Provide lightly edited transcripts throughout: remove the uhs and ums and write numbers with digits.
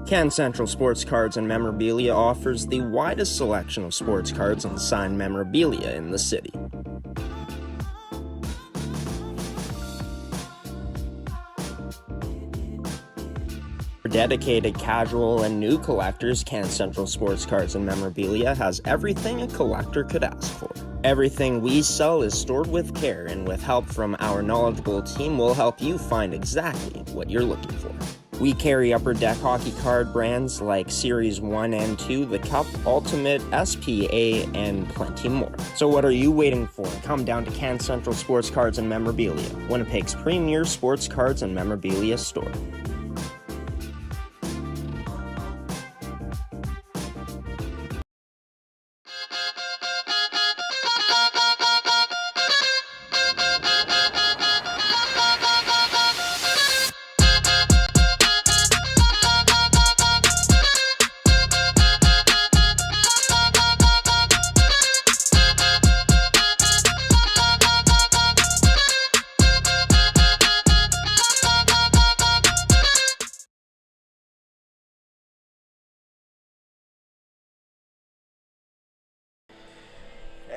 Can Central Sports Cards and Memorabilia offers the widest selection of sports cards and signed memorabilia in the city. For dedicated casual and new collectors, Can Central Sports Cards and Memorabilia has everything a collector could ask for. Everything we sell is stored with care, and with help from our knowledgeable team, we'll help you find exactly what you're looking for. We carry Upper Deck hockey card brands like Series 1 and 2, the Cup, Ultimate, SPA, and plenty more. So what are you waiting for? Come down to Can Central Sports Cards and Memorabilia, Winnipeg's premier sports cards and memorabilia store.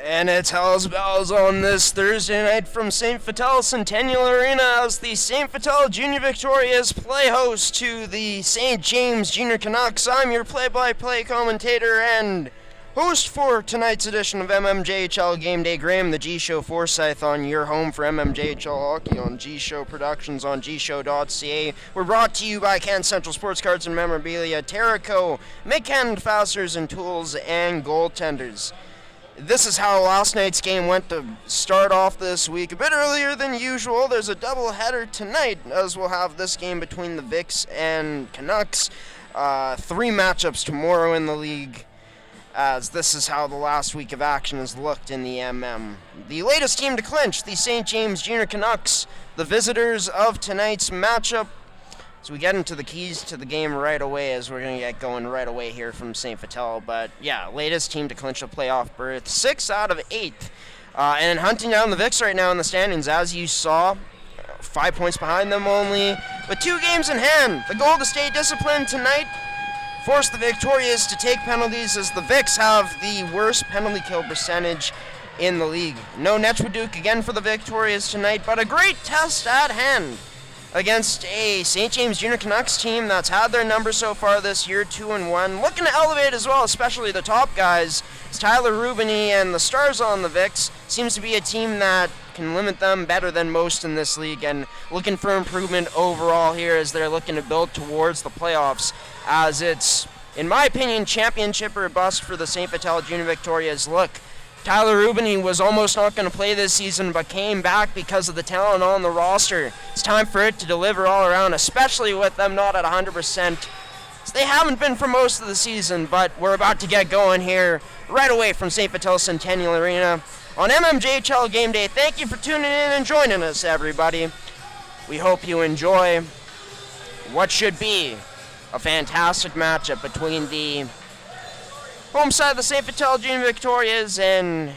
And it's Hell's Bells on this Thursday night from St. Vital Centennial Arena as the St. Vital Junior Victorias play host to the St. James Junior Canucks. I'm your play-by-play commentator and host for tonight's edition of MMJHL Game Day. Graham, the G-Show Forsyth, on your home for MMJHL Hockey on G-Show Productions on gshow.ca. We're brought to you by Can Central Sports Cards and Memorabilia, Terraco, Make-Hand Fasteners and Tools, and Goaltenders. This is how last night's game went to start off this week. A bit earlier than usual. There's a doubleheader tonight, as we'll have this game between the Vics and Canucks. 3 matchups tomorrow in the league, as this is how the last week of action has looked in the MM. The latest team to clinch, the St. James Junior Canucks, the visitors of tonight's matchup. So we get into the keys to the game right away, as we're going to get going right away here from St. Vital. But yeah, latest team to clinch a playoff berth, 6 out of 8. And hunting down the Vics right now in the standings, as you saw, 5 points behind them only, with 2 games in hand. The goal to stay disciplined tonight, force the Victorias to take penalties, as the Vics have the worst penalty kill percentage in the league. No Netchwaduke again for the Victorias tonight, but a great test at hand against a St. James Junior Canucks team that's had their number so far this year, 2-1. Looking to elevate as well, especially the top guys. It's Tyler Rubany and the Stars on the Vics. Seems to be a team that can limit them better than most in this league, and looking for improvement overall here as they're looking to build towards the playoffs, as it's, in my opinion, championship or bust for the St. Vital Junior Victorias. Look, Tyler Rubany was almost not going to play this season, but came back because of the talent on the roster. It's time for it to deliver all around, especially with them not at 100%. So they haven't been for most of the season, but we're about to get going here right away from St. Vital Centennial Arena on MMJHL Game Day. Thank you for tuning in and joining us, everybody. We hope you enjoy what should be a fantastic matchup between the home side of the St. Vital Junior Victorias and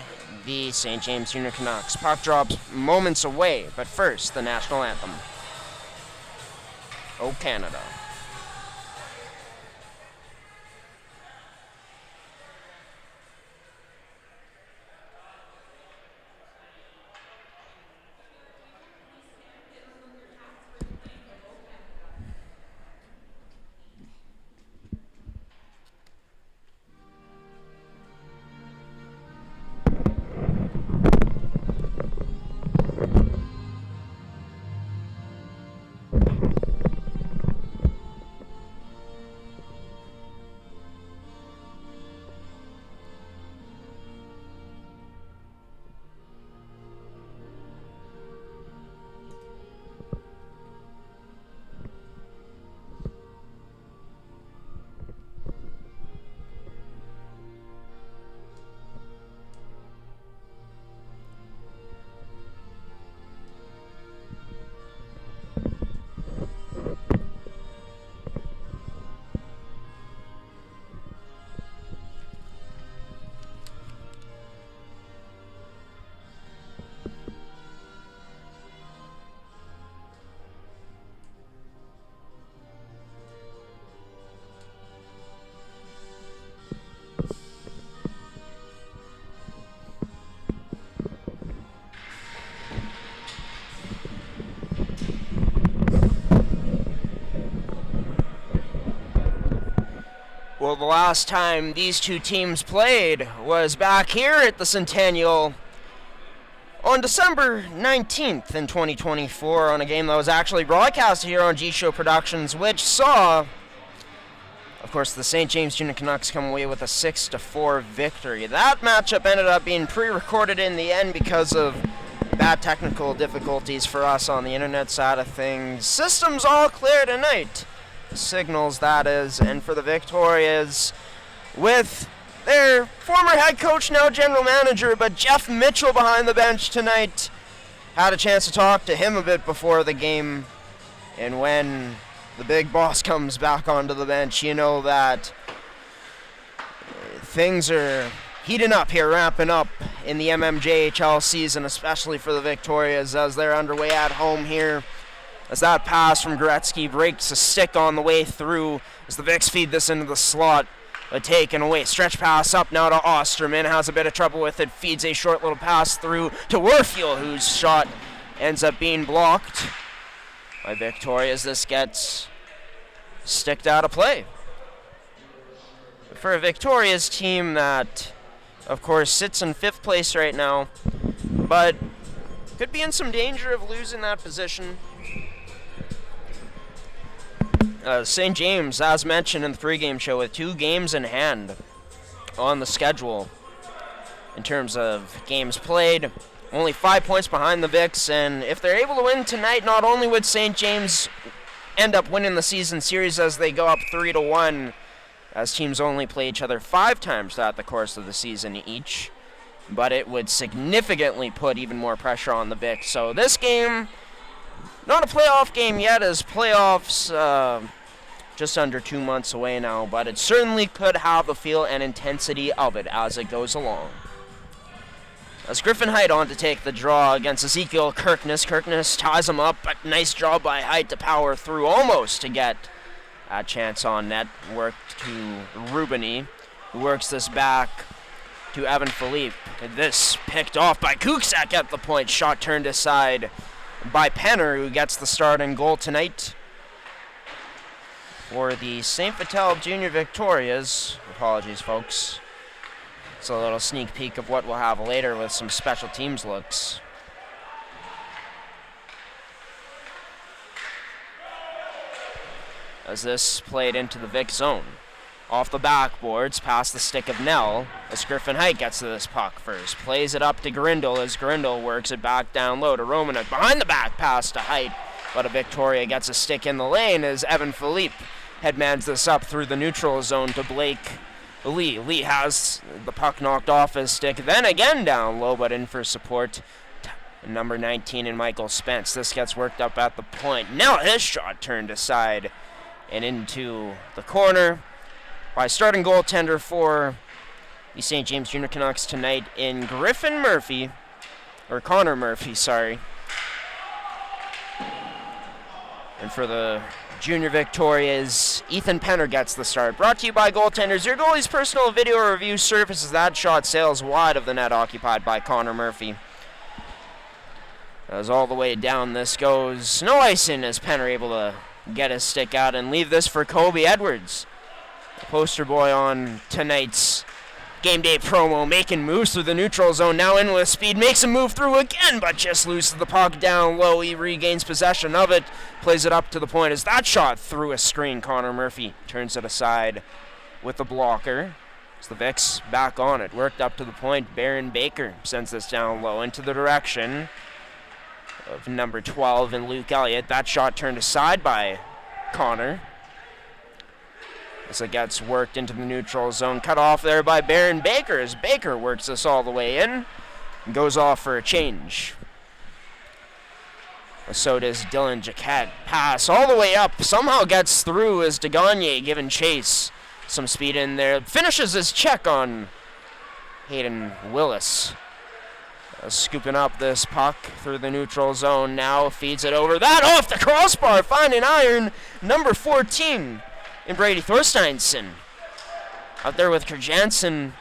the St. James Junior Canucks. Puck drops moments away, but first, the national anthem. Oh, Canada. Well, the last time these two teams played was back here at the Centennial on December 19th in 2024 on a game that was actually broadcast here on G-Show Productions, which saw, of course, the St. James Junior Canucks come away with a 6-4 victory. That matchup ended up being pre-recorded in the end because of bad technical difficulties for us on the internet side of things. Systems all clear tonight. Signals, that is, and for the Victorias, with their former head coach, now general manager, but Jeff Mitchell behind the bench tonight. Had a chance to talk to him a bit before the game, and when the big boss comes back onto the bench, you know that things are heating up here, ramping up in the mmjhl season, especially for the Victorias as they're underway at home here. As that pass from Gretzky breaks a stick on the way through, as the Vics feed this into the slot. A taken away stretch pass up now to Osterman, has a bit of trouble with it, feeds a short little pass through to Warfield, whose shot ends up being blocked by Victoria as this gets sticked out of play. For a Victoria's team that, of course, sits in 5th place right now, but could be in some danger of losing that position. St. James, as mentioned in the pregame show, with 2 games in hand on the schedule in terms of games played. Only 5 points behind the Vics, and if they're able to win tonight, not only would St. James end up winning the season series as they go up 3-1, as teams only play each other 5 times throughout the course of the season each, but it would significantly put even more pressure on the Vics. So this game, not a playoff game yet, as playoffs just under 2 months away now, but it certainly could have the feel and intensity of it as it goes along. As Griffin Height on to take the draw against Ezekiel Kirkness. Kirkness ties him up, but nice job by Height to power through almost to get a chance on net. Worked to Rubini, who works this back to Evan Philippe. And this picked off by Kuksak at the point. Shot turned aside by Penner, who gets the start and goal tonight for the St. Vital Junior Victorias. Apologies, folks. It's a little sneak peek of what we'll have later with some special teams looks. As this played into the Vic zone. Off the backboards, past the stick of Nell, as Griffin Height gets to this puck first. Plays it up to Grindle as Grindle works it back down low to Romanek. Behind the back pass to Height, but a Victoria gets a stick in the lane as Evan Philippe headmans this up through the neutral zone to Blake Lee. Lee has the puck knocked off his stick, then again down low, but in for support. Number 19 in Michael Spence. This gets worked up at the point. Now his shot turned aside and into the corner by starting goaltender for the St. James Junior Canucks tonight in Connor Murphy, sorry. And for the Junior Victorias, Ethan Penner gets the start. Brought to you by Goaltenders. Your goalie's personal video review surfaces that shot sails wide of the net occupied by Connor Murphy. As all the way down this goes. No icing as Penner able to get his stick out and leave this for Kobe Edwards. The poster boy on tonight's game day promo, making moves through the neutral zone, now in with speed, makes a move through again, but just loses the puck down low. He regains possession of it, plays it up to the point as that shot through a screen. Connor Murphy turns it aside with the blocker. As the Vics back on it, worked up to the point. Baron Baker sends this down low into the direction of number 12 and Luke Elliott. That shot turned aside by Connor. As it gets worked into the neutral zone, cut off there by Baron Baker as Baker works this all the way in and goes off for a change. So does Dylan Jaquette. Pass all the way up, somehow gets through as DeGagne giving chase. Some speed in there, finishes his check on Hayden Willis. Scooping up this puck through the neutral zone now, feeds it over. That off the crossbar, finding iron, number 14 in Brady Thorsteinson. Out there with Kerjansen.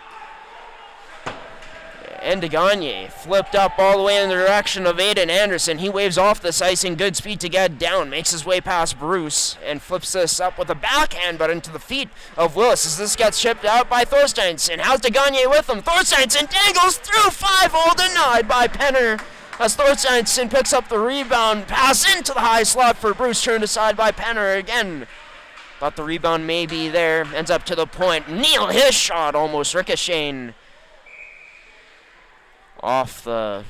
And Gagne flipped up all the way in the direction of Aiden Anderson. He waves off this ice in good speed to get down, makes his way past Bruce, and flips this up with a backhand, but into the feet of Willis as this gets chipped out by Thorsteinson. How's Gagne with him? Thorsteinson dangles through 5-hole, denied by Penner. As Thorsteinson picks up the rebound, pass into the high slot for Bruce, turned aside by Penner again. Thought the rebound may be there, ends up to the point. Neal, his shot almost ricocheting off the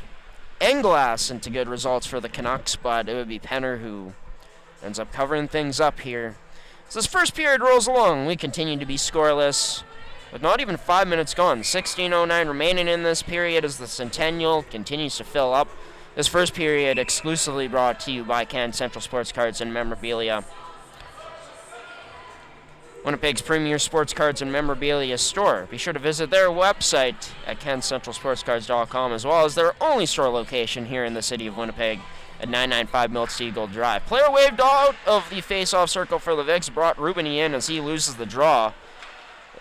end glass into good results for the Canucks, but it would be Penner who ends up covering things up here. As this first period rolls along, we continue to be scoreless, with not even 5 minutes gone. 16:09 remaining in this period as the Centennial continues to fill up. This first period exclusively brought to you by Can Central Sports Cards and Memorabilia, Winnipeg's premier sports cards and memorabilia store. Be sure to visit their website at cancentralsportscards.com, as well as their only store location here in the city of Winnipeg at 995 Milt Eagle Drive. Player waved out of the face-off circle for the Vicks, brought Rubini in as he loses the draw.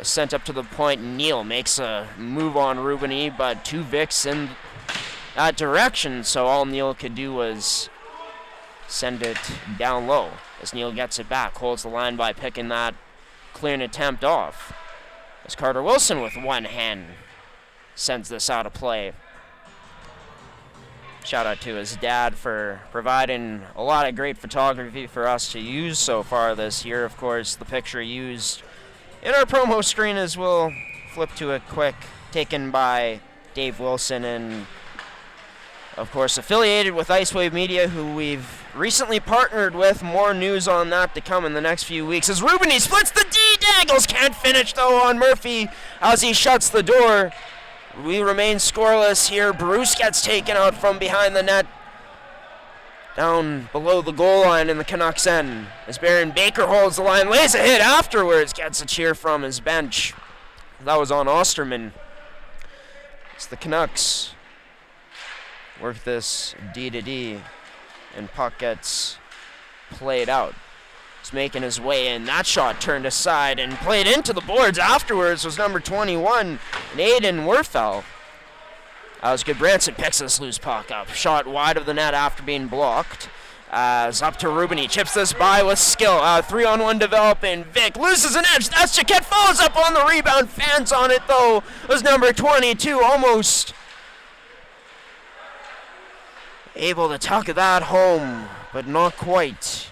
Sent up to the point, Neal makes a move on Rubini, but two Vicks in that direction, so all Neal could do was send it down low. As Neal gets it back, holds the line by picking that clearing attempt off. As Carter Wilson with one hand sends this out of play. Shout out to his dad for providing a lot of great photography for us to use so far this year. Of course, the picture used in our promo screen as we'll flip to a quick taken by Dave Wilson, and of course affiliated with Icewave Media, who we've recently partnered with. More news on that to come in the next few weeks. As Rubini splits the D, dangles, can't finish though on Murphy as he shuts the door. We remain scoreless here. Bruce gets taken out from behind the net, down below the goal line in the Canucks end. As Baron Baker holds the line, lays a hit afterwards, gets a cheer from his bench. That was on Osterman. It's the Canucks work this D-to-D, and puck gets played out. He's making his way in. That shot turned aside and played into the boards afterwards was number 21, Aiden Werfel. As Goodbranson picks this loose puck up. Shot wide of the net after being blocked. As up to Rubini, chips this by with skill. 3-on-1 developing. Vic loses an edge. That's Jaquette, follows up on the rebound. Fans on it though was number 22, almost able to tuck that home, but not quite.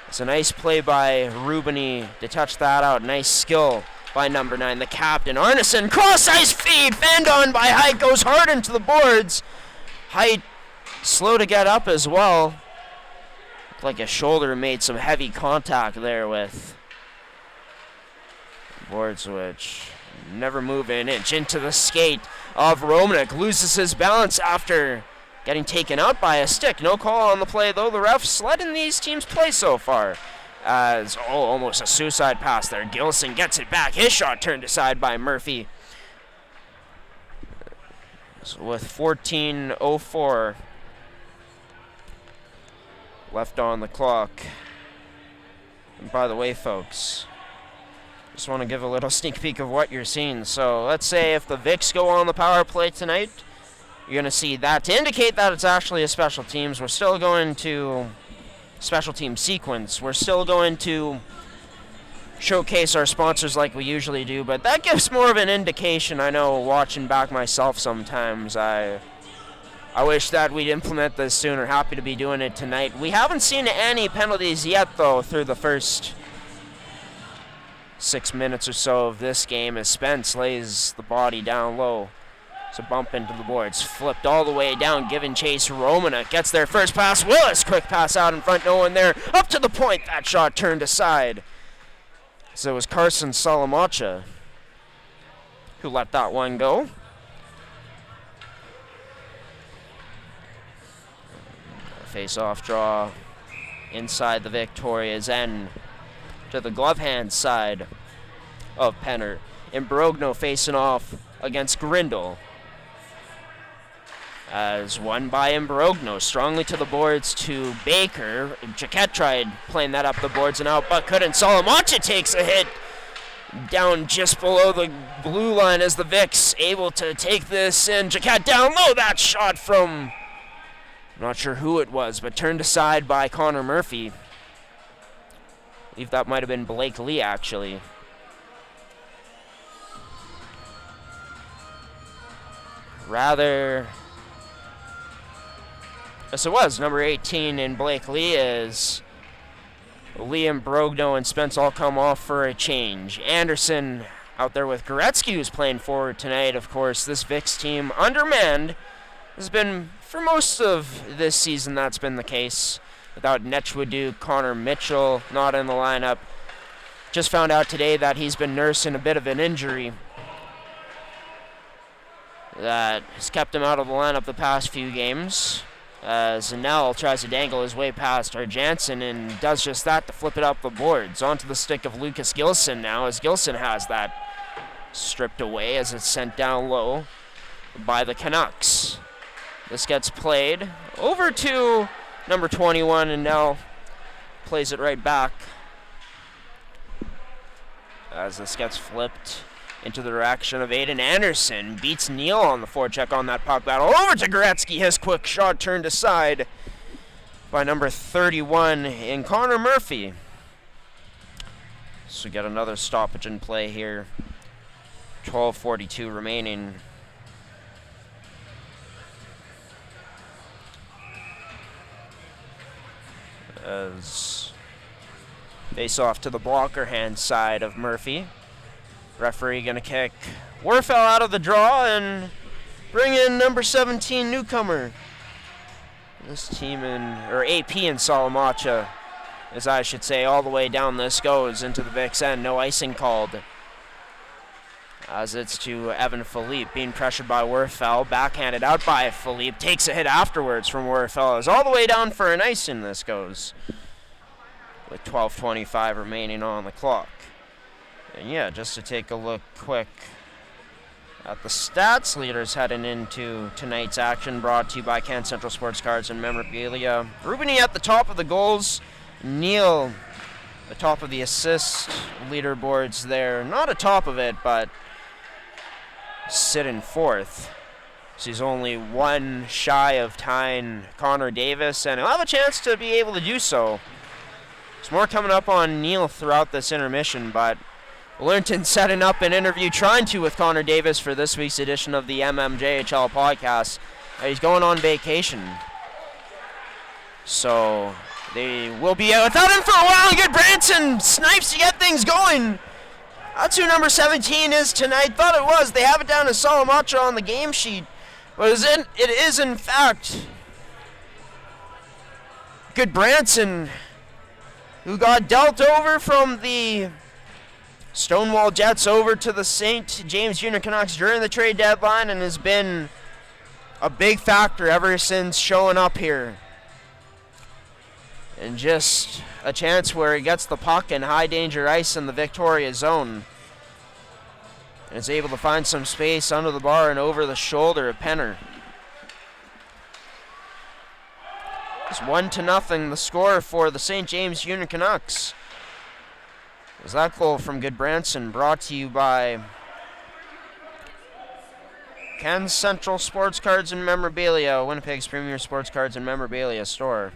It's a nice play by Rubini to touch that out. Nice skill by number 9, the captain. Arneson, cross-ice feed, fanned on by Height, goes hard into the boards. Height slow to get up as well. Looked like a shoulder made some heavy contact there with boards, which never move an inch. Into the skate of Romanek, loses his balance after getting taken out by a stick. No call on the play, though. The refs letting these teams play so far. As, almost a suicide pass there. Gilson gets it back. His shot turned aside by Murphy. So with 14:04 left on the clock. And by the way, folks, just want to give a little sneak peek of what you're seeing. So let's say if the Vicks go on the power play tonight, you're going to see that. To indicate that it's actually a special teams, we're still going to special team sequence. We're still going to showcase our sponsors like we usually do, but that gives more of an indication. I know, watching back myself sometimes, I wish that we'd implement this sooner. Happy to be doing it tonight. We haven't seen any penalties yet, though, through the first 6 minutes or so of this game, as Spence lays the body down low. So bump into the boards, flipped all the way down, giving chase. Romana gets their first pass. Willis, quick pass out in front, no one there. Up to the point, that shot turned aside. So it was Carson Salamacha who let that one go. Face-off draw inside the Victoria's end to the glove hand side of Penner. Imbrogno facing off against Grindle. As won by Imbrogno, strongly to the boards to Baker. Jaquette tried playing that up the boards and out, but couldn't. Salamacha takes a hit. Down just below the blue line as the Vicks able to take this, and Jaquette down low. That shot from, I'm not sure who it was, but turned aside by Connor Murphy. I believe that might have been Blake Lee, actually. Rather, yes, it was number 18 in Blake Lee, as Liam Brogno and Spence all come off for a change. Anderson out there with Goretzky, who's playing forward tonight. Of course, this Vicks team, undermanned, has been, for most of this season, that's been the case. Without Netchwood, Connor Mitchell not in the lineup. Just found out today that he's been nursing a bit of an injury that has kept him out of the lineup the past few games. Zanel tries to dangle his way past Jansen and does just that to flip it up the boards. Onto the stick of Lucas Gilson now, as Gilson has that stripped away as it's sent down low by the Canucks. This gets played over to number 21, and now plays it right back as this gets flipped into the direction of Aiden Anderson. Beats Neal on the forecheck on that puck battle. Over to Goretzky. His quick shot turned aside by number 31 in Connor Murphy. So we get another stoppage in play here. 12:42 remaining. As face off to the blocker hand side of Murphy. Referee going to kick Werfel out of the draw and bring in number 17 newcomer. This team or AP in Salamacha, as I should say, all the way down this goes into the Vicks end. No icing called. As it's to Evan Philippe, being pressured by Werfel, backhanded out by Philippe, takes a hit afterwards from Werfel. Is all the way down for an icing this goes, with 12:25 remaining on the clock. And yeah, just to take a look quick at the stats leaders heading into tonight's action, brought to you by Can Central Sports Cards and Memorabilia. Rubini at the top of the goals, Neal the top of the assist leaderboards there. Not atop of it, but sitting fourth. So he's only one shy of tying Connor Davis, and he'll have a chance to be able to do so. There's more coming up on Neal throughout this intermission, but Lernton setting up an interview, trying to, with Connor Davis for this week's edition of the mmjhl podcast. He's going on vacation, so they will be without him for a while. Good Branson snipes to get things going. That's who number 17 is tonight. Thought it was. They have it down as Salamacha on the game sheet, but it is in fact Good Branson, who got dealt over from the Stonewall Jets over to the St. James Junior Canucks during the trade deadline, and has been a big factor ever since showing up here. And just a chance where he gets the puck in high danger ice in the Victoria zone, and is able to find some space under the bar and over the shoulder of Penner. It's 1-0 the score for the St. James Junior Canucks. Was that goal from Goodbranson brought to you by Can Central Sports Cards and Memorabilia, Winnipeg's premier sports cards and memorabilia store.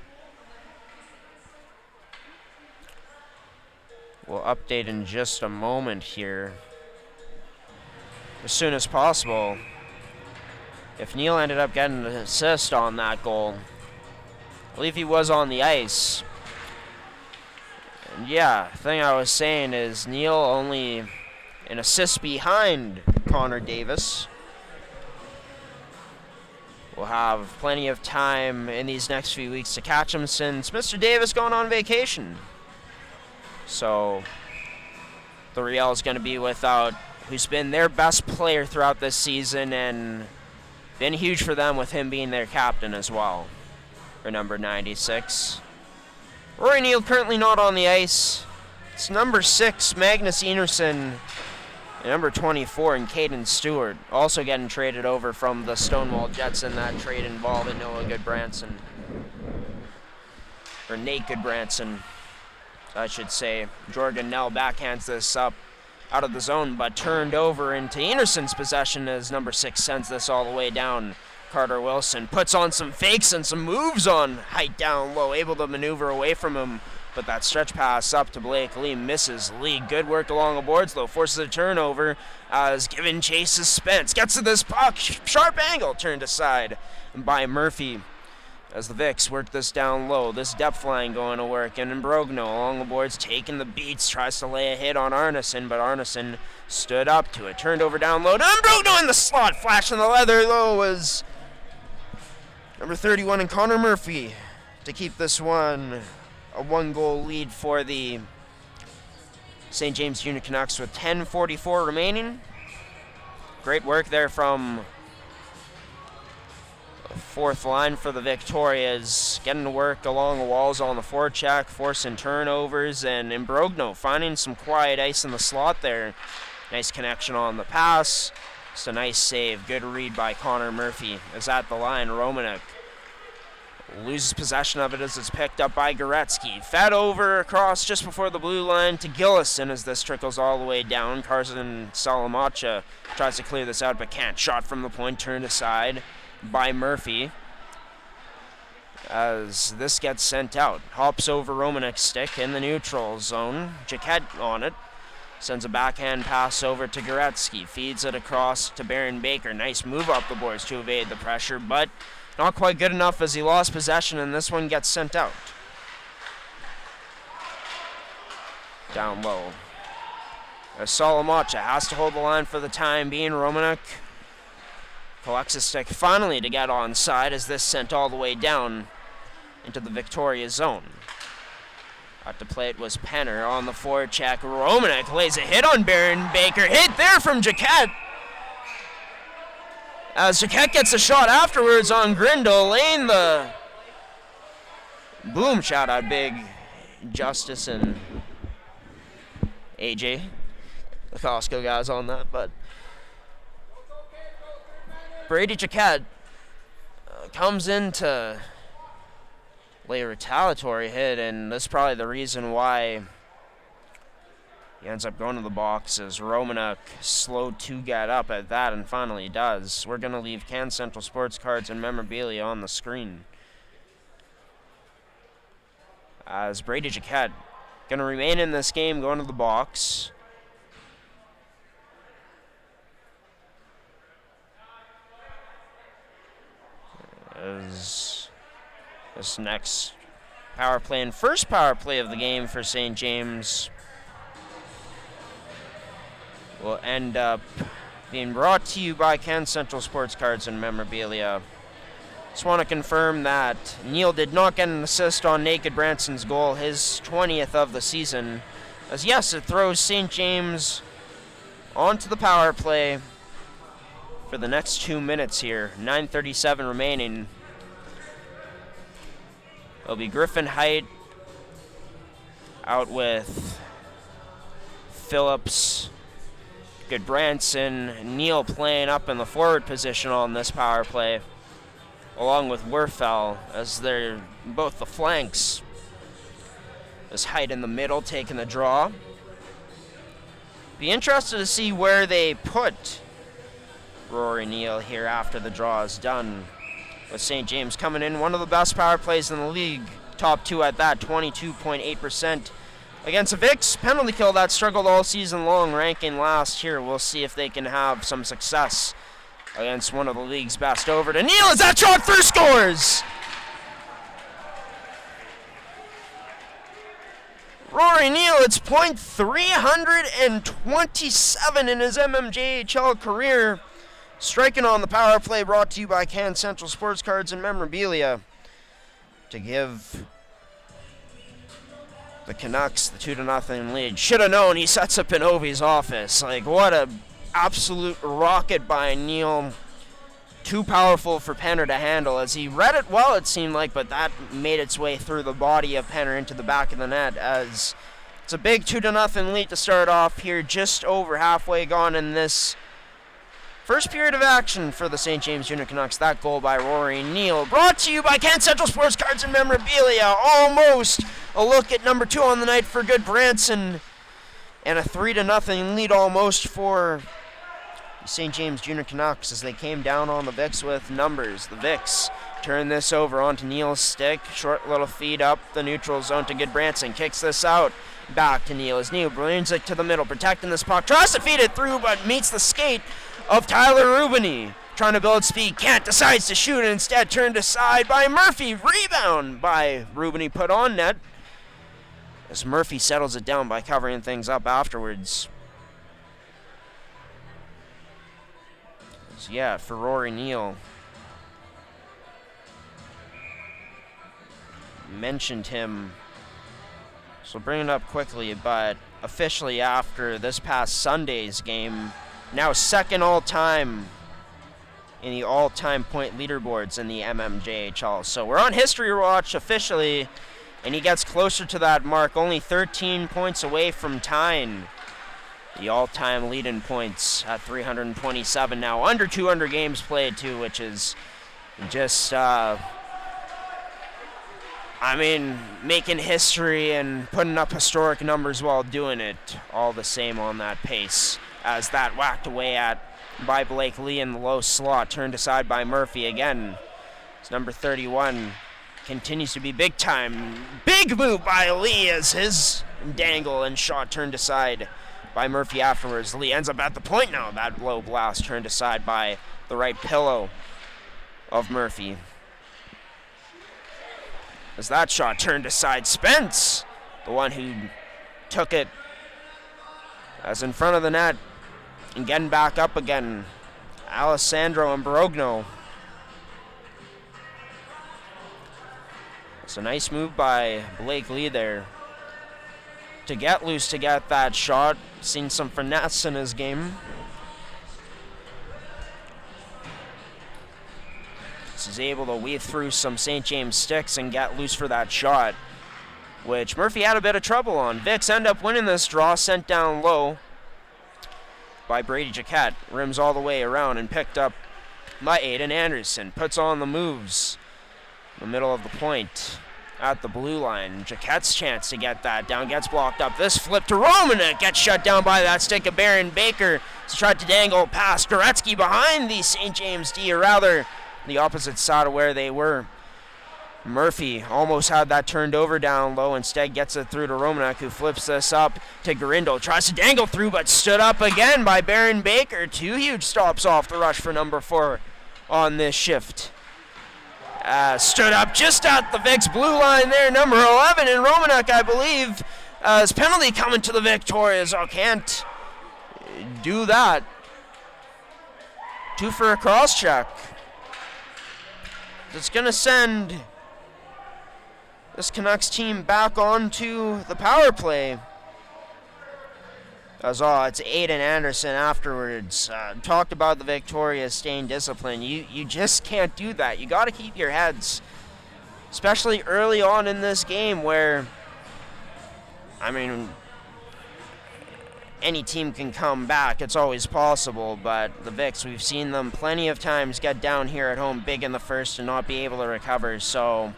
We'll update in just a moment here, as soon as possible. If Neal ended up getting an assist on that goal, I believe he was on the ice. And yeah, the thing I was saying is Neal only an assist behind Connor Davis. We'll have plenty of time in these next few weeks to catch him, since Mr. Davis going on vacation. So the Real is going to be without who's been their best player throughout this season and been huge for them, with him being their captain as well, for number 96. Rory Neal currently not on the ice. It's number 6, Magnus Enerson, and number 24, and Caden Stewart, also getting traded over from the Stonewall Jets in that trade involving Noah Goodbranson. Or Nate Goodbranson, I should say. Jordan Nell backhands this up out of the zone, but turned over into Anderson's possession as number 6 sends this all the way down. Carter Wilson puts on some fakes and some moves on height down low, able to maneuver away from him, but that stretch pass up to Blake Lee misses. Lee, good work along the boards though, forces a turnover as given chase suspense. Gets to this puck, sharp angle, turned aside by Murphy. As the Vicks work this down low, this depth line going to work, and Imbrogno along the boards taking the beats, tries to lay a hit on Arneson, but Arneson stood up to it, turned over down low to Imbrogno in the slot, flashing the leather though was number 31 and Connor Murphy to keep this one a 1-goal lead for the St. James Junior Canucks with 10:44 remaining. Great work there from fourth line for the Victorias, getting to work along the walls on the forecheck, forcing turnovers, and Imbrogno finding some quiet ice in the slot there. Nice connection on the pass. Just a nice save. Good read by Connor Murphy. As at the line, Romanek loses possession of it as it's picked up by Goretzky. Fed over across just before the blue line to Gillison as this trickles all the way down. Carson Salamacha tries to clear this out but can't. Shot from the point turned aside by Murphy as this gets sent out. Hops over Romanek's stick in the neutral zone. Jaquette on it. Sends a backhand pass over to Goretzky. Feeds it across to Baron Baker. Nice move up the boards to evade the pressure, but not quite good enough as he lost possession, and this one gets sent out. Down low. As Salamacha has to hold the line for the time being. Romanek collects his stick finally to get onside as this sent all the way down into the Victoria zone. Out to play it was Penner on the forecheck. Romanek lays a hit on Baron Baker. Hit there from Jaquette. As Jaquette gets a shot afterwards on Grindle, laying the boom shout out big Justice and AJ, the Costco guys on that, but Brady Jaquette comes in to lay a retaliatory hit, and that's probably the reason why he ends up going to the box as Romanek slowed to get up at that and finally does. We're going to leave Can Central Sports Cards and Memorabilia on the screen. As Brady Jaquette going to remain in this game, going to the box. As this next power play and first power play of the game for St. James will end up being brought to you by Can Central Sports Cards and Memorabilia. Just want to confirm that Neal did not get an assist on Naked Branson's goal, his 20th of the season. As yes, it throws St. James onto the power play for the next 2 minutes here. 9:37 remaining. It'll be Griffin Height out with Phillips, Goodbranson, Neal playing up in the forward position on this power play, along with Werfel as they're both the flanks. As Height in the middle taking the draw. Be interested to see where they put Rory Neal here after the draw is done. With St. James coming in, one of the best power plays in the league. Top two at that, 22.8%. Against a Vicks penalty kill that struggled all season long, ranking last here. We'll see if they can have some success against one of the league's best. Over to Neal as that shot through scores! Rory Neal, it's .327 in his mmjhl career. Striking on the power play, brought to you by Can Central Sports Cards and Memorabilia to give the Canucks the 2-0 lead. Should have known he sets up in Ovi's office. Like, what a absolute rocket by Neal. Too powerful for Penner to handle as he read it well, it seemed like, but that made its way through the body of Penner into the back of the net as it's a big 2-0 lead to start off here, just over halfway gone in this first period of action for the St. James Junior Canucks. That goal by Rory Neal. Brought to you by Can Central Sports Cards and Memorabilia. Almost a look at number 2 on the night for Goodbranson. And a 3-0 lead almost for St. James Junior Canucks as they came down on the Vicks with numbers. The Vicks turn this over onto Neal's stick. Short little feed up the neutral zone to Goodbranson. Kicks this out. Back to Neal as Neal brings it to the middle, protecting this puck. Tries to feed it through, but meets the skate of Tyler Rubany. Trying to build speed, can't, decides to shoot, and instead turned aside by Murphy. Rebound by Rubany, put on net. As Murphy settles it down by covering things up afterwards. So yeah, for Rory Neal. Mentioned him. So bring it up quickly, but officially after this past Sunday's game, now second all-time in the all-time point leaderboards in the mmjhl. So we're on history watch officially, and he gets closer to that mark, only 13 points away from tying the all-time lead in points at 327 now. Under 200 games played too, which is just, making history and putting up historic numbers while doing it all the same on that pace. As that whacked away at by Blake Lee in the low slot, turned aside by Murphy again. It's number 31. Continues to be big time. Big move by Lee as his dangle and shot turned aside by Murphy afterwards. Lee ends up at the point now. That low blast turned aside by the right pillow of Murphy. As that shot turned aside, Spence, the one who took it, as in front of the net and getting back up again. Alessandro and Brogno. It's a nice move by Blake Lee there to get loose to get that shot. Seen some finesse in his game. He's able to weave through some St. James sticks and get loose for that shot, which Murphy had a bit of trouble on. Vicks end up winning this draw, sent down low by Brady Jaquette. Rims all the way around and picked up by Aiden Anderson. Puts on the moves in the middle of the point at the blue line. Jaquette's chance to get that down gets blocked up. This flip to Roman, and it gets shut down by that stick of Baron Baker. He's tried to dangle past Goretzky behind the St. James D, or rather the opposite side of where they were. Murphy almost had that turned over down low. Instead gets it through to Romanek, who flips this up to Garindo. Tries to dangle through, but stood up again by Baron Baker. Two huge stops off the rush for number 4 on this shift. Stood up just at the Vicks blue line there, number 11, and Romanek, I believe, his penalty coming to the Victorias. Oh, can't do that. 2 for a cross check. It's going to send this Canucks team back onto the power play. As it's Aiden Anderson afterwards. Talked about the Victorias staying disciplined. You just can't do that. You got to keep your heads, especially early on in this game where, any team can come back. It's always possible, but the Vicks, we've seen them plenty of times get down here at home big in the first and not be able to recover. So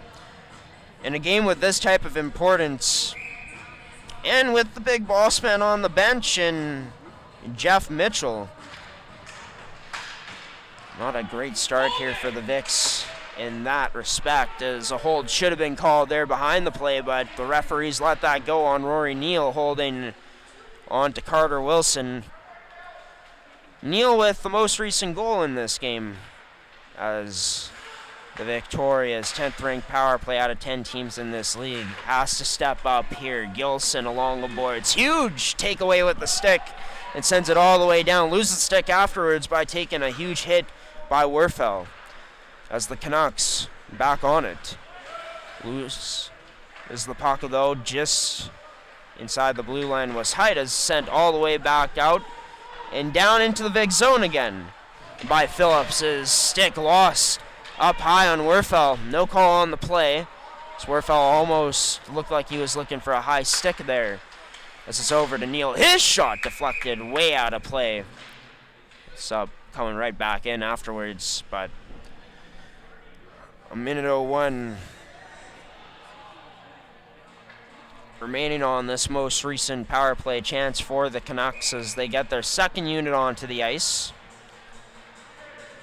in a game with this type of importance, and with the big boss man on the bench and Jeff Mitchell, not a great start here for the Vicks in that respect, as a hold should have been called there behind the play, but the referees let that go on Rory Neal, holding on to Carter Wilson. Neal with the most recent goal in this game, as the Victoria's 10th ranked power play out of 10 teams in this league has to step up here. Gilson along the boards. Huge takeaway with the stick and sends it all the way down. Loses the stick afterwards by taking a huge hit by Werfel, as the Canucks back on it. Loose is the puck, though, just inside the blue line was Haida's, sent all the way back out and down into the Vic zone again by Phillips. His stick lost up high on Werfel. No call on the play. So Werfel almost looked like he was looking for a high stick there. As it's over to Neal. His shot deflected way out of play. Sub coming right back in afterwards, but a minute 01 remaining on this most recent power play chance for the Canucks as they get their second unit onto the ice.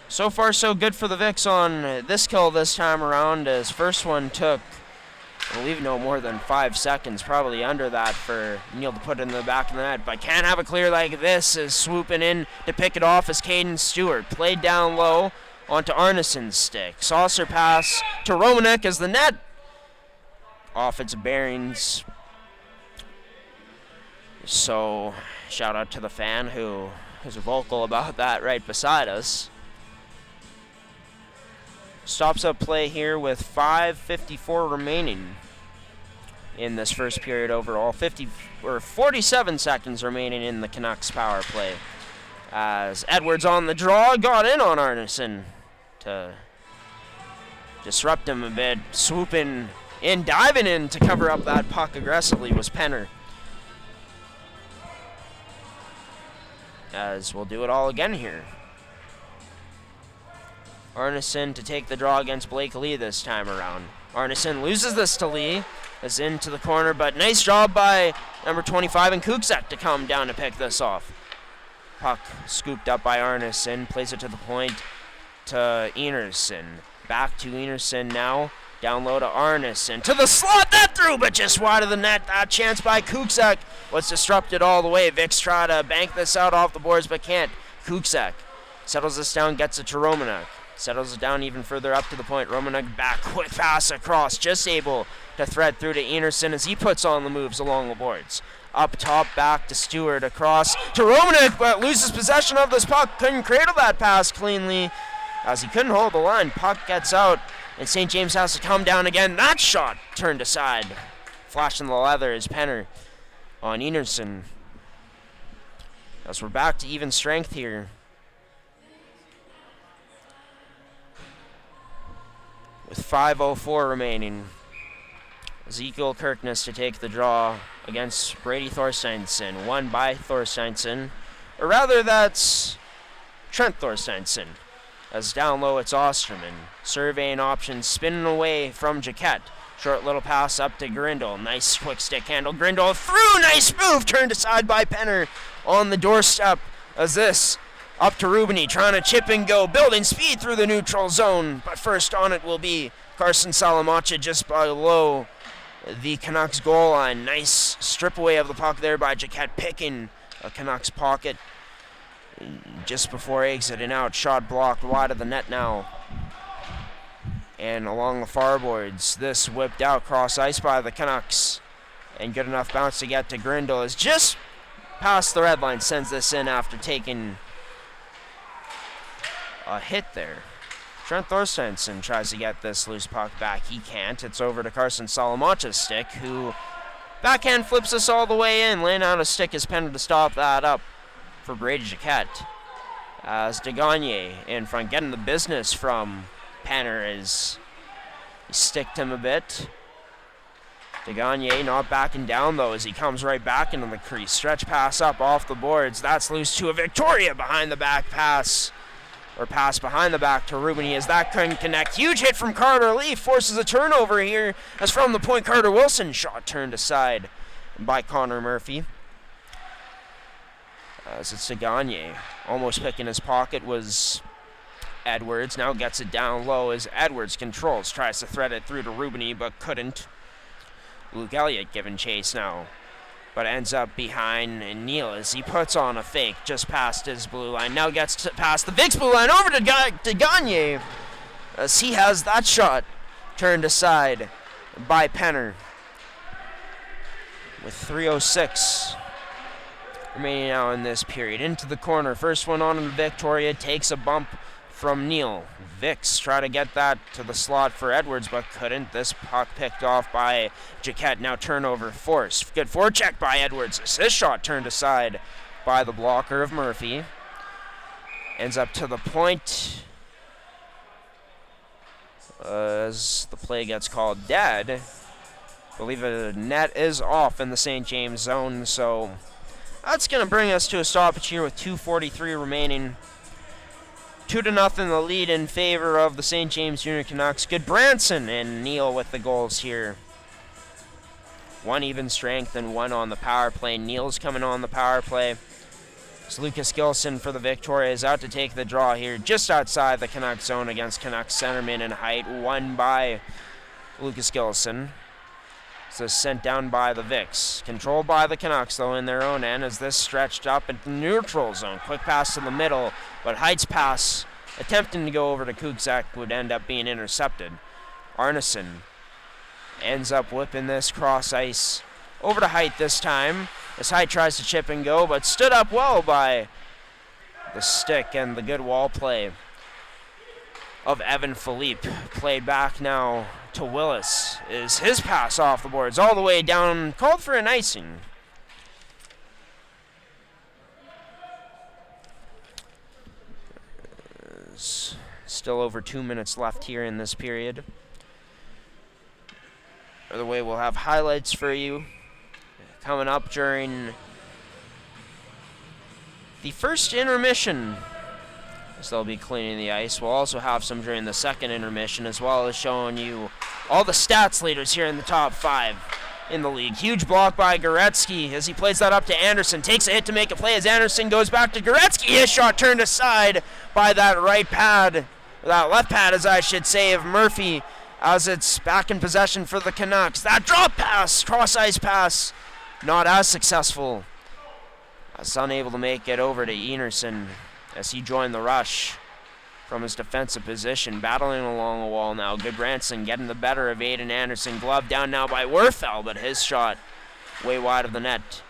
So far, so good for the Vicks on this kill this time around, as first one took, I believe, no more than 5 seconds, probably under that, for Neal to put it in the back of the net. But can't have a clear like this, as swooping in to pick it off is Caden Stewart. Played down low onto Arneson's stick. Saucer pass to Romanek as the net off its bearings. So, shout out to the fan who is vocal about that right beside us. Stops up play here with 5:54 remaining in this first period overall. 47 seconds remaining in the Canucks power play. As Edwards on the draw, got in on Arneson to disrupt him a bit. Swooping in, diving in to cover up that puck aggressively was Penner. As we'll do it all again here. Arneson to take the draw against Blake Lee this time around. Arneson loses this to Lee. Is into the corner, but nice job by number 25 and Kuczek to come down to pick this off. Puck scooped up by Arneson. Plays it to the point to Enerson. Back to Enerson now. Down low to Arneson. To the slot, that through, but just wide of the net. That chance by Kuczek was disrupted all the way. Vicks try to bank this out off the boards, but can't. Kuczek settles this down, gets it to Romanek. Settles it down even further up to the point. Romanek back, quick pass across, just able to thread through to Enerson as he puts on the moves along the boards. Up top, back to Stewart, across to Romanek, but loses possession of this puck. Couldn't cradle that pass cleanly as he couldn't hold the line. Puck gets out, and St. James has to come down again. That shot turned aside. Flashing the leather is Penner on Enerson. As we're back to even strength here. With 5:04 remaining. Ezekiel Kirkness to take the draw against Brady Thorsteinsson. Won by Thorsteinsson. Or rather, that's Trent Thorsteinsson. As down low, it's Osterman. Surveying options, spinning away from Jaquette. Short little pass up to Grindle. Nice quick stick handle. Grindle through. Nice move. Turned aside by Penner on the doorstep. As this up to Rubini, trying to chip and go, building speed through the neutral zone. But first on it will be Carson Salamacha just below the Canucks goal line. Nice strip away of the puck there by Jaquette, picking a Canucks pocket just before exiting out. Shot blocked wide of the net now. And along the far boards, this whipped out cross ice by the Canucks. And good enough bounce to get to Grindle is just past the red line, sends this in after taking a hit there. Trent Thorsteinsson tries to get this loose puck back. He can't. It's over to Carson Salamacha's stick, who backhand flips us all the way in. Laying out a stick is Penner to stop that up for Brady Jaquette. As DeGagne in front, getting the business from Penner as he sticked him a bit. DeGagne not backing down, though, as he comes right back into the crease. Stretch pass up off the boards. That's loose to a Victoria behind the back pass. Or pass behind the back to Rubini as that couldn't connect. Huge hit from Carter Lee. Forces a turnover here as from the point Carter Wilson. Shot turned aside by Connor Murphy. As it's DeGagne. Almost picking his pocket was Edwards. Now gets it down low as Edwards controls. Tries to thread it through to Rubini but couldn't. Luke Elliott giving chase now. But ends up behind Neal as he puts on a fake just past his blue line. Now gets past the Vicks blue line over to Gagne as he has that shot turned aside by Penner. With 3:06 remaining now in this period. Into the corner. First one on Victoria takes a bump from Neal. Vicks try to get that to the slot for Edwards, but couldn't. This puck picked off by Jaquette. Now turnover forced. Good forecheck by Edwards. This shot turned aside by the blocker of Murphy. Ends up to the point as the play gets called dead. I believe the net is off in the St. James zone, so that's going to bring us to a stoppage here with 2:43 remaining. 2-0 the lead in favor of the St. James Junior Canucks. Good Branson and Neal with the goals here. One even strength and one on the power play. Neal's coming on the power play. So Lucas Gilson for the Victoria is out to take the draw here just outside the Canucks zone against Canucks centerman in height. Won by Lucas Gilson. So sent down by the Vics. Controlled by the Canucks, though, in their own end as this stretched up into neutral zone. Quick pass to the middle, but Height's pass, attempting to go over to Kukzak, would end up being intercepted. Arneson ends up whipping this cross ice over to Height this time, as Height tries to chip and go, but stood up well by the stick and the good wall play of Evan Philippe. Played back now to Willis. Is his pass off the boards all the way down, called for an icing. There's still over 2 minutes left here in this period. By the way, we'll have highlights for you coming up during the first intermission, as they'll be cleaning the ice. We'll also have some during the second intermission, as well as showing you all the stats leaders here in the top 5 in the league. Huge block by Goretzky as he plays that up to Anderson. Takes a hit to make a play as Anderson goes back to Goretzky. His shot turned aside by that right pad, or that left pad, as I should say, of Murphy, as it's back in possession for the Canucks. That drop pass, cross-ice pass, not as successful. As unable to make it over to Enerson as he joined the rush from his defensive position, battling along the wall now. Goodbranson getting the better of Aiden Anderson. Glove down now by Werfel, but his shot way wide of the net.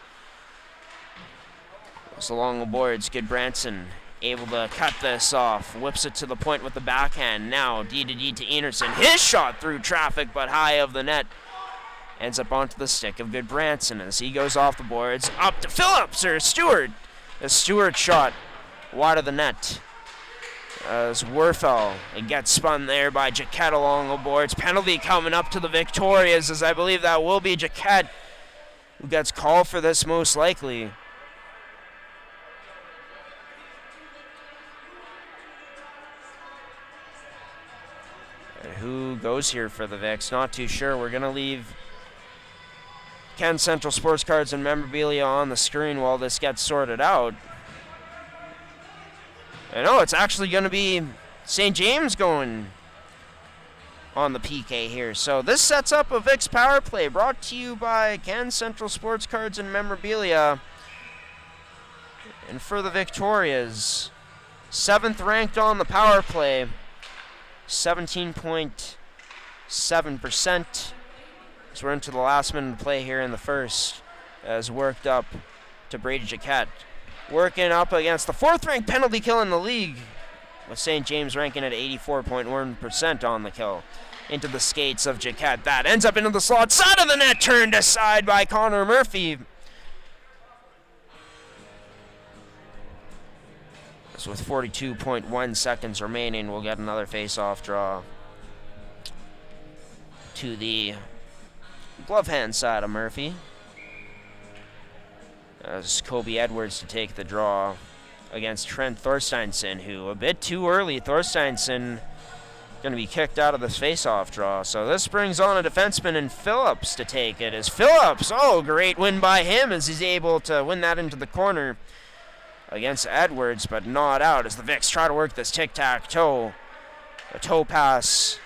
It's along the boards. Goodbranson able to cut this off. Whips it to the point with the backhand. Now D to Enerson. His shot through traffic, but high of the net. Ends up onto the stick of Goodbranson as he goes off the boards. Up to Phillips, or Stewart. A Stewart shot wide of the net. As Werfel, it gets spun there by Jaquette along the boards. Penalty coming up to the Victorias, as I believe that will be Jaquette who gets called for this most likely. And who goes here for the Vics? Not too sure. We're going to leave Ken Central Sports Cards and Memorabilia on the screen while this gets sorted out. I know it's actually going to be St. James going on the PK here. So this sets up a Vic's power play brought to you by Ken Central Sports Cards and Memorabilia. And for the Victorias, 7th ranked on the power play, 17.7%. So we're into the last minute of play here in the first, as worked up to Brady Jaquette. Working up against the 4th ranked penalty kill in the league, with St. James ranking at 84.1% on the kill. Into the skates of Jaquette. That ends up into the slot side of the net, turned aside by Connor Murphy. So with 42.1 seconds remaining, we'll get another face-off draw to the glove hand side of Murphy. As Kobe Edwards to take the draw against Trent Thorsteinson, who a bit too early. Thorsteinson going to be kicked out of this face-off draw. So this brings on a defenseman in Phillips to take it. As Phillips, oh, great win by him as he's able to win that into the corner against Edwards, but not out as the Vics try to work this tic-tac-toe. A toe pass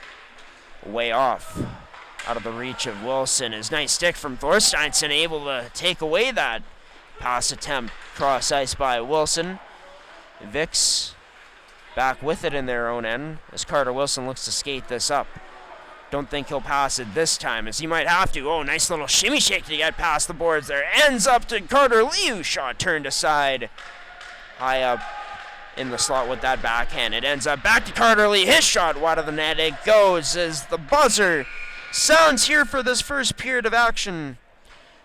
way off, out of the reach of Wilson. His nice stick from Thorsteinson, able to take away that pass attempt. Cross ice by Wilson. Vics back with it in their own end as Carter Wilson looks to skate this up. Don't think he'll pass it this time, as he might have to. Oh, nice little shimmy shake to get past the boards there. Ends up to Carter Liu. Shot turned aside. High up in the slot with that backhand. It ends up back to Carter Lee. His shot wide of the net. It goes as the buzzer sounds here for this first period of action,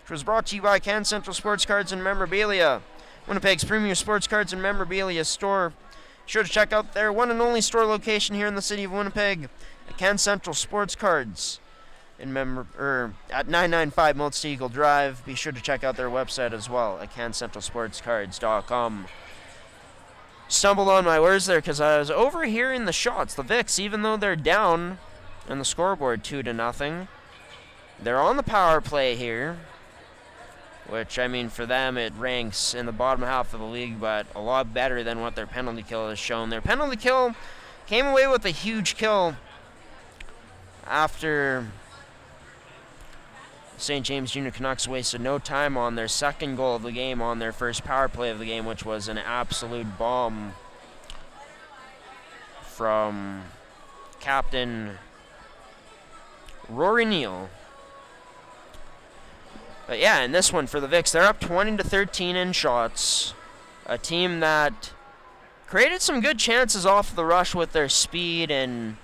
which was brought to you by Ken Central Sports Cards and Memorabilia, Winnipeg's premier sports cards and memorabilia store. Sure to check out their one and only store location here in the city of Winnipeg, at Ken Central Sports Cards at 995 Multi Eagle Drive. Be sure to check out their website as well at kencentralsportscards.com. Stumbled on my words there because I was overhearing the shots. The Vics, even though they're down on the scoreboard 2-0, They're on the power play here, which, I mean, for them it ranks in the bottom half of the league, but a lot better than what their penalty kill has shown. Their penalty kill came away with a huge kill after St. James Junior Canucks wasted no time on their second goal of the game on their first power play of the game, which was an absolute bomb from Captain Rory Neal. But yeah, in this one for the Vics, they're up 20-13 in shots. A team that created some good chances off the rush with their speed and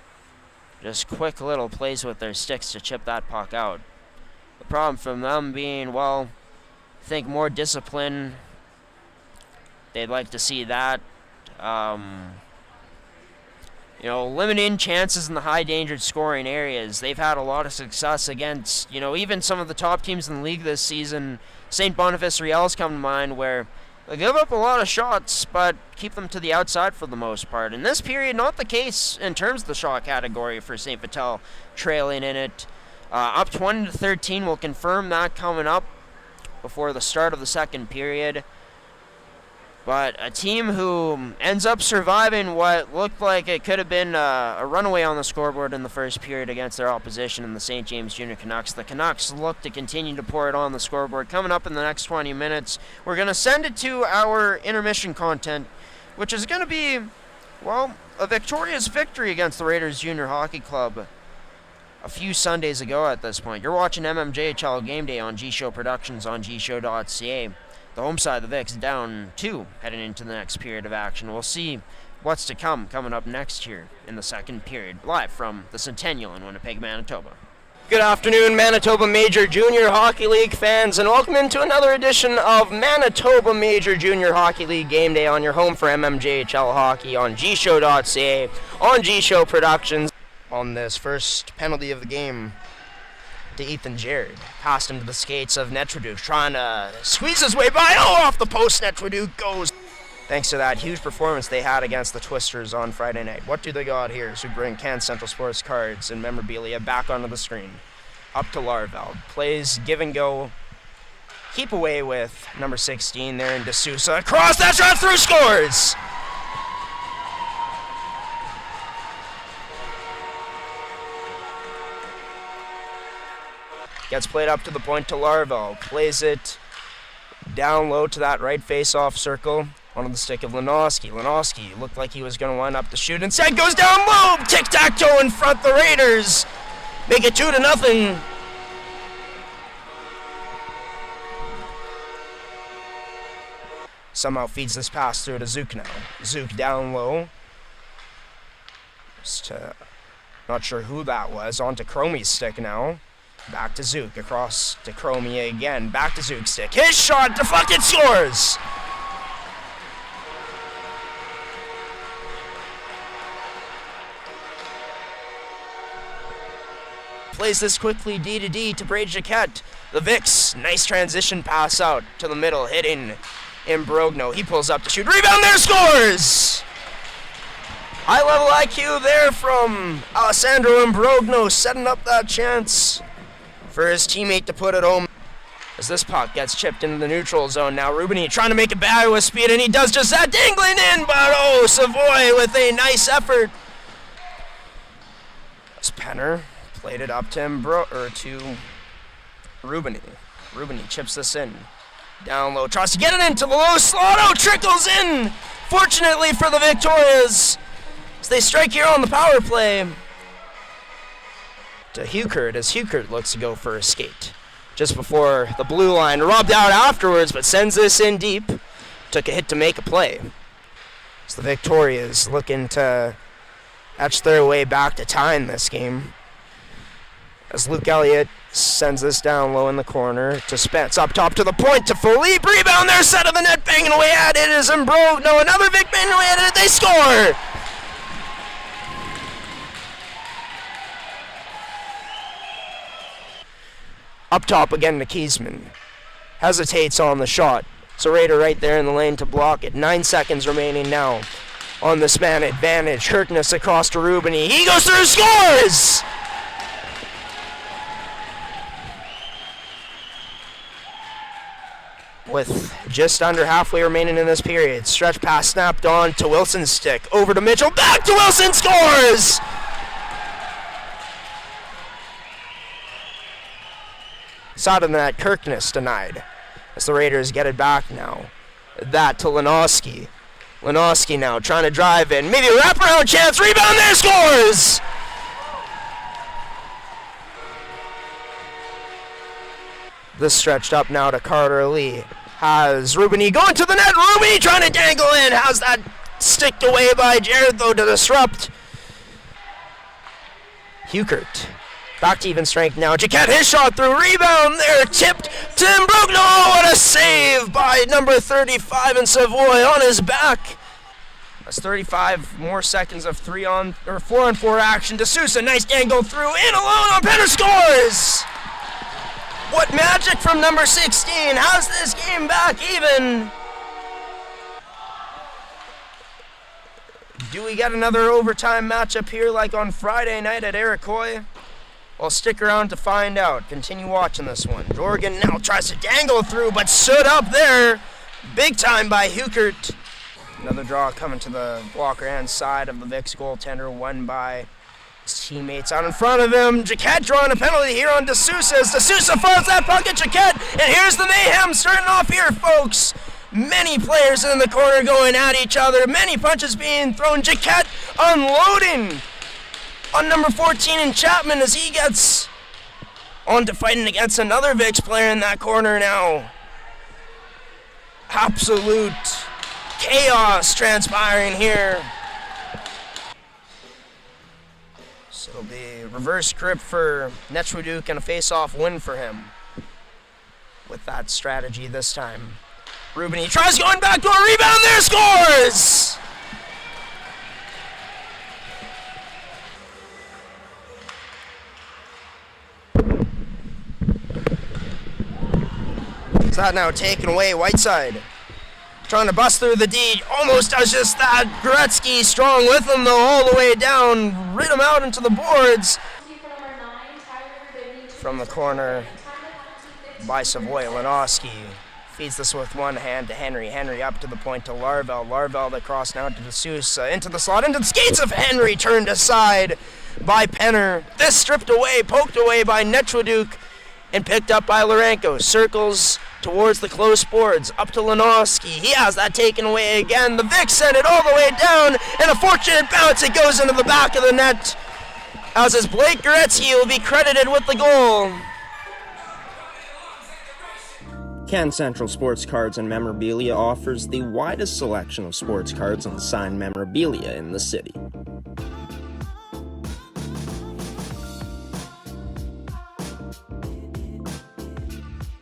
just quick little plays with their sticks to chip that puck out. The problem from them being, well, I think more discipline. They'd like to see that. Limiting chances in the high-danger scoring areas. They've had a lot of success against, even some of the top teams in the league this season. St. Boniface Riel's come to mind, where they give up a lot of shots, but keep them to the outside for the most part. In this period, not the case in terms of the shot category for St. Vital, trailing in it. Up 20-13, we'll confirm that coming up before the start of the second period. But a team who ends up surviving what looked like it could have been a runaway on the scoreboard in the first period against their opposition in the St. James Junior Canucks. The Canucks look to continue to pour it on the scoreboard. Coming up in the next 20 minutes, we're going to send it to our intermission content, which is going to be, well, a victorious victory against the Raiders Junior Hockey Club a few Sundays ago at this point. You're watching mmjhl Game Day on G-Show Productions on gshow.ca. The home side of the Vics down 2 heading into the next period of action. We'll see what's to come coming up next here in the second period, live from the Centennial in Winnipeg, Manitoba. Good afternoon, Manitoba Major Junior Hockey League fans, and welcome into another edition of Manitoba Major Junior Hockey League Game Day on your home for mmjhl hockey on gshow.ca, on G-Show Productions. On this first penalty of the game to Ethan Jared. Passed him to the skates of Netraduk, trying to squeeze his way by. Oh, off the post, Netraduk goes. Thanks to that huge performance they had against the Twisters on Friday night. What do they got here? So bring Can Central Sports cards and memorabilia back onto the screen. Up to Larveld. Plays give and go. Keep away with number 16 there in D'Souza. Across that shot through, scores! Gets played up to the point to Larvell. Plays it down low to that right face-off circle. Onto the stick of Lenoski. Lenoski looked like he was going to wind up the shoot. Instead goes down low. Tic-tac-toe in front. The Raiders make it 2-0. Somehow feeds this pass through to Zook now. Zook down low. Not sure who that was. Onto Cromie's stick now. Back to Zook, across to Cromie again, back to Zook's stick. His shot, deflected, scores! Plays this quickly D to D to Brady Jaquette. The Vics, nice transition pass out to the middle, hitting Imbrogno. He pulls up to shoot, rebound there, scores! High level IQ there from Alessandro Imbrogno, setting up that chance for his teammate to put it home. As this puck gets chipped into the neutral zone now, Rubini trying to make it bad with speed, and he does just that, dangling in, but oh, Savoy with a nice effort. As Penner played it up to Rubini. Rubini chips this in. Down low, tries to get it into the low slot, oh, trickles in, fortunately for the Victorias, as they strike here on the power play. To Hukert, as Hukert looks to go for a skate just before the blue line, robbed out afterwards, but sends this in deep. Took a hit to make a play. As the Victorias looking to etch their way back to tying this game. As Luke Elliott sends this down low in the corner to Spence, up top to the point to Philippe, rebound there, set of the net, banging away at it is Imbrogno, another Vic banging away at it, they score! Up top again to Kiesman. Hesitates on the shot. So Raider right there in the lane to block it. 9 seconds remaining now on this man advantage. Hurtness across to Rubini. He goes through, scores! with just under halfway remaining in this period. Stretch pass snapped on to Wilson's stick. Over to Mitchell. Back to Wilson. Scores! Side of the net, Kirkness denied. As the Raiders get it back now. That to Lenoski. Lenoski now trying to drive in. Maybe a wraparound chance. Rebound there. Scores! This stretched up now to Carter Lee. Has Rubini going to the net. Rubini trying to dangle in. Has that sticked away by Jared, though, to disrupt. Hukert. Back to even strength now. Jaquette, his shot through. Rebound there. Tipped. Tim Brook. No, what a save by number 35 in Savoy on his back. That's 35 more seconds of 4-on-4 action. D'Souza, nice dangle through. In alone on Penner. Scores! What magic from number 16. How's this game back even? Do we get another overtime matchup here like on Friday night at Iroquois? Well, stick around to find out. Continue watching this one. Jorgen now tries to dangle through, but stood up there. Big time by Hukert. Another draw coming to the blocker hand side of the Vicks goaltender, won by his teammates out in front of him. Jaquette drawing a penalty here on D'Souza. D'Souza fires that puck at Jaquette, and here's the mayhem starting off here, folks. Many players in the corner going at each other. Many punches being thrown. Jaquette unloading on number 14 in Chapman as he gets on to fighting against another Vicks player in that corner now. Absolute chaos transpiring here. So it'll be reverse script for Netchwaduke and a face-off win for him with that strategy this time. Rubini tries going back to a rebound there, scores! Is that now taken away? Whiteside trying to bust through the D, almost does just that. Gretzky strong with him though, all the way down, rid him out into the boards. From the corner by Savoy, Lenoski feeds this with one hand to Henry. Henry up to the point to Larvell. Larvell the cross now to D'Souza, into the slot, into the skates of Henry, turned aside by Penner. This stripped away, poked away by Netchwaduke, and picked up by Larenko. Circles towards the close boards, up to Lenoski. He has that taken away again. The Vicks send it all the way down, and a fortunate bounce. It goes into the back of the net. As is Blake Gretzky will be credited with the goal. Can Central Sports Cards and Memorabilia offers the widest selection of sports cards and signed memorabilia in the city.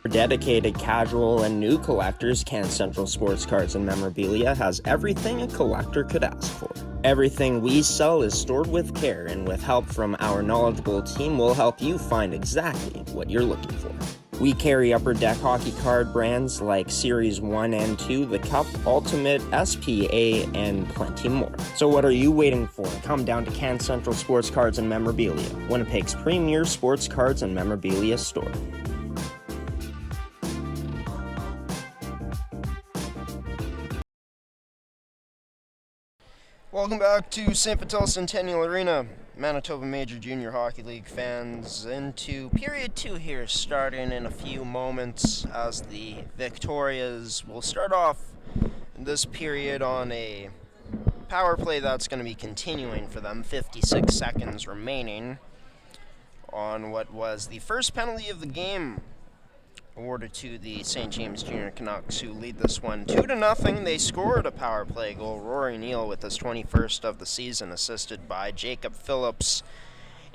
For dedicated casual and new collectors, Can Central Sports Cards and Memorabilia has everything a collector could ask for. Everything we sell is stored with care, and with help from our knowledgeable team, we'll help you find exactly what you're looking for. We carry upper deck hockey card brands like Series 1 and 2, the Cup, Ultimate, SPA, and plenty more. So what are you waiting for? Come down to Can Central Sports Cards and Memorabilia, Winnipeg's premier sports cards and memorabilia store. Welcome back to St. Vital Centennial Arena, Manitoba Major Junior Hockey League fans, into Period 2 here, starting in a few moments as the Victorias will start off this period on a power play that's going to be continuing for them, 56 seconds remaining on what was the first penalty of the game awarded to the St. James Junior Canucks, who lead this one 2-0. They scored a power play goal. Rory Neal with his 21st of the season, assisted by Jacob Phillips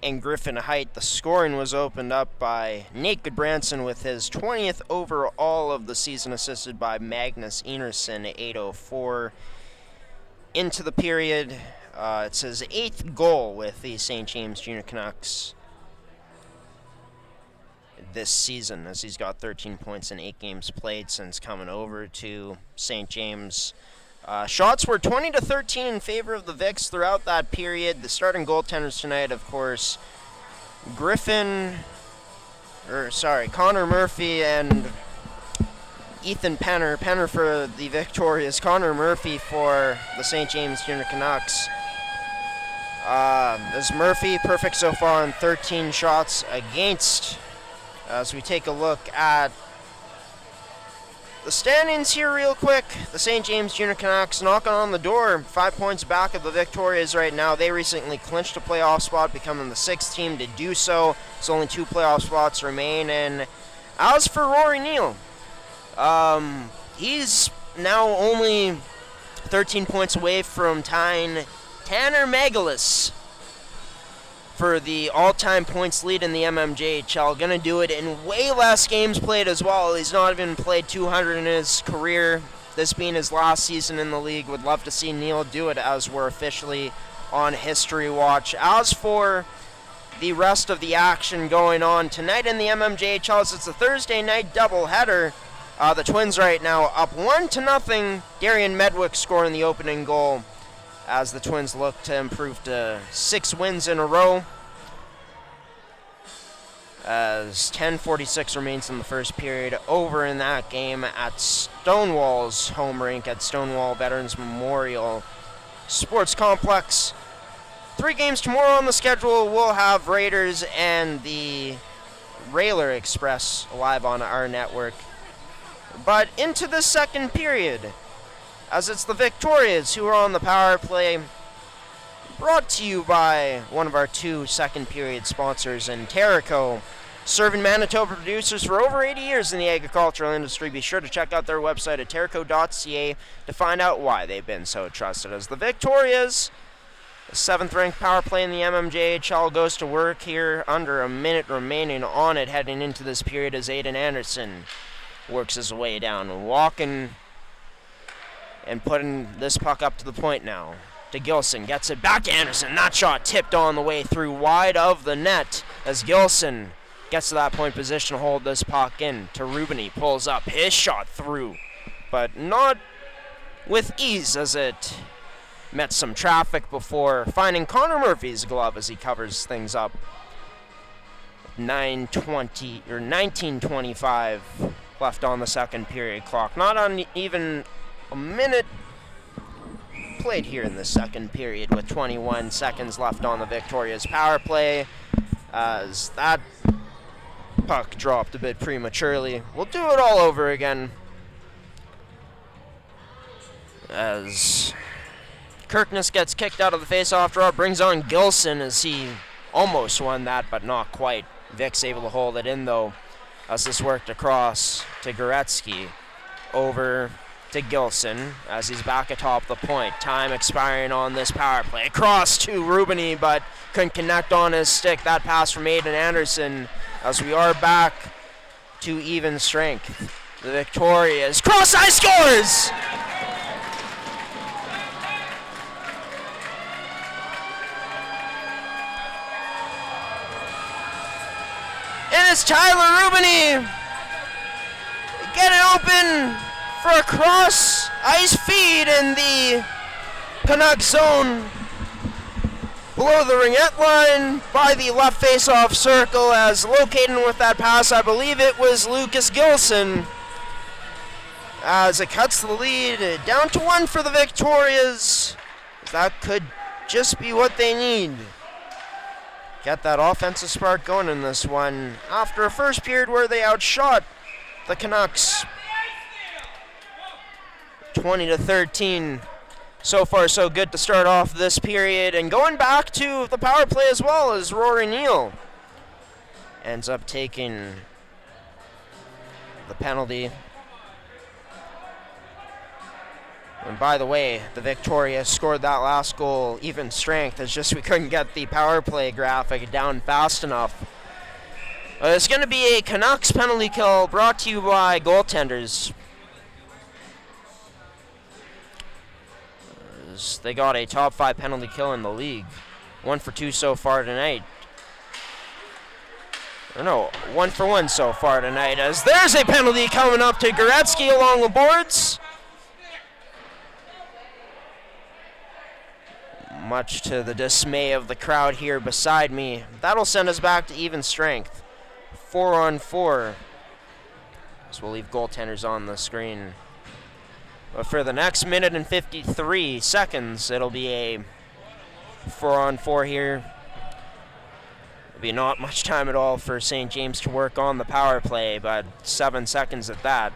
and Griffin Height. The scoring was opened up by Nate Goodbranson with his 20th overall of the season, assisted by Magnus Enerson, 8:04 into the period. It's his 8th goal with the St. James Junior Canucks this season, as he's got 13 points in 8 games played since coming over to St. James. Shots were 20-13 in favor of the Vicks throughout that period. The starting goaltenders tonight, of course, Connor Murphy and Ethan Penner. Penner for the victorious Connor Murphy for the St. James Junior Canucks. As Murphy, perfect so far on 13 shots against. As we take a look at the standings here real quick, the St. James Junior Canucks knocking on the door, 5 points back of the Victorias right now. They recently clinched a playoff spot, becoming the 6th team to do so. So only 2 playoff spots remain. And as for Rory Neal, he's now only 13 points away from tying Tanner Megalis for the all-time points lead in the MMJHL. Gonna do it in way less games played as well. He's not even played 200 in his career, this being his last season in the league. Would love to see Neil do it as we're officially on history watch. As for the rest of the action going on tonight in the MMJHL, it's a Thursday night doubleheader. The Twins right now up 1-0. Darian Medwick scoring the opening goal as the Twins look to improve to 6 wins in a row. As 10:46 remains in the first period, over in that game at Stonewall's home rink at Stonewall Veterans Memorial Sports Complex. 3 games tomorrow on the schedule. We'll have Raiders and the Railer Express live on our network. But into the second period, as it's the Victorias who are on the power play, brought to you by one of our 2 second period sponsors in Terrico, serving Manitoba producers for over 80 years in the agricultural industry. Be sure to check out their website at terrico.ca to find out why they've been so trusted. As the Victorias, the 7th ranked power play in the MMJHL, goes to work here under a minute remaining on it heading into this period as Aiden Anderson works his way down, walking and putting this puck up to the point now. To Gilson, gets it back to Anderson. That shot tipped on the way through wide of the net as Gilson gets to that point position to hold this puck in. To Rubini, pulls up his shot through, but not with ease as it met some traffic before finding Connor Murphy's glove as he covers things up. 19:25 left on the second period clock. Not on even a minute played here in the second period with 21 seconds left on the Victoria's power play as that puck dropped a bit prematurely. We'll do it all over again as Kirkness gets kicked out of the face-off draw, brings on Gilson as he almost won that but not quite. Vic's able to hold it in though as this worked across to Goretzky, over to Gilson as he's back atop the point. Time expiring on this power play. Across to Rubini, but couldn't connect on his stick. That pass from Aiden Anderson as we are back to even strength. The Victorias cross-eye scores! And it's Tyler Rubini. Get it open for a cross ice feed in the Canucks zone below the ringette line by the left face-off circle, as locating with that pass, I believe it was Lucas Gilson, as it cuts the lead down to 1 for the Victorias. That could just be what they need. Get that offensive spark going in this one after a first period where they outshot the Canucks 20-13. So far, so good to start off this period. And going back to the power play as well as Rory Neal ends up taking the penalty. And by the way, the Victoria scored that last goal even strength. It's just we couldn't get the power play graphic down fast enough. It's going to be a Canucks penalty kill brought to you by goaltenders. They got a top 5 penalty kill in the league. 1 for 2 so far tonight. Or no, 1 for 1 so far tonight, as there's a penalty coming up to Goretzky along the boards. Much to the dismay of the crowd here beside me. That'll send us back to even strength. 4-on-4. So we'll leave goaltenders on the screen. But for the next minute and 53 seconds, it'll be a 4-on-4 here. There'll be not much time at all for St. James to work on the power play, but 7 seconds at that.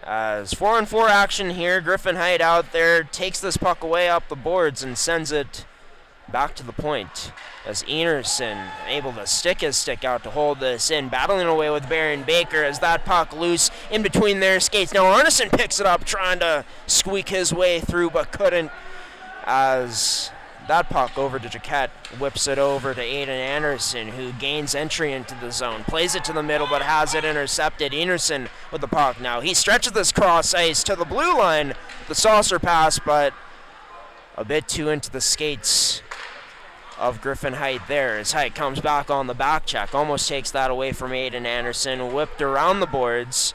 As 4-on-4 action here, Griffin Height out there takes this puck away up the boards and sends it back to the point. As Enerson able to stick his stick out to hold this in, battling away with Baron Baker as that puck loose in between their skates. Now Arneson picks it up, trying to squeak his way through, but couldn't, as that puck over to Jaquette whips it over to Aiden Anderson, who gains entry into the zone, plays it to the middle, but has it intercepted. Enerson with the puck now. He stretches this cross ice to the blue line, the saucer pass, but a bit too into the skates of Griffin Height there, as Height comes back on the back check, almost takes that away from Aiden Anderson, whipped around the boards.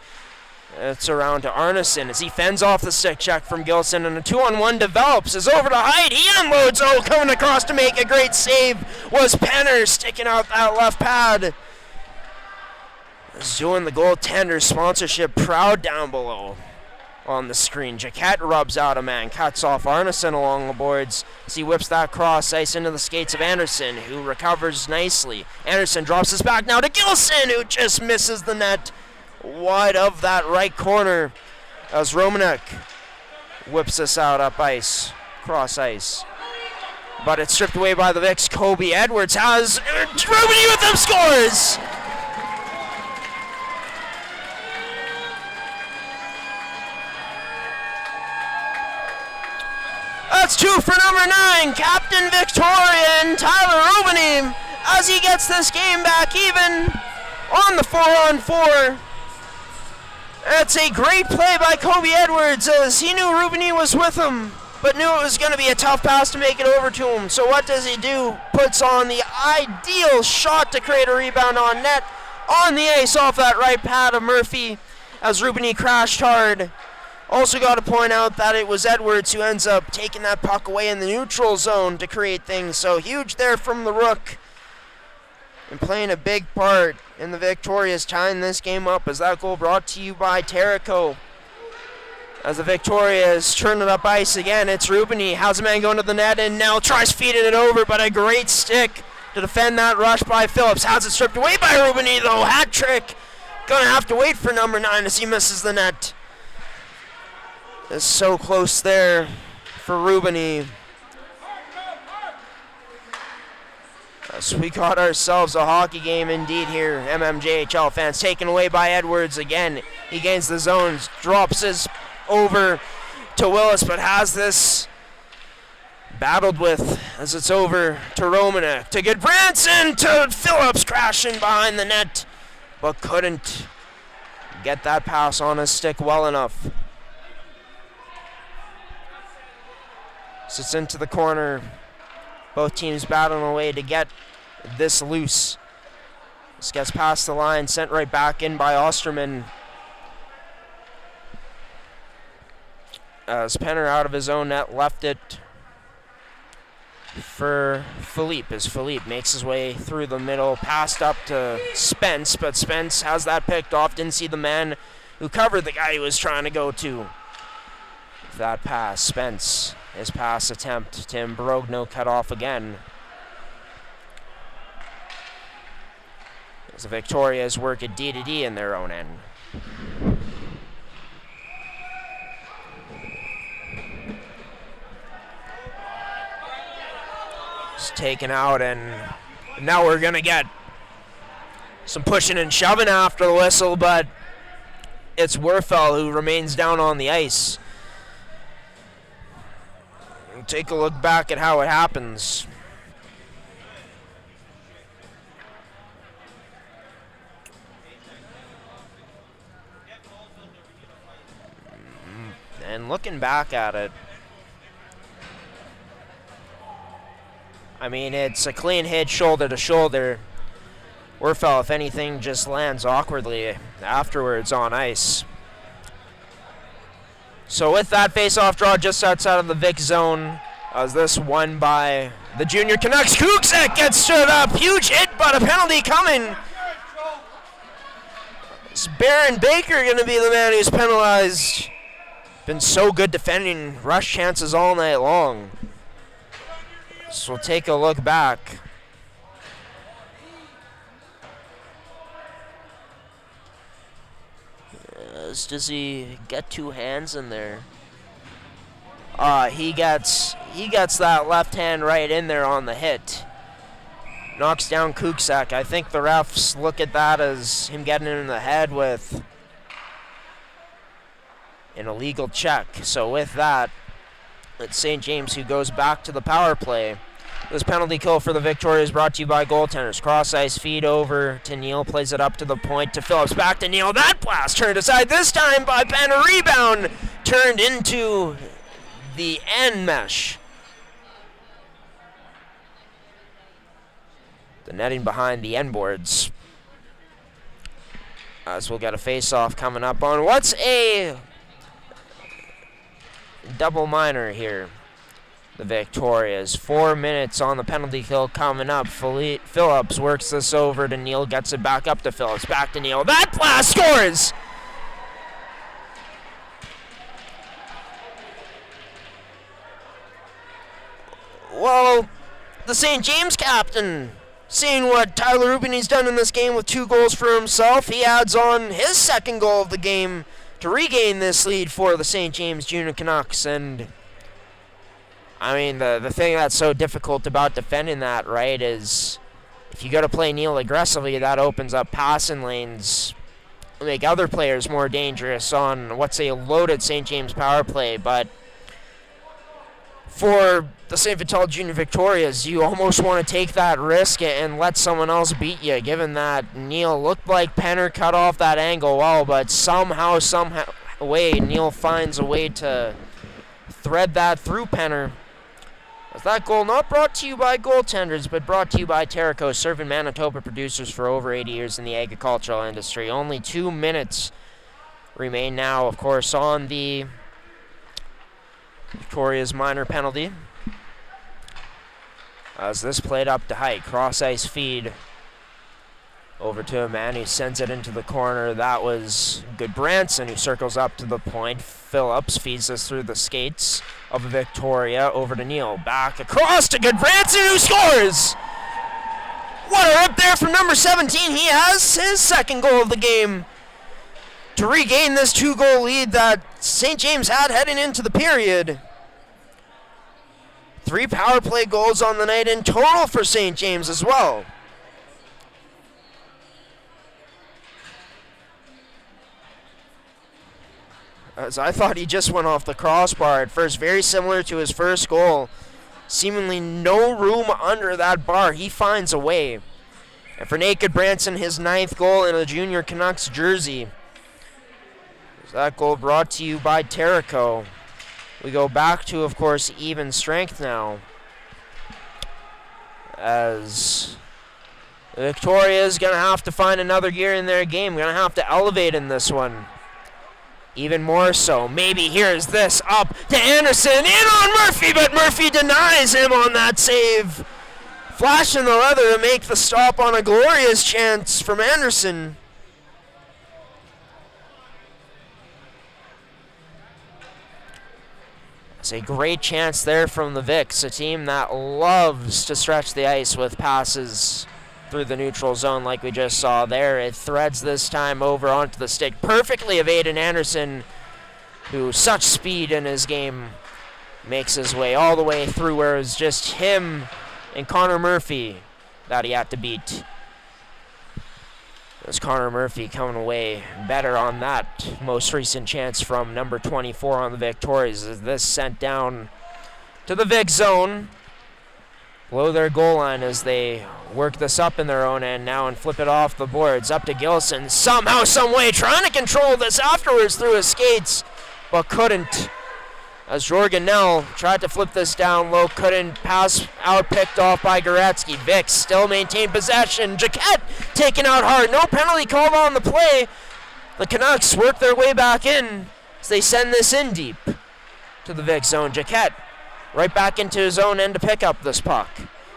It's around to Arneson as he fends off the stick check from Gilson, and a 2-on-1 develops, is over to Height, he unloads, coming across to make a great save was Penner, sticking out that left pad. Is doing the goaltender sponsorship proud down below on the screen. Jaquette rubs out a man, cuts off Arneson along the boards as he whips that cross ice into the skates of Anderson, who recovers nicely. Anderson drops his back now to Gilson, who just misses the net wide of that right corner as Romanek whips this out up ice, cross ice. But it's stripped away by the Vicks. Kobe Edwards has Rubini with them, scores! That's 2 for number 9, Captain Victorian, Tyler Rubini, as he gets this game back even on the 4-on-4. That's a great play by Kobe Edwards, as he knew Rubini was with him, but knew it was going to be a tough pass to make it over to him. So what does he do? Puts on the ideal shot to create a rebound on net, on the ice off that right pad of Murphy, as Rubini crashed hard. Also got to point out that it was Edwards who ends up taking that puck away in the neutral zone to create things. So huge there from the Rook, and playing a big part in the Victorias tying this game up, as that goal brought to you by Terrico. As the Victorias turn it up ice again, it's Rubini, has a man going to the net and now tries feeding it over, but a great stick to defend that rush by Phillips. Has it stripped away by Rubini though, hat trick. Gonna have to wait for number 9 as he misses the net. It's so close there for Rubini. So we got ourselves a hockey game indeed here. MMJHL fans, taken away by Edwards again. He gains the zones, drops his over to Willis, but has this battled with as it's over to Romanek. To Goodbranson, to Phillips, crashing behind the net, but couldn't get that pass on his stick well enough. Sits into the corner. Both teams battling away to get this loose. This gets past the line, sent right back in by Osterman. As Penner out of his own net left it for Philippe, as Philippe makes his way through the middle, passed up to Spence, but Spence has that picked off, didn't see the man who covered the guy he was trying to go to. That pass, Spence, his pass attempt, Tim Brogno cut off again. As the Victorias work at D2D in their own end. It's taken out, and now we're gonna get some pushing and shoving after the whistle, but it's Werfel who remains down on the ice. Take a look back at how it happens. And looking back at it, I mean, it's a clean hit shoulder to shoulder. Werfel, if anything, just lands awkwardly afterwards on ice. So with that face-off draw just outside of the Vic zone, as this won by the junior Canucks. Kuksek gets stood up, huge hit, but a penalty coming. Is Baron Baker going to be the man who's penalized? Been so good defending rush chances all night long. So we'll take a look back. Does he get two hands in there? He gets that left hand right in there on the hit. Knocks down Kuksak. I think the refs look at that as him getting him in the head with an illegal check. So with that, it's St. James who goes back to the power play. This penalty kill for the Victoria is brought to you by goaltenders. Cross-ice feed over to Neal. Plays it up to the point to Phillips. Back to Neal. That blast turned aside this time by Penn. A rebound turned into the end mesh. The netting behind the end boards. As we'll get a face-off coming up on what's a double minor here. The Victorias. 4 minutes on the penalty kill coming up. Phillips works this over to Neal, gets it back up to Phillips. Back to Neal. That blast scores! Well, the St. James captain, seeing what Tyler Rubini's done in this game with 2 goals for himself, he adds on his second goal of the game to regain this lead for the St. James Junior Canucks. And I mean, the thing that's so difficult about defending that, right, is if you go to play Neal aggressively, that opens up passing lanes, make other players more dangerous on what's a loaded St. James power play. But for the St. Vital Junior Victorias, you almost want to take that risk and let someone else beat you, given that Neal looked like Penner cut off that angle well, but somehow, Neal finds a way to thread that through Penner. With that goal not brought to you by goaltenders, but brought to you by Terrico, serving Manitoba producers for over 80 years in the agricultural industry. Only 2 minutes remain now, of course, on the Victoria's minor penalty. As this played up to height, cross-ice feed over to a man who sends it into the corner. That was Goodbranson, who circles up to the point. Phillips feeds this through the skates of Victoria over to Neal. Back across to Goodbranson, who scores! What a rip there from number 17. He has his second goal of the game to regain this 2-goal lead that St. James had heading into the period. 3 power play goals on the night in total for St. James as well. As I thought he just went off the crossbar at first, very similar to his first goal. Seemingly no room under that bar. He finds a way. And for Nate Goodbranson, his 9th goal in a Junior Canucks jersey. That goal brought to you by Terrico. We go back to, of course, even strength now, as Victoria is going to have to find another gear in their game. Going to have to elevate in this one. Even more so. Maybe here's this up to Anderson. In on Murphy, but Murphy denies him on that save. Flashing the leather to make the stop on a glorious chance from Anderson. It's a great chance there from the Vics, a team that loves to stretch the ice with passes through the neutral zone like we just saw there. It threads this time over onto the stick, perfectly evading Anderson, who such speed in his game, makes his way all the way through where it was just him and Connor Murphy that he had to beat. As Connor Murphy coming away better on that most recent chance from number 24 on the Victorias. As this sent down to the Vic zone, below their goal line as they work this up in their own end now and flip it off the boards. Up to Gilson, somehow, some way, trying to control this afterwards through his skates, but couldn't. As Jorgen Nell tried to flip this down low, couldn't. Pass out, picked off by Goretzky. Vic still maintained possession. Jaquette taken out hard. No penalty called on the play. The Canucks work their way back in as they send this in deep to the Vic zone. Jaquette right back into his own end to pick up this puck.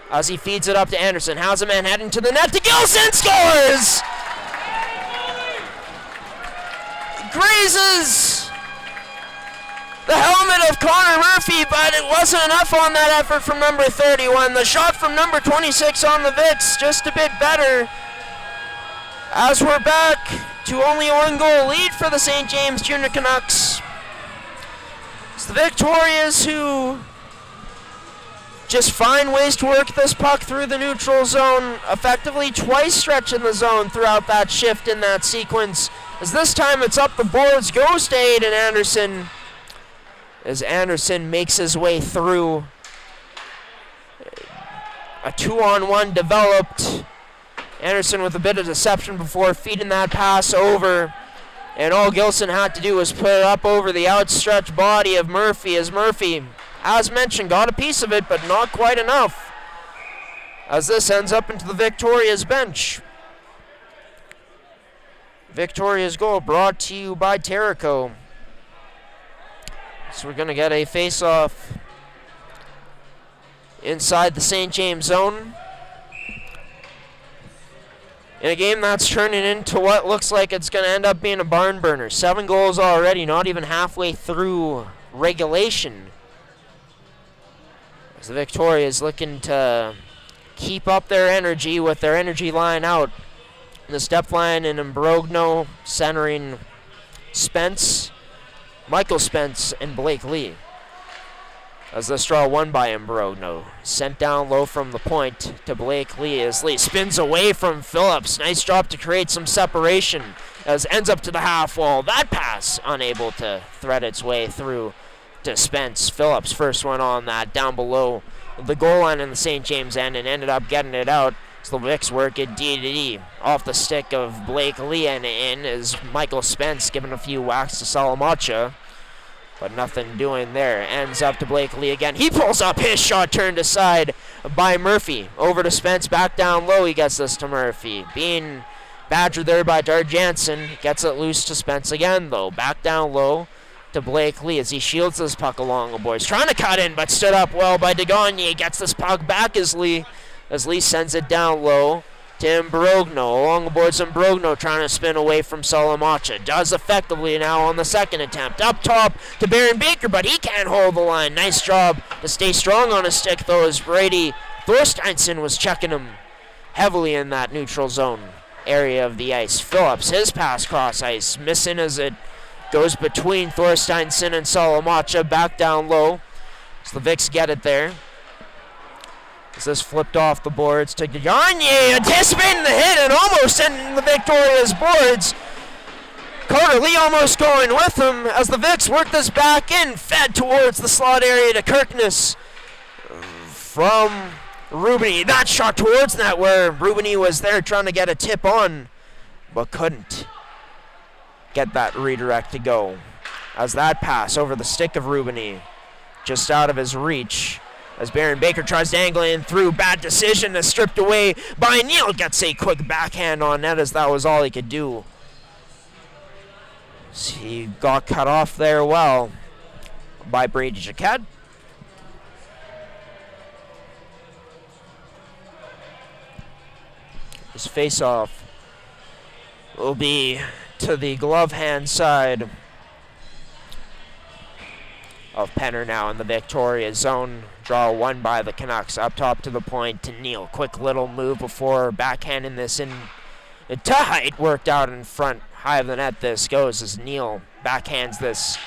As he feeds it up to Anderson. How's a man heading to the net to Gilson, scores! grazes the helmet of Connor Murphy, but it wasn't enough on that effort from number 31. The shot from number 26 on the Vicks, just a bit better. As we're back to only a 1-goal lead for the St. James Junior Canucks. It's the Victorias who just find ways to work this puck through the neutral zone, effectively twice stretching the zone throughout that shift in that sequence. As this time it's up the boards, goes to Aiden Anderson. As Anderson makes his way through. A 2-on-1 developed. Anderson with a bit of deception before feeding that pass over. And all Gilson had to do was put it up over the outstretched body of Murphy, as Murphy, as mentioned, got a piece of it, but not quite enough. As this ends up into the Victoria's bench. Victoria's goal brought to you by Terrico. So we're going to get a face-off inside the St. James zone. In a game that's turning into what looks like it's going to end up being a barn burner. 7 goals already, not even halfway through regulation. As the Victoria is looking to keep up their energy with their energy line out. The step line in Imbrogno centering Spence, Michael Spence, and Blake Lee. As this draw won by Imbrogno. Sent down low from the point to Blake Lee as Lee spins away from Phillips. Nice job to create some separation as ends up to the half wall. That pass unable to thread its way through to Spence. Phillips first one on that down below the goal line in the St. James end and ended up getting it out. So the Vicks work it D off the stick of Blake Lee and in as Michael Spence giving a few whacks to Salamacha. But nothing doing there. Ends up to Blake Lee again. He pulls up his shot turned aside by Murphy. Over to Spence, back down low. He gets this to Murphy. Being badgered there by Dart Jansen. Gets it loose to Spence again though. Back down low to Blake Lee as he shields this puck along the boards. Trying to cut in but stood up well by DeGagne. Gets this puck back as Lee sends it down low to Imbrogno. Along the boards, Imbrogno trying to spin away from Salamacha. Does effectively now on the second attempt. Up top to Baron Baker, but he can't hold the line. Nice job to stay strong on his stick, though, as Brady Thorsteinson was checking him heavily in that neutral zone area of the ice. Phillips, his pass cross ice, missing as it goes between Thorsteinson and Salamacha. Back down low. So the Vicks get it there. As this flipped off the boards to Gagne, anticipating the hit and almost sending the Victoria's boards. Carter Lee almost going with him as the Vicks work this back in, fed towards the slot area to Kirkness from Rubini. That shot towards net where Rubini was there trying to get a tip on, but couldn't get that redirect to go. As that pass over the stick of Rubini, just out of his reach. As Baron Baker tries to angle in through, bad decision is stripped away by Neal. Gets a quick backhand on net as that was all he could do. So he got cut off there well by Brady Jacquet. His face-off will be to the glove hand side of Penner now in the Victoria zone. Draw won by the Canucks. Up top to the point to Neal. Quick little move before backhanding this in to height. Worked out in front. High of the net this goes as Neal backhands this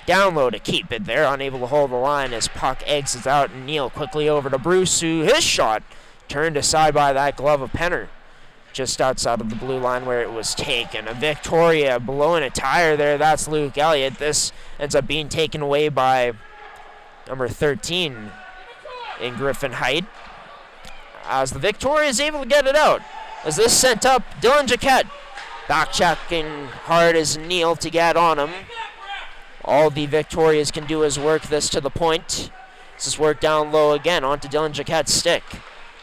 down low to keep it there. Unable to hold the line as puck exits out. And Neal quickly over to Bruce, who his shot turned aside by that glove of Penner. Just outside of the blue line where it was taken. A Victoria blowing a tire there. That's Luke Elliott. This ends up being taken away by number 13 in Griffin Height. As the Victoria is able to get it out. As this sent up, Dylan Jacquet. Back checking hard as Neal to get on him. All the Victorias can do is work this to the point. This is worked down low again onto Dylan Jacquet's stick.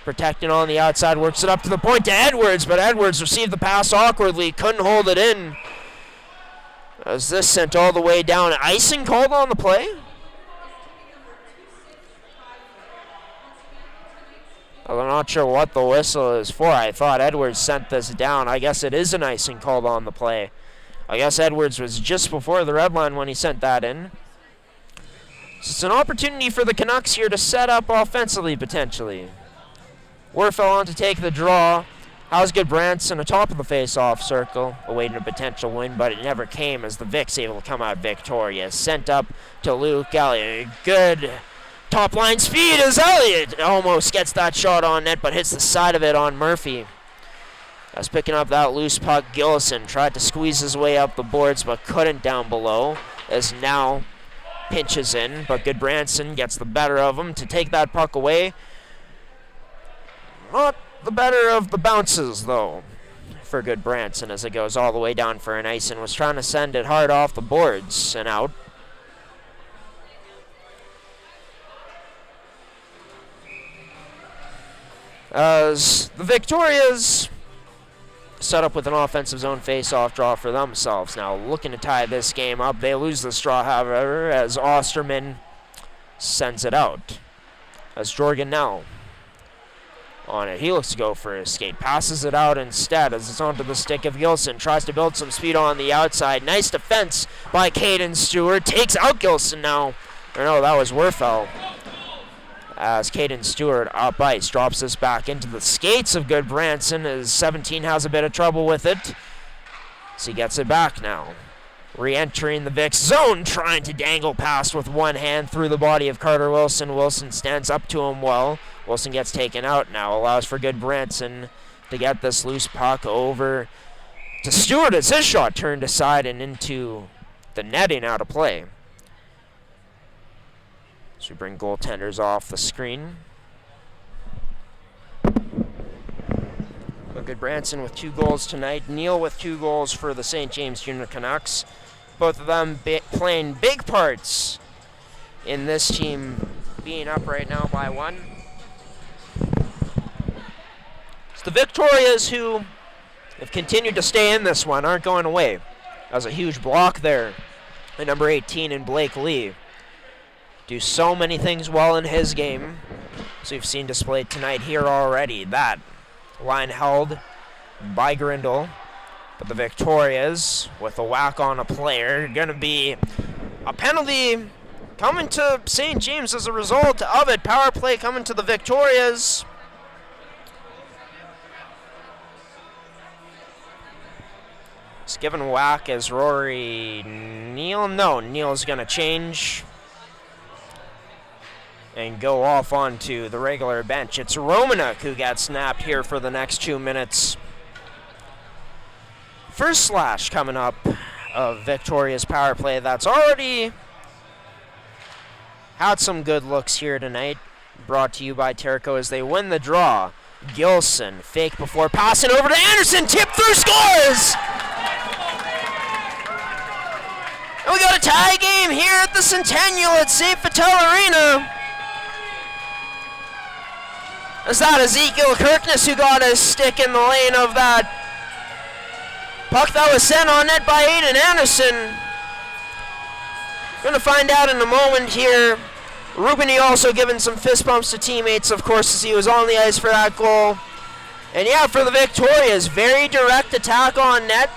Protecting on the outside, works it up to the point to Edwards, but Edwards received the pass awkwardly, couldn't hold it in. As this sent all the way down. Icing called on the play? I'm not sure what the whistle is for. I thought Edwards sent this down. I guess it is an icing called on the play. I guess Edwards was just before the red line when he sent that in. So it's an opportunity for the Canucks here to set up offensively, potentially. Werfel on to take the draw. How's Goodbranson atop of the face-off circle, awaiting a potential win, but it never came as the Vicks able to come out victorious. Sent up to Luke Elliott. Good top-line speed as Elliott almost gets that shot on net, but hits the side of it on Murphy. As picking up that loose puck, Gillison tried to squeeze his way up the boards, but couldn't down below, as now pinches in, but Goodbranson gets the better of him to take that puck away. Not the better of the bounces, though, for Goodbranson as it goes all the way down for an ice and was trying to send it hard off the boards and out. As the Victorias set up with an offensive zone face-off draw for themselves. Now looking to tie this game up. They lose the straw, however, as Osterman sends it out. As Jorgen now on it. He looks to go for a skate. Passes it out instead as it's onto the stick of Gilson. Tries to build some speed on the outside. Nice defense by Caden Stewart. Takes out Gilson now. Or no, that was Werfel. As Caden Stewart up ice drops this back into the skates of Goodbranson as 17 has a bit of trouble with it. So he gets it back now. Re-entering the Vicks zone, trying to dangle past with one hand through the body of Carter Wilson. Wilson stands up to him well. Wilson gets taken out now, allows for Goodbranson to get this loose puck over to Stewart as his shot turned aside and into the netting out of play. So we bring goaltenders off the screen. But Goodbranson with 2 goals tonight. Neal with 2 goals for the St. James Junior Canucks. Both of them playing big parts in this team being up right now by 1. It's the Victorias who have continued to stay in this one, aren't going away. That was a huge block there by number 18 in Blake Lee. Do so many things well in his game, as we've seen displayed tonight here already. That line held by Grindle, but the Victorias, with a whack on a player, going to be a penalty coming to St. James as a result of it. Power play coming to the Victorias. It's given a whack as Rory Neal. No, Neal's going to change and go off onto the regular bench. It's Romanek who got snapped here for the next 2 minutes. First slash coming up of Victoria's power play that's already had some good looks here tonight. Brought to you by Terrico as they win the draw. Gilson, fake before passing over to Anderson, tip through, scores! And we got a tie game here at the Centennial at St. Vital Arena. Is that Ezekiel Kirkness who got his stick in the lane of that puck that was sent on net by Aiden Anderson? Going to find out in a moment here. Rubini also giving some fist bumps to teammates, of course, as he was on the ice for that goal. And yeah, for the Victorias, very direct attack on net.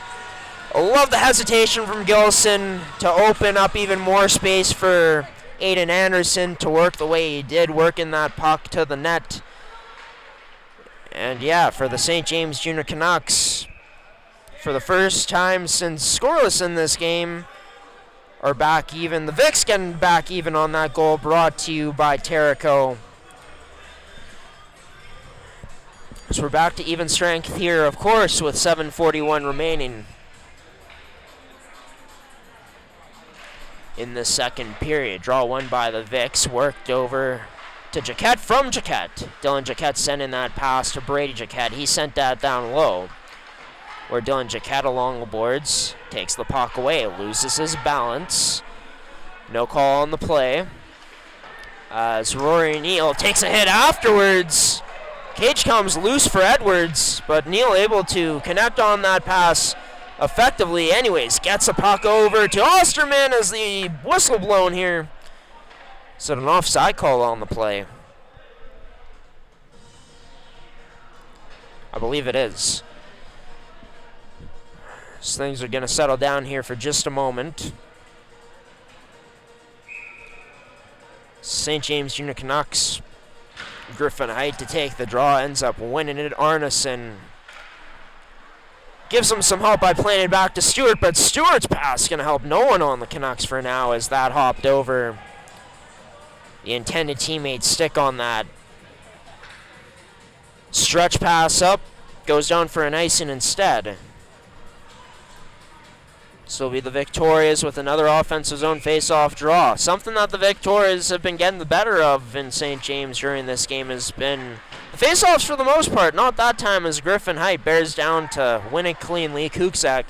I love the hesitation from Gilson to open up even more space for Aiden Anderson to work the way he did, working that puck to the net. And yeah, for the St. James Junior Canucks, for the first time since scoreless in this game, are back even. The Vicks getting back even on that goal, brought to you by Terrico. So we're back to even strength here, of course, with 7:41 remaining in the second period. Draw one by the Vicks, worked over to Jaquette from Jaquette. Dylan Jaquette sending that pass to Brady Jaquette. He sent that down low, where Dylan Jaquette along the boards takes the puck away, loses his balance. No call on the play. As Rory Neal takes a hit afterwards. Cage comes loose for Edwards, but Neal able to connect on that pass effectively anyways. Gets a puck over to Osterman as the whistle blown here. Is it an offside call on the play? I believe it is. So things are going to settle down here for just a moment. St. James Junior Canucks. Griffin Height to take the draw, ends up winning it. Arneson gives him some help by playing it back to Stewart, but Stewart's pass going to help no one on the Canucks for now as that hopped over the intended teammate's stick on that. Stretch pass up, goes down for an icing instead. So will be the Victorias with another offensive zone face-off draw. Something that the Victorias have been getting the better of in St. James during this game has been the face-offs for the most part. Not that time as Griffin Height bears down to win it cleanly. Kuksak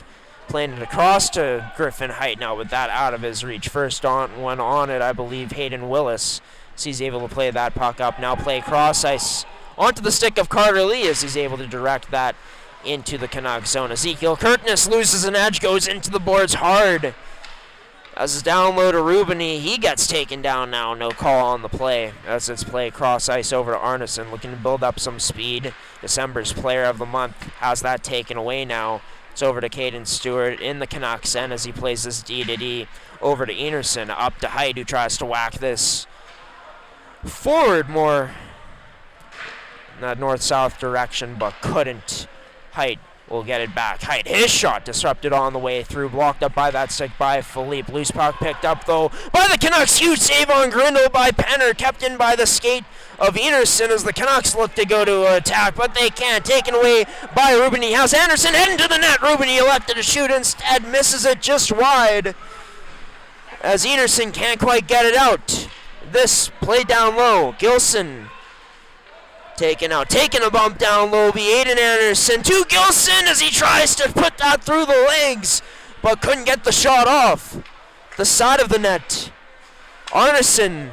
playing it across to Griffin Height now with that out of his reach. First one on it, I believe, Hayden Willis. So he's able to play that puck up. Now play cross ice onto the stick of Carter Lee as he's able to direct that into the Canucks zone. Ezekiel Kirkness loses an edge, goes into the boards hard. As his down low to Rubini, he gets taken down now. No call on the play as it's play cross ice over to Arneson, looking to build up some speed. December's player of the month has that taken away now. It's over to Caden Stewart in the Canucks end as he plays this D-to-D over to Enerson, up to Height, who tries to whack this forward more in that north-south direction, but couldn't. Height will get it back. Height, his shot disrupted on the way through, blocked up by that stick by Philippe. Loose puck picked up, though, by the Canucks. Huge save on Grindle by Penner, kept in by the skate of Enerson as the Canucks look to go to attack, but they can't. Taken away by Rubini. Has Anderson heading to the net. Rubini elected to shoot, instead misses it just wide as Enerson can't quite get it out. This play down low. Gilson taken out, taking a bump down low, be Aiden Anderson to Gilson as he tries to put that through the legs, but couldn't get the shot off the side of the net. Arneson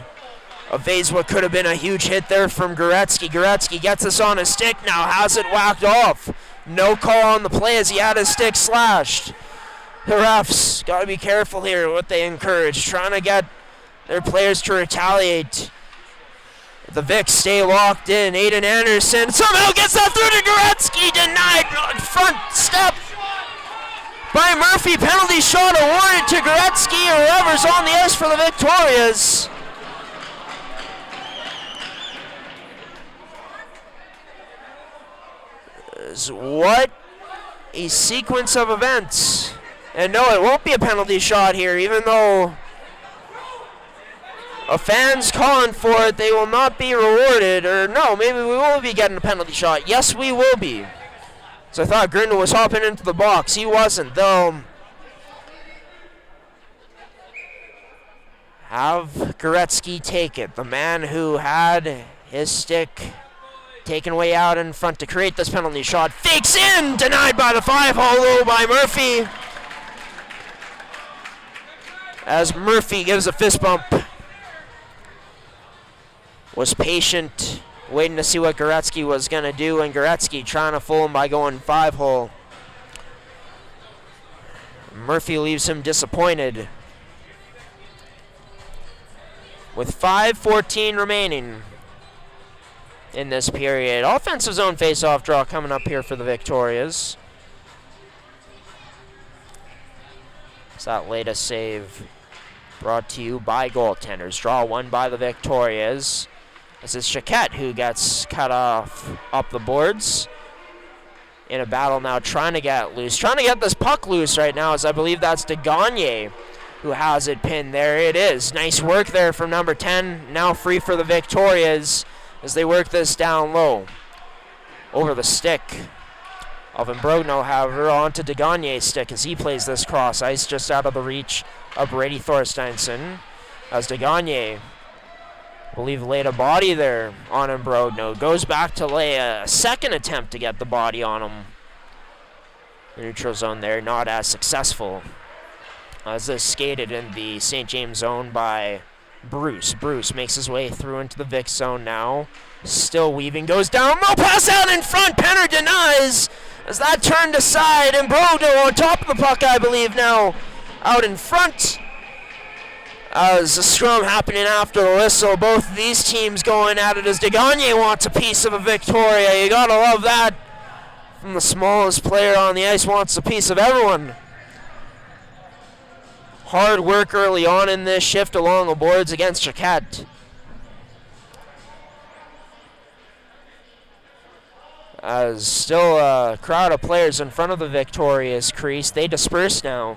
evades what could have been a huge hit there from Goretzky. Goretzky gets this on his stick now, has it whacked off. No call on the play as he had his stick slashed. The refs got to be careful here what they encourage, trying to get their players to retaliate. The Vics stay locked in. Aiden Anderson somehow gets that through to Goretzky. Denied. Front step by Murphy. Penalty shot awarded to Goretzky or whoever's on the ice for the Victorias. What a sequence of events. And no, it won't be a penalty shot here, even though a fan's calling for it. They will not be rewarded. Or no, maybe we will be getting a penalty shot. Yes, we will be. So I thought Grindle was hopping into the box. He wasn't, though. Have Goretzky take it. The man who had his stick taken way out in front to create this penalty shot. Fakes in! Denied by the 5-hole low by Murphy. As Murphy gives a fist bump. Was patient, waiting to see what Goretzky was going to do, and Goretzky trying to fool him by going 5-hole. Murphy leaves him disappointed. With 5:14 remaining in this period. Offensive zone face-off draw coming up here for the Victorias. It's that latest save brought to you by goaltenders. Draw one by the Victorias. This is Chiquette who gets cut off up the boards. In a battle now, trying to get loose. Trying to get this puck loose right now, as I believe that's de Gagne who has it pinned. There it is. Nice work there from number 10. Now free for the Victorias as they work this down low. Over the stick of Imbrogno, however, onto de Gagne's stick as he plays this cross ice just out of the reach of Brady Thorsteinson. As de Gagne, I believe, laid a body there on Imbrogno. Goes back to lay a second attempt to get the body on him. The neutral zone there, not as successful. As this skated in the St. James zone by Bruce. Bruce makes his way through into the Vic zone now. Still weaving, goes down, low pass out in front. Penner denies as that turned aside. Imbrogno on top of the puck, I believe, now out in front. As a scrum happening after the whistle, both these teams going at it as de Gagne wants a piece of a Victoria. You gotta love that from the smallest player on the ice wants a piece of everyone. Hard work early on in this shift along the boards against Jaquette. As still a crowd of players in front of the Victoria's crease. They disperse now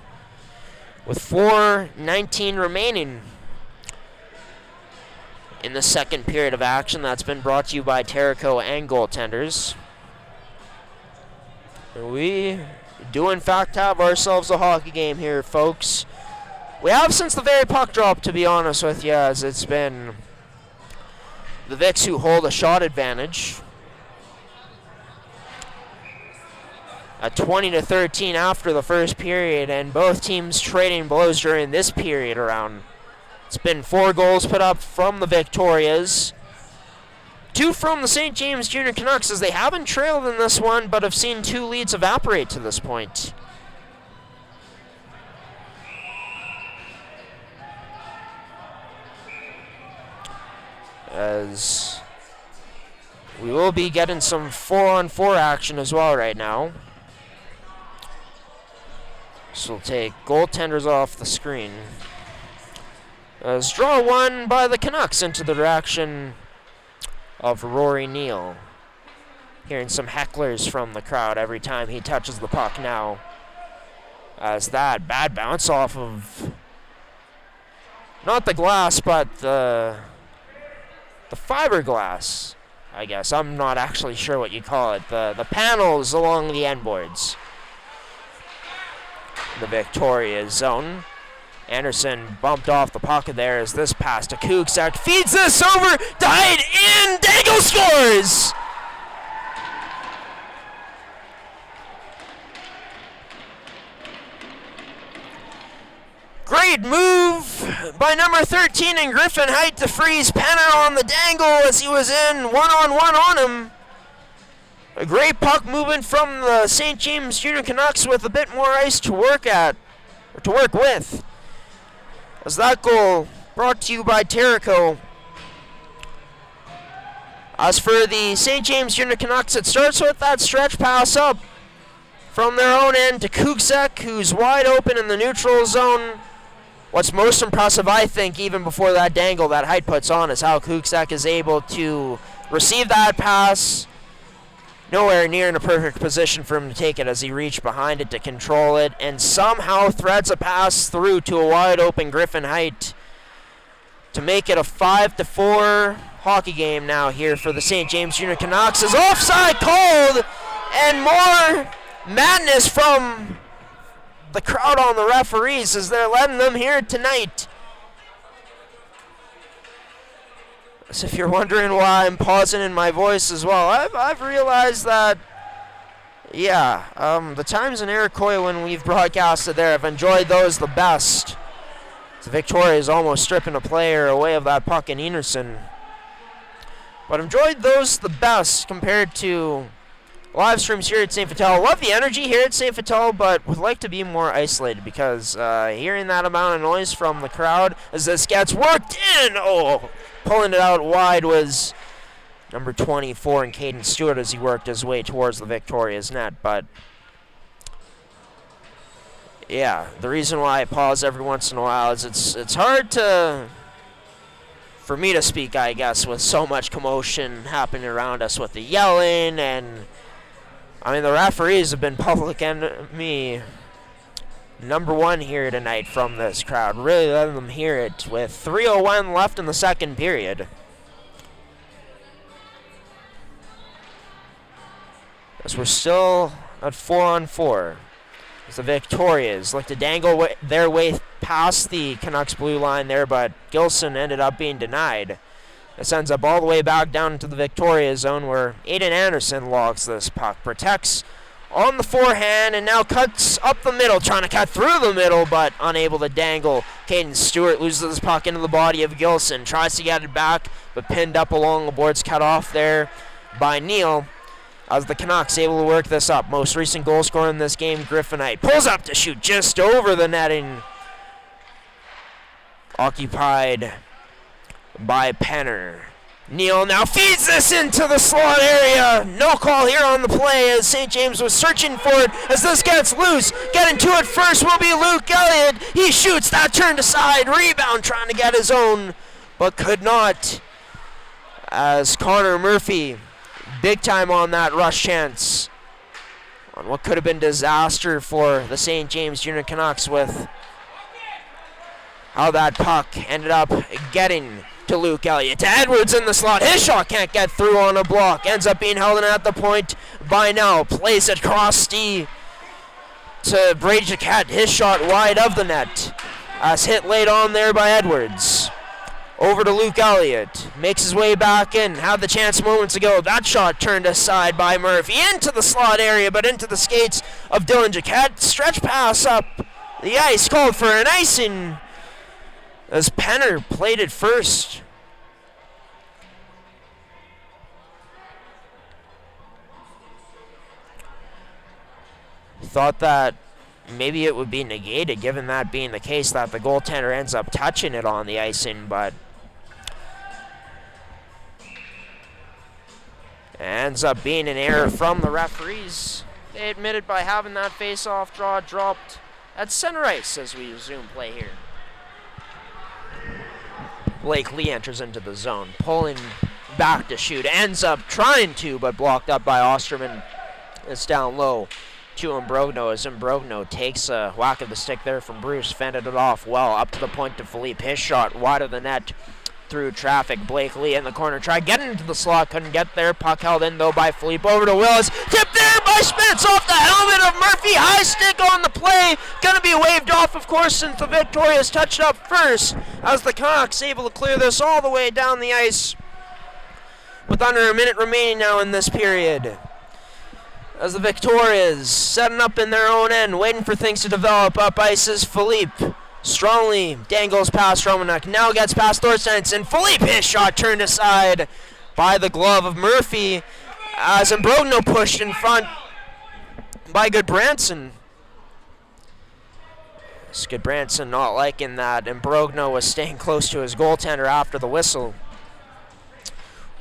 with 4:19 remaining in the second period of action. That's been brought to you by Terrico and Goaltenders. We do in fact have ourselves a hockey game here, folks. We have since the very puck drop, to be honest with you, as it's been the Vicks who hold a shot advantage. At 20-13 after the first period, and both teams trading blows during this period around. It's been 4 goals put up from the Victorias, 2 from the St. James Junior Canucks, as they haven't trailed in this one, but have seen 2 leads evaporate to this point. As we will be getting some 4-on-4 action as well right now. So we'll take Goaltenders off the screen. As draw one by the Canucks into the direction of Rory Neal. Hearing some hecklers from the crowd every time he touches the puck now. As that bad bounce off of not the glass, but the fiberglass, I guess. I'm not actually sure what you call it. The panels along the end boards. The Victoria zone. Anderson bumped off the pocket there as this pass to Kuksak feeds this over, died in, Dangle scores! Great move by number 13 in Griffin Height to freeze Penner on the dangle as he was in one-on-one on him. A great puck movement from the St. James Junior Canucks with a bit more ice to work with. As that goal brought to you by Terrico. As for the St. James Junior Canucks, it starts with that stretch pass up from their own end to Kuksak, who's wide open in the neutral zone. What's most impressive, I think, even before that dangle that Height puts on, is how Kuksak is able to receive that pass. Nowhere near in a perfect position for him to take it as he reached behind it to control it and somehow threads a pass through to a wide open Griffin Height to make it a 5-4 hockey game now here for the St. James Junior Canucks. Is offside called, and more madness from the crowd on the referees as they're letting them hear it tonight. So if you're wondering why I'm pausing in my voice as well, I've realized that, the times in Iroquois when we've broadcasted there, I've enjoyed those the best. So Victoria is almost stripping a player away of that puck in Enerson. But enjoyed those the best compared to live streams here at St. Vital. Love the energy here at St. Vital, but would like to be more isolated because hearing that amount of noise from the crowd as this gets worked in, pulling it out wide was number 24 in Caden Stewart as he worked his way towards the Victoria's net. But yeah, the reason why I pause every once in a while is it's hard for me to speak, I guess, with so much commotion happening around us with the yelling, and I mean the referees have been public enemy number 1 here tonight from this crowd, really letting them hear it with 3:01 left in the second period. As we're still at 4-on-4. As the Victorias look to dangle their way past the Canucks blue line there, but Gilson ended up being denied. This ends up all the way back down to the Victoria zone where Aiden Anderson logs this puck, protects on the forehand, and now cuts up the middle, trying to cut through the middle, but unable to dangle. Caden Stewart loses this puck into the body of Gilson, tries to get it back, but pinned up along the boards, cut off there by Neal. As the Canucks able to work this up. Most recent goal scorer in this game, Griffin Height, pulls up to shoot just over the netting. Occupied by Penner. Neal now feeds this into the slot area. No call here on the play as St. James was searching for it as this gets loose. Getting to it first will be Luke Elliott. He shoots, that turned aside. Rebound trying to get his own, but could not. As Connor Murphy, big time on that rush chance. On what could have been disaster for the St. James Junior Canucks with how that puck ended up getting to Luke Elliott. To Edwards in the slot. His shot can't get through on a block. Ends up being held in at the point by now. Plays it across to Brady Jaquette. His shot wide of the net. As hit late on there by Edwards. Over to Luke Elliott. Makes his way back in. Had the chance moments ago. That shot turned aside by Murphy. Into the slot area, but into the skates of Dylan Jaquette. Stretch pass up the ice. Called for an icing as Penner played it first. Thought that maybe it would be negated, given that being the case, that the goaltender ends up touching it on the icing, but ends up being an error from the referees. They admitted by having that face-off draw dropped at center ice as we resume play here. Blake Lee enters into the zone, pulling back to shoot. Ends up trying to, but blocked up by Osterman. It's down low to Imbrogno as Imbrogno takes a whack of the stick there from Bruce. Fended it off well, up to the point to Philippe. His shot wide of the net through traffic. Blake Lee in the corner. Tried getting into the slot, couldn't get there. Puck held in though by Philippe. Over to Willis. Tipped there by Spence off the helmet of Murphy. High stick on the play. Gonna be waved off, of course, since the Victoria's touched up first. As the Canucks able to clear this all the way down the ice with under a minute remaining now in this period. As the Victorias setting up in their own end, waiting for things to develop. Up ice is Philippe. Strongly dangles past Romanek. Now gets past Thorsteinson. Philippe, his shot turned aside by the glove of Murphy. As Imbrogno pushed in front by Goodbranson. Goodbranson not liking that. Imbrogno was staying close to his goaltender after the whistle.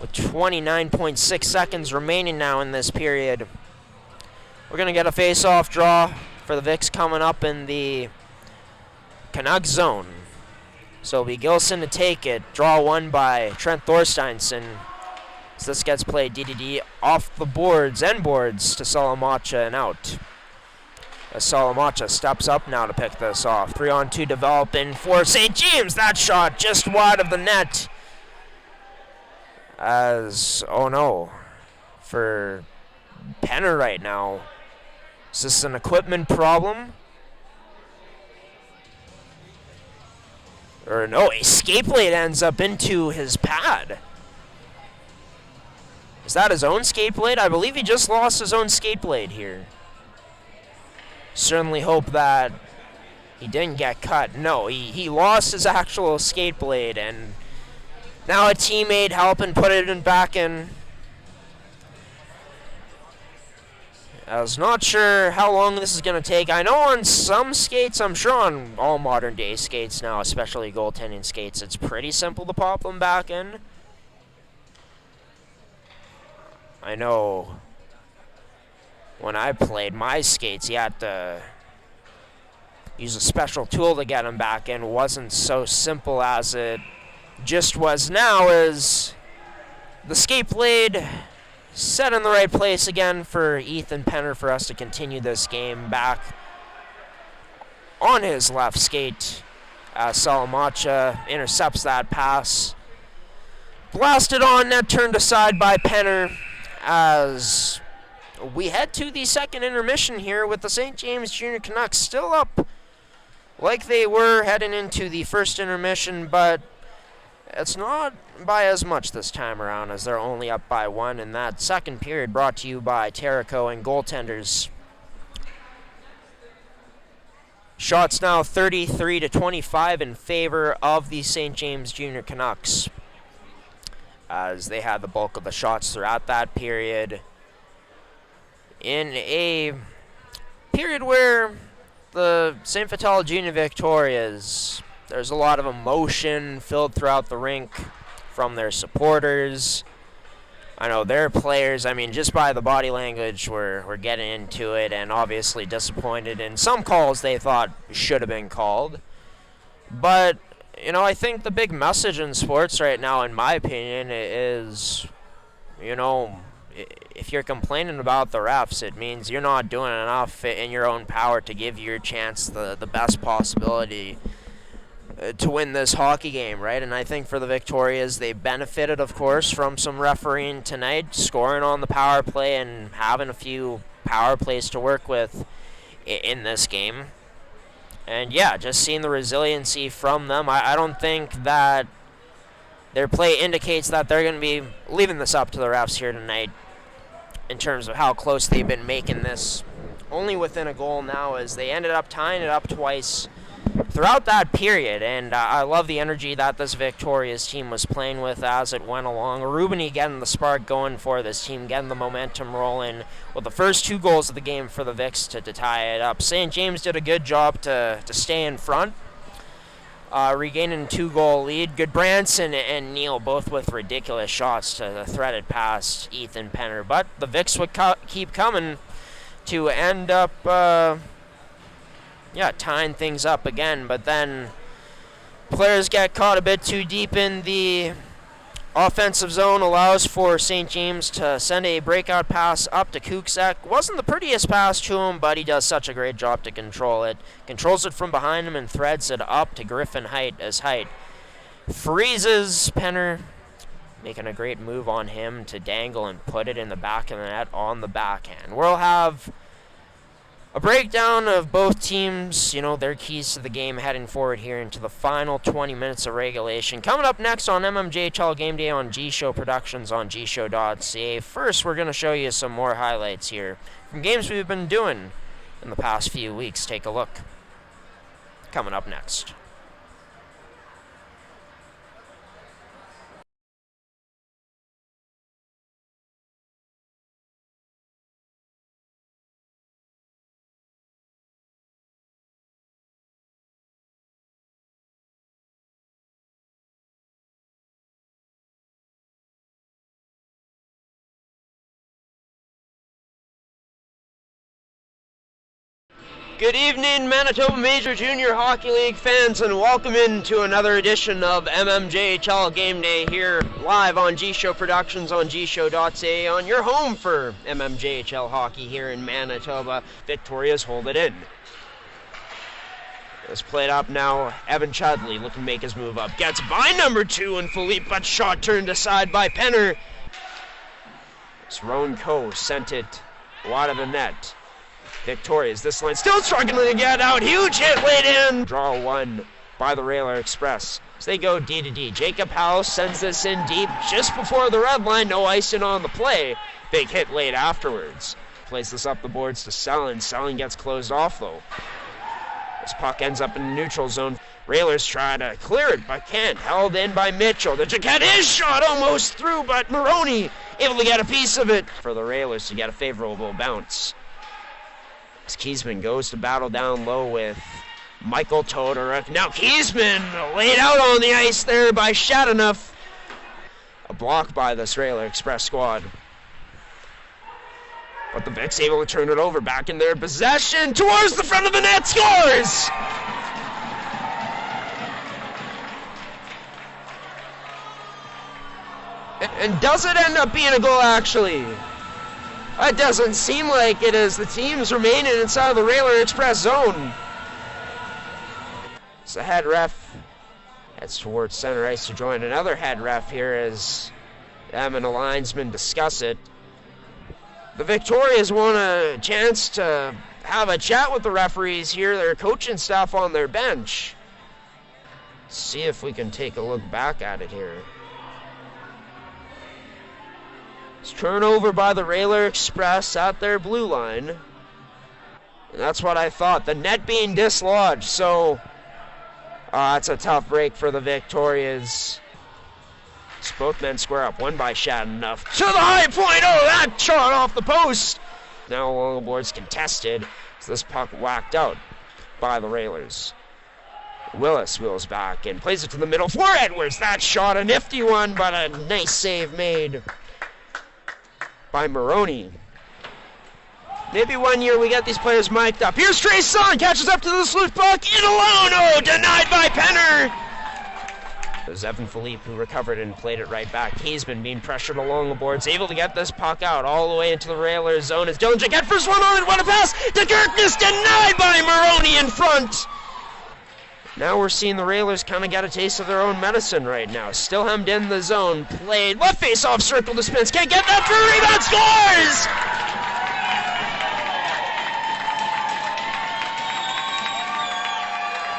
With 29.6 seconds remaining now in this period. We're going to get a face-off draw for the Vics coming up in the Canucks zone. So it'll be Gilson to take it. Draw one by Trent Thorsteinson. So this gets played DDD off the boards and boards to Salamacha and out. As Salamacha steps up now to pick this off. 3-on-2 developing for St. James. That shot just wide of the net. As, oh no, for Penner right now. Is this an equipment problem? Or no, a skate blade ends up into his pad. Is that his own skate blade? I believe he just lost his own skate blade here. Certainly hope that he didn't get cut. No, he lost his actual skate blade, and now a teammate helping put it back in. I was not sure how long this is going to take. I know on some skates, I'm sure on all modern day skates now, especially goaltending skates, it's pretty simple to pop them back in. I know when I played my skates, you had to use a special tool to get them back in. It wasn't so simple as it just was now, as the skate blade set in the right place again for Ethan Penner for us to continue this game back on his left skate. Salamacha intercepts that pass. Blasted on net, turned aside by Penner as we head to the second intermission here with the St. James Junior Canucks still up like they were heading into the first intermission, but it's not by as much this time around as they're only up by one in that second period, brought to you by Terrico and Goaltenders. Shots now 33-25 in favor of the St. James Junior Canucks, as they had the bulk of the shots throughout that period. In a period where the St. Vital Junior Victorias, there's a lot of emotion filled throughout the rink from their supporters. I know their players, I mean, just by the body language, were getting into it, and obviously disappointed in some calls they thought should have been called. But, you know, I think the big message in sports right now, in my opinion, is, you know, if you're complaining about the refs, it means you're not doing enough in your own power to give your chance the best possibility to win this hockey game, right? And I think for the Victorias, they benefited, of course, from some refereeing tonight, scoring on the power play and having a few power plays to work with in this game. And yeah, just seeing the resiliency from them, I don't think that their play indicates that they're going to be leaving this up to the refs here tonight in terms of how close they've been making this only within a goal now, as they ended up tying it up twice throughout that period. And I love the energy that this Victoria's team was playing with as it went along. Rubini getting the spark going for this team, getting the momentum rolling with the first 2 goals of the game for the Vics to tie it up. St. James did a good job to stay in front, regaining a 2-goal lead. Goodbranson and Neal both with ridiculous shots to thread it past Ethan Penner, but the Vics would keep coming to end up tying things up again. But then players get caught a bit too deep in the offensive zone, allows for St. James to send a breakout pass up to Kuksek. Wasn't the prettiest pass to him, but he does such a great job to control it. Controls it from behind him and threads it up to Griffin Height, as Height freezes Penner, making a great move on him to dangle and put it in the back of the net on the backhand. We'll have a breakdown of both teams, you know, their keys to the game heading forward here into the final 20 minutes of regulation. Coming up next on mmjhl Game Day on G-Show Productions on gshow.ca. First, we're going to show you some more highlights here from games we've been doing in the past few weeks. Take a look. Coming up next. Good evening, Manitoba Major Junior Hockey League fans, and welcome into another edition of mmjhl Game Day here live on G-Show Productions on gshow.ca, on your home for mmjhl hockey here in Manitoba. Victoria's hold it in. It's played up now. Evan Chudley looking to make his move up. Gets by number 2 and Philippe, but shot turned aside by Penner. It's Roan Coe sent it wide of the net. Victoria's this line still struggling to get out. Huge hit laid in. Draw 1 by the Railer Express. So they go D to D. Jacob House sends this in deep just before the red line. No icing on the play. Big hit late afterwards. Plays this up the boards to Selin. Selin gets closed off though. This puck ends up in the neutral zone. Railers try to clear it, but can't. Held in by Mitchell. The Jaquette is shot almost through, but Maroney able to get a piece of it for the Railers to get a favorable bounce. As Kiesman goes to battle down low with Michael Todoruk. Now Kiesman laid out on the ice there by Shadanoff. A block by this Railer Express squad. But the Vics able to turn it over back in their possession towards the front of the net. Scores! And does it end up being a goal actually? It doesn't seem like it, as the team's remaining inside of the Railer Express zone. It's the head ref heads towards center ice to join another head ref here as them and the linesmen discuss it. The Victorias want a chance to have a chat with the referees here, their coaching staff on their bench. See if we can take a look back at it here. Turnover by the Railer Express at their blue line. And that's what I thought. The net being dislodged, so it's a tough break for the Victorias. So both men square up. One by Shadanoff to the high point. Oh, that shot off the post. Now along the boards contested. So this puck whacked out by the Railers. Willis wheels back and plays it to the middle for Edwards. That shot, a nifty one, but a nice save made by Maroney. Maybe one year we get these players mic'd up. Here's Trey Son, catches up to the loose puck, in alone, oh, denied by Penner. It was Evan Philippe who recovered and played it right back. Kaysman being pressured along the boards, able to get this puck out all the way into the Railers zone as Dillinger get first one on it, what a pass to Kirkness, denied by Maroney in front. Now we're seeing the Railers kind of get a taste of their own medicine right now. Still hemmed in the zone, played, left face-off circle to Spence, can't get that for a rebound, scores!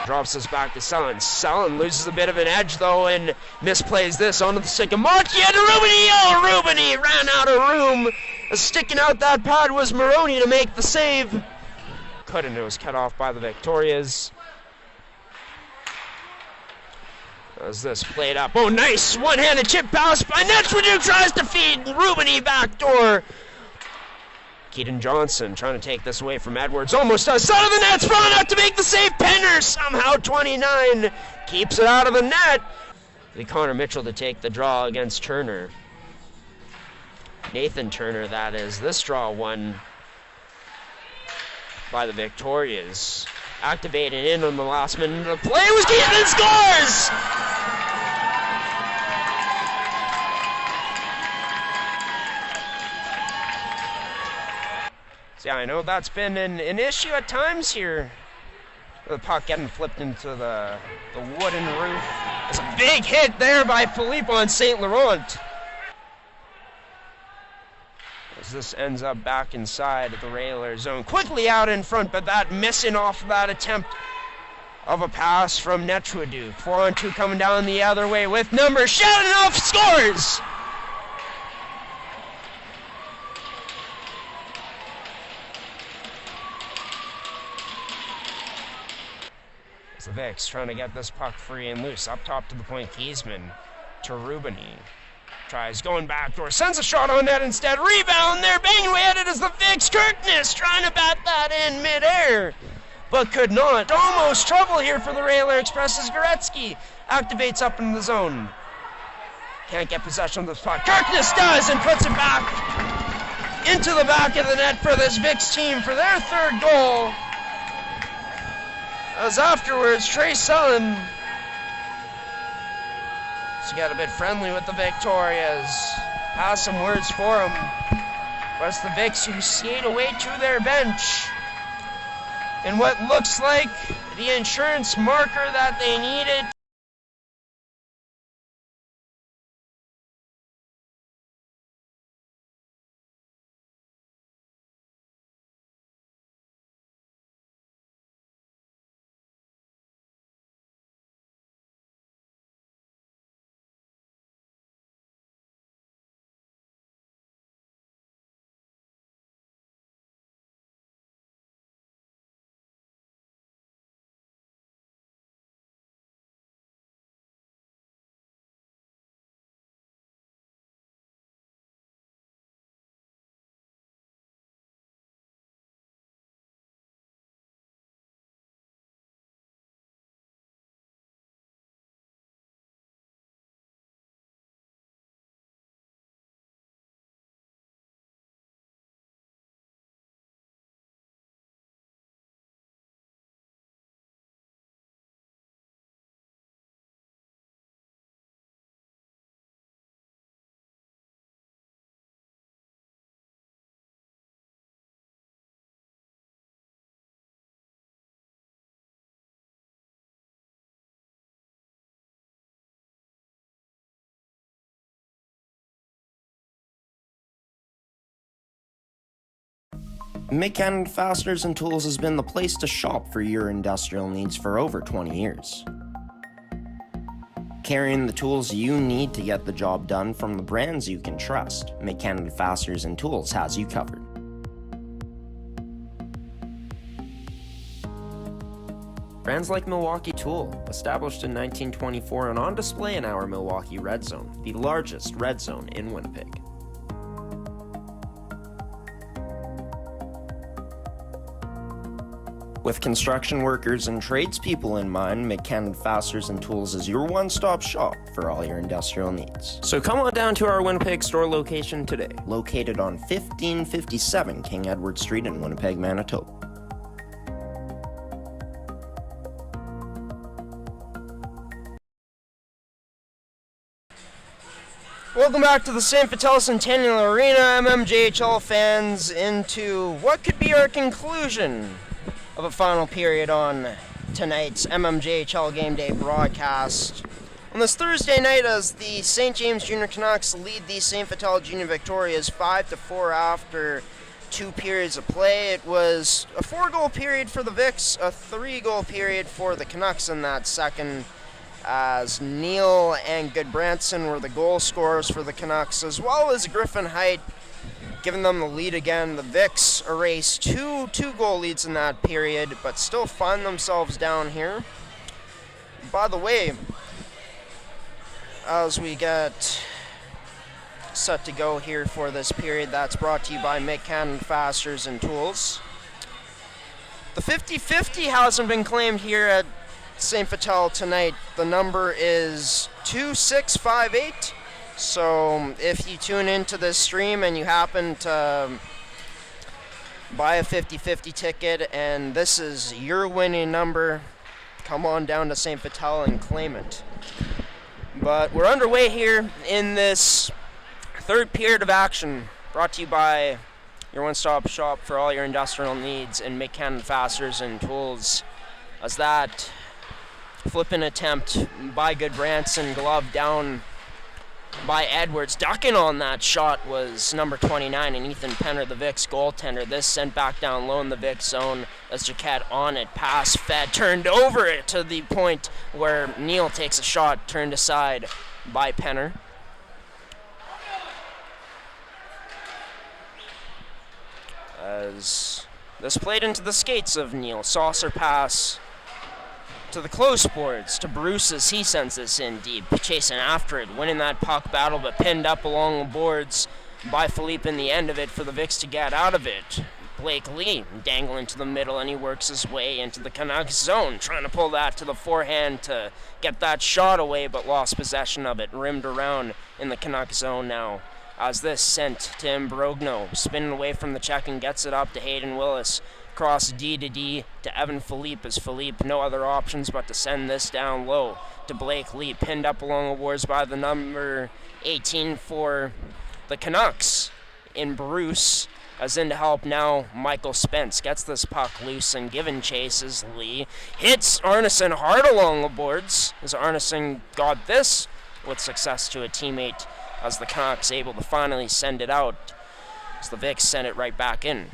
Drops us back to Sullen. Sullen loses a bit of an edge though and misplays this onto the stick of Markey and Rubini. Oh, Rubini ran out of room. Sticking out that pad was Maroney to make the save. Couldn't, it was cut off by the Victorias. As this played up. Oh, nice one-handed chip pass by Netchwood, tries to feed Rubini backdoor. Keaton Johnson trying to take this away from Edwards. Almost does. Side of the net, sprung out to make the save. Penner somehow 29 keeps it out of the net. Connor Mitchell to take the draw against Turner. Nathan Turner, that is. This draw won by the Victorias. Activated in on the last minute of the play was Keaton, scores! Yeah, I know that's been an issue at times here. The puck getting flipped into the wooden roof. It's a big hit there by Philippe on St. Laurent. As this ends up back inside the Railers zone. Quickly out in front, but that missing off that attempt of a pass from Netchwood. 4-on-2 coming down the other way with numbers. Shouting off, scores! The Vicks trying to get this puck free and loose. Up top to the point, Kaysman to Rubini. Tries going backdoor, sends a shot on net instead. Rebound there, banging away at it as the Vicks. Kirkness trying to bat that in midair, but could not. Almost trouble here for the Railer Express as Goretzky activates up in the zone. Can't get possession of the puck. Kirkness does and puts it back into the back of the net for this Vicks team for their third goal. As afterwards, Trey Sullen got a bit friendly with the Victorias. Has some words for him. But it's the Vicks who skate away to their bench in what looks like the insurance marker that they needed. Mid-Canada Fasteners and Tools has been the place to shop for your industrial needs for over 20 years. Carrying the tools you need to get the job done from the brands you can trust, Mid-Canada Fasteners and Tools has you covered. Brands like Milwaukee Tool, established in 1924 and on display in our Milwaukee Red Zone, the largest red zone in Winnipeg. With construction workers and tradespeople in mind, McCann Fasteners and Tools is your one-stop shop for all your industrial needs. So come on down to our Winnipeg store location today. Located on 1557 King Edward Street in Winnipeg, Manitoba. Welcome back to the St. Vital Centennial Arena, mmjhl fans, into what could be our conclusion of a final period on tonight's mmjhl Game Day broadcast. On this Thursday night, as the St. James Junior Canucks lead the St. Vital Junior Victorias 5-4 after 2 periods of play. It was a 4-goal period for the Vics, a 3-goal period for the Canucks in that second, as Neil and Goodbranson were the goal scorers for the Canucks, as well as Griffin Height giving them the lead again. The Vics erased two goal leads in that period, but still find themselves down here. By the way, as we get set to go here for this period, that's brought to you by McCann Fasteners and Tools. The 50-50 hasn't been claimed here at St. Vital tonight. The number is 2658. So if you tune into this stream and you happen to buy a 50-50 ticket and this is your winning number, come on down to St. Vital and claim it. But we're underway here in this third period of action, brought to you by your one-stop shop for all your industrial needs in McCann Fasteners and Tools, as that flipping attempt by Goodbranson, glove down by Edwards. Ducking on that shot was number 29 and Ethan Penner, the Vic's goaltender. This sent back down low in the Vic zone as Jaquette on it. Pass fed, turned over it to the point where Neal takes a shot, turned aside by Penner. As this played into the skates of Neal. Saucer pass to the close boards, to Bruce as he sends this in deep, chasing after it, winning that puck battle, but pinned up along the boards by Philippe in the end of it for the Vics to get out of it. Blake Lee dangling to the middle, and he works his way into the Canucks zone, trying to pull that to the forehand to get that shot away, but lost possession of it, rimmed around in the Canucks zone now. As this sent to Imbrogno, spinning away from the check and gets it up to Hayden Willis. Cross D to D to Evan Philippe, as Philippe no other options but to send this down low to Blake Lee, pinned up along the boards by the number 18 for the Canucks in Bruce, as in to help now Michael Spence gets this puck loose and given chase as Lee hits Arneson hard along the boards, as Arneson got this with success to a teammate, as the Canucks able to finally send it out, as the Vics send it right back in.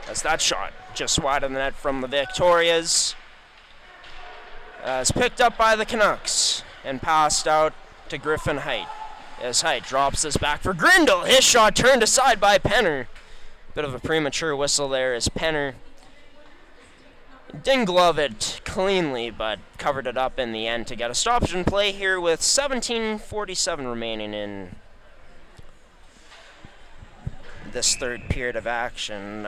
As that shot just wide of the net from the Victorias is picked up by the Canucks and passed out to Griffin Height. As Height drops this back for Grindle. His shot turned aside by Penner. Bit of a premature whistle there as Penner didn't glove it cleanly, but covered it up in the end to get a stoppage in play here with 17:47 remaining in this third period of action.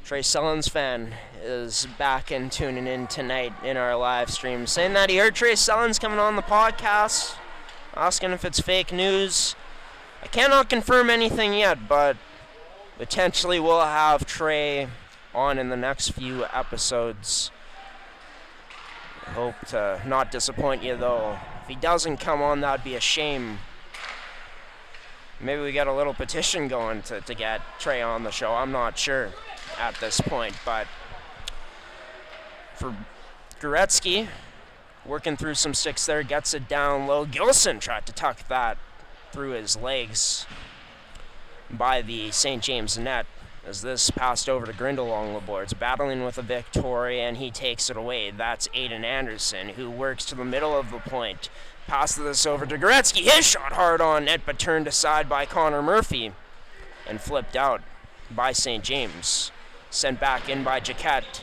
Trey Sellens fan is back and tuning in tonight in our live stream, saying that he heard Trey Sellens coming on the podcast, asking if it's fake news. I cannot confirm anything yet, but potentially we'll have Trey on in the next few episodes. I hope to not disappoint you, though. If he doesn't come on, that'd be a shame. Maybe we get a little petition going to get Trey on the show. I'm not sure at this point, but for Goretzky, working through some sticks there, gets it down low. Gilson tried to tuck that through his legs by the St. James net, as this passed over to Grindle along the boards, battling with a Victoria, and he takes it away. That's Aiden Anderson, who works to the middle of the point. Passes this over to Goretzky. His shot hard on net, but turned aside by Connor Murphy and flipped out by St. James. Sent back in by Jaquette.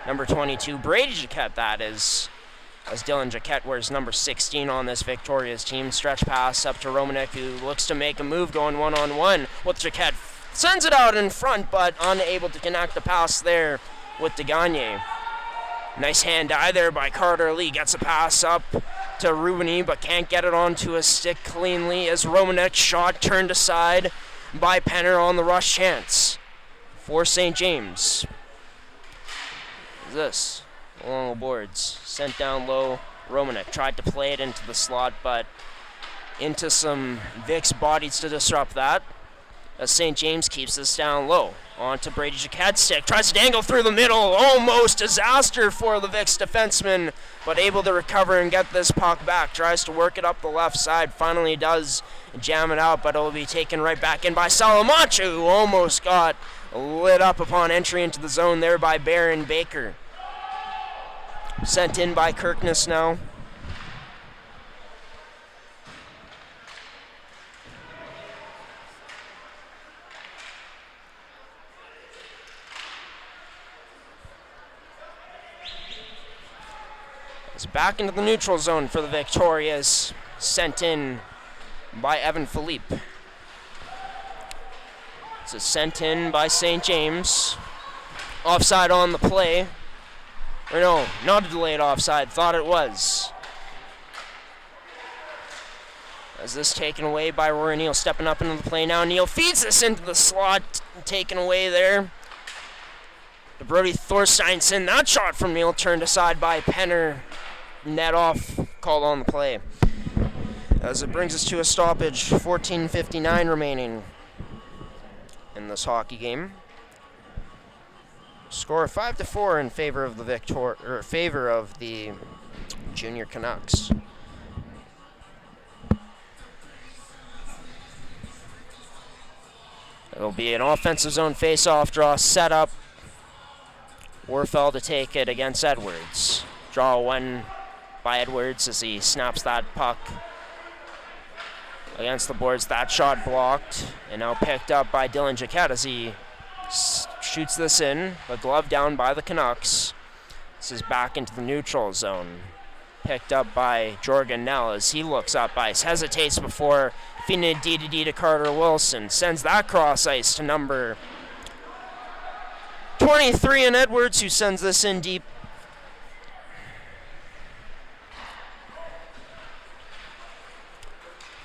Number 22, Brady Jaquette, that is. As Dylan Jaquette wears number 16 on this Victoria's team. Stretch pass up to Romanek, who looks to make a move going one-on-one with Jaquette. Sends it out in front, but unable to connect the pass there with DeGagne. Nice hand eye there by Carter Lee. Gets a pass up to Rubini, but can't get it onto a stick cleanly as Romanek's shot turned aside by Penner on the rush chance for St. James. This along the boards, sent down low. Romanek tried to play it into the slot, but into some Vic's bodies to disrupt that. As St. James keeps this down low. On to Brady Jaquette's stick. Tries to dangle through the middle. Almost disaster for the Vic's defenseman, but able to recover and get this puck back. Tries to work it up the left side. Finally does jam it out, but it will be taken right back in by Salamacho, who almost got lit up upon entry into the zone there by Baron Baker. Sent in by Kirkness now. It's back into the neutral zone for the Victorias. Sent in by Evan Philippe. It's sent in by St. James. Offside on the play. Or no, not a delayed offside. Thought it was. As this taken away by Rory Neal. Stepping up into the play now. Neal feeds this into the slot. Taken away there. To Brody Thorsteinson. That shot from Neal turned aside by Penner. Net off. Called on the play. As it brings us to a stoppage. 14:59 remaining in this hockey game. Score 5-4 in favor of the Junior Canucks. It'll be an offensive zone face-off draw set up. Warfel to take it against Edwards. Draw one by Edwards as he snaps that puck against the boards. That shot blocked and now picked up by Dylan Jaquette as he shoots this in. The glove down by the Canucks. This is back into the neutral zone. Picked up by Jorgen Nell as he looks up ice. Hesitates before feeding it D to Carter Wilson. Sends that cross ice to number 23 in Edwards, who sends this in deep.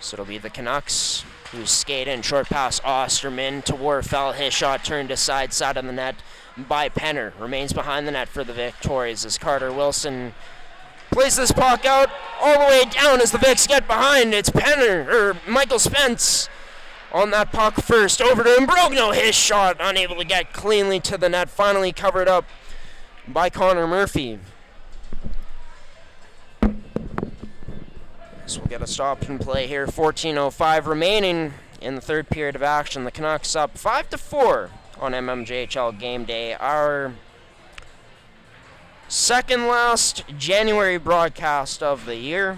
So it'll be the Canucks who skate in. Short pass Osterman to Warfel. His shot turned to side of the net by Penner. Remains behind the net for the Victorias as Carter Wilson plays this puck out all the way down as the Vics get behind. It's Michael Spence on that puck first. Over to Imbrogno. His shot unable to get cleanly to the net. Finally covered up by Connor Murphy. So we'll get a stop and play here. 14:05 remaining in the third period of action. The Canucks up 5-4 on mmjhl game day. Our second last January broadcast of the year.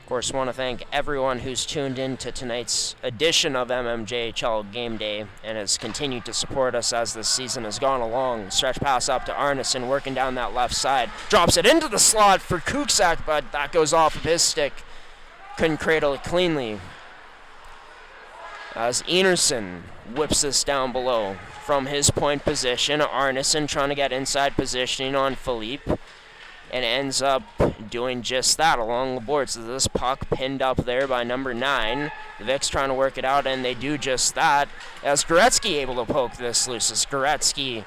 Of course, want to thank everyone who's tuned in to tonight's edition of mmjhl game day and has continued to support us as this season has gone along. Stretch pass up to Arneson, working down that left side. Drops it into the slot for Kuksak, but that goes off of his stick. Couldn't cradle it cleanly. As Enerson whips this down below from his point position. Arneson trying to get inside positioning on Philippe and ends up doing just that along the board. So this puck pinned up there by number 9. The Vics trying to work it out, and they do just that. As Goretzky able to poke this loose. As Goretzky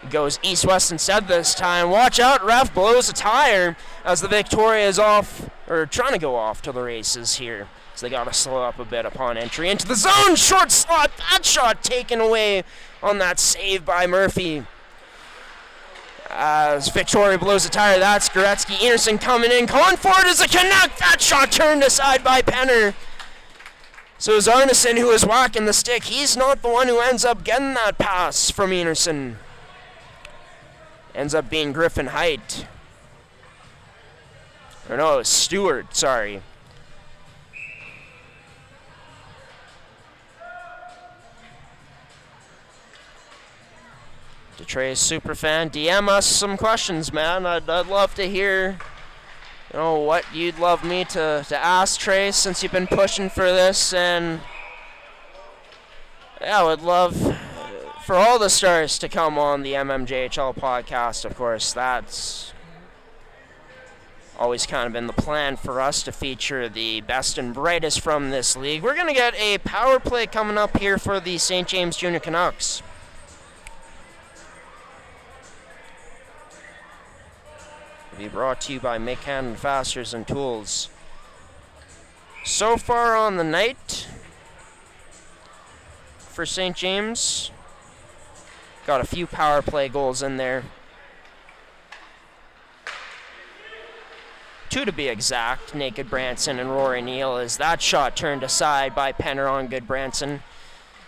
goes east-west instead this time. Watch out, ref blows a tire as the Victoria is off, or trying to go off to the races here. So they got to slow up a bit upon entry into the zone. Short slot. That shot taken away on that save by Murphy. As Victoria blows a tire, that's Goretzky. Anderson coming in, calling for it as a Canuck. That shot turned aside by Penner. So it's Arneson who is whacking the stick. He's not the one who ends up getting that pass from Anderson. Ends up being Griffin Height. Or no, Stewart, sorry. Detroit Superfan, DM us some questions, man. I'd love to hear, what you'd love me to ask Trace, since you've been pushing for this. And yeah, I would love for all the stars to come on the MMJHL podcast. Of course, that's always kind of been the plan for us, to feature the best and brightest from this league. We're going to get a power play coming up here for the St. James Junior Canucks. It'll be brought to you by Make-Hand Fasteners and Tools. So far on the night for St. James, got a few power play goals in there. 2 to be exact. Naked Branson and Rory Neal, as that shot turned aside by Penner on Good Branson.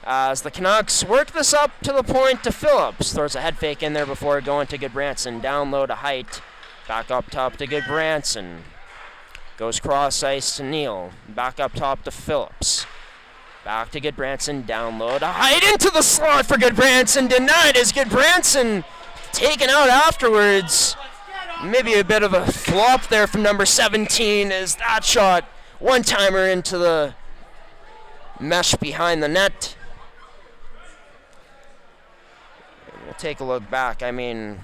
As the Canucks work this up to the point to Phillips. Throws a head fake in there before going to Good Branson. Down low to Height. Back up top to Good Branson. Goes cross ice to Neal. Back up top to Phillips. Back to Good Branson. Down low to Height. Into the slot for Good Branson. Denied as Good Branson taken out afterwards. Maybe a bit of a flop there from number 17, as that shot, one-timer into the mesh behind the net. And we'll take a look back. I mean,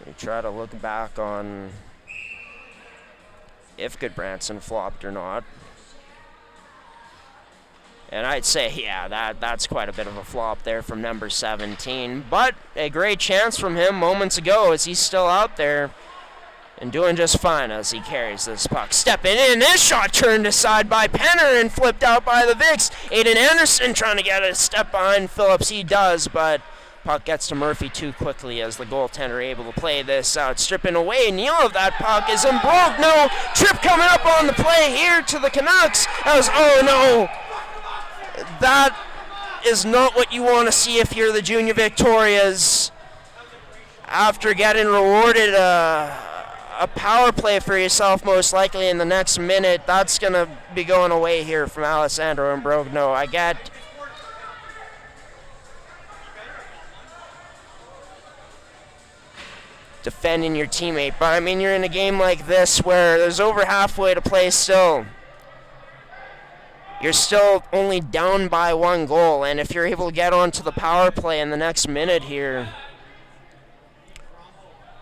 we try to look back on if Good Branson flopped or not. And I'd say, yeah, that's quite a bit of a flop there from number 17. But a great chance from him moments ago, as he's still out there and doing just fine as he carries this puck. Stepping in, his shot turned aside by Penner and flipped out by the Vicks. Aiden Anderson trying to get a step behind Phillips. He does, but puck gets to Murphy too quickly, as the goaltender able to play this out. Stripping away Neal of that puck is broke. No, trip coming up on the play here to the Canucks. Oh no, that is not what you want to see if you're the Junior Victorias. After getting rewarded a power play for yourself, most likely in the next minute, that's going to be going away here from Alessandro Imbrogno. I get defending your teammate, but I mean, you're in a game like this where there's over halfway to play still. You're still only down by 1 goal, and if you're able to get onto the power play in the next minute here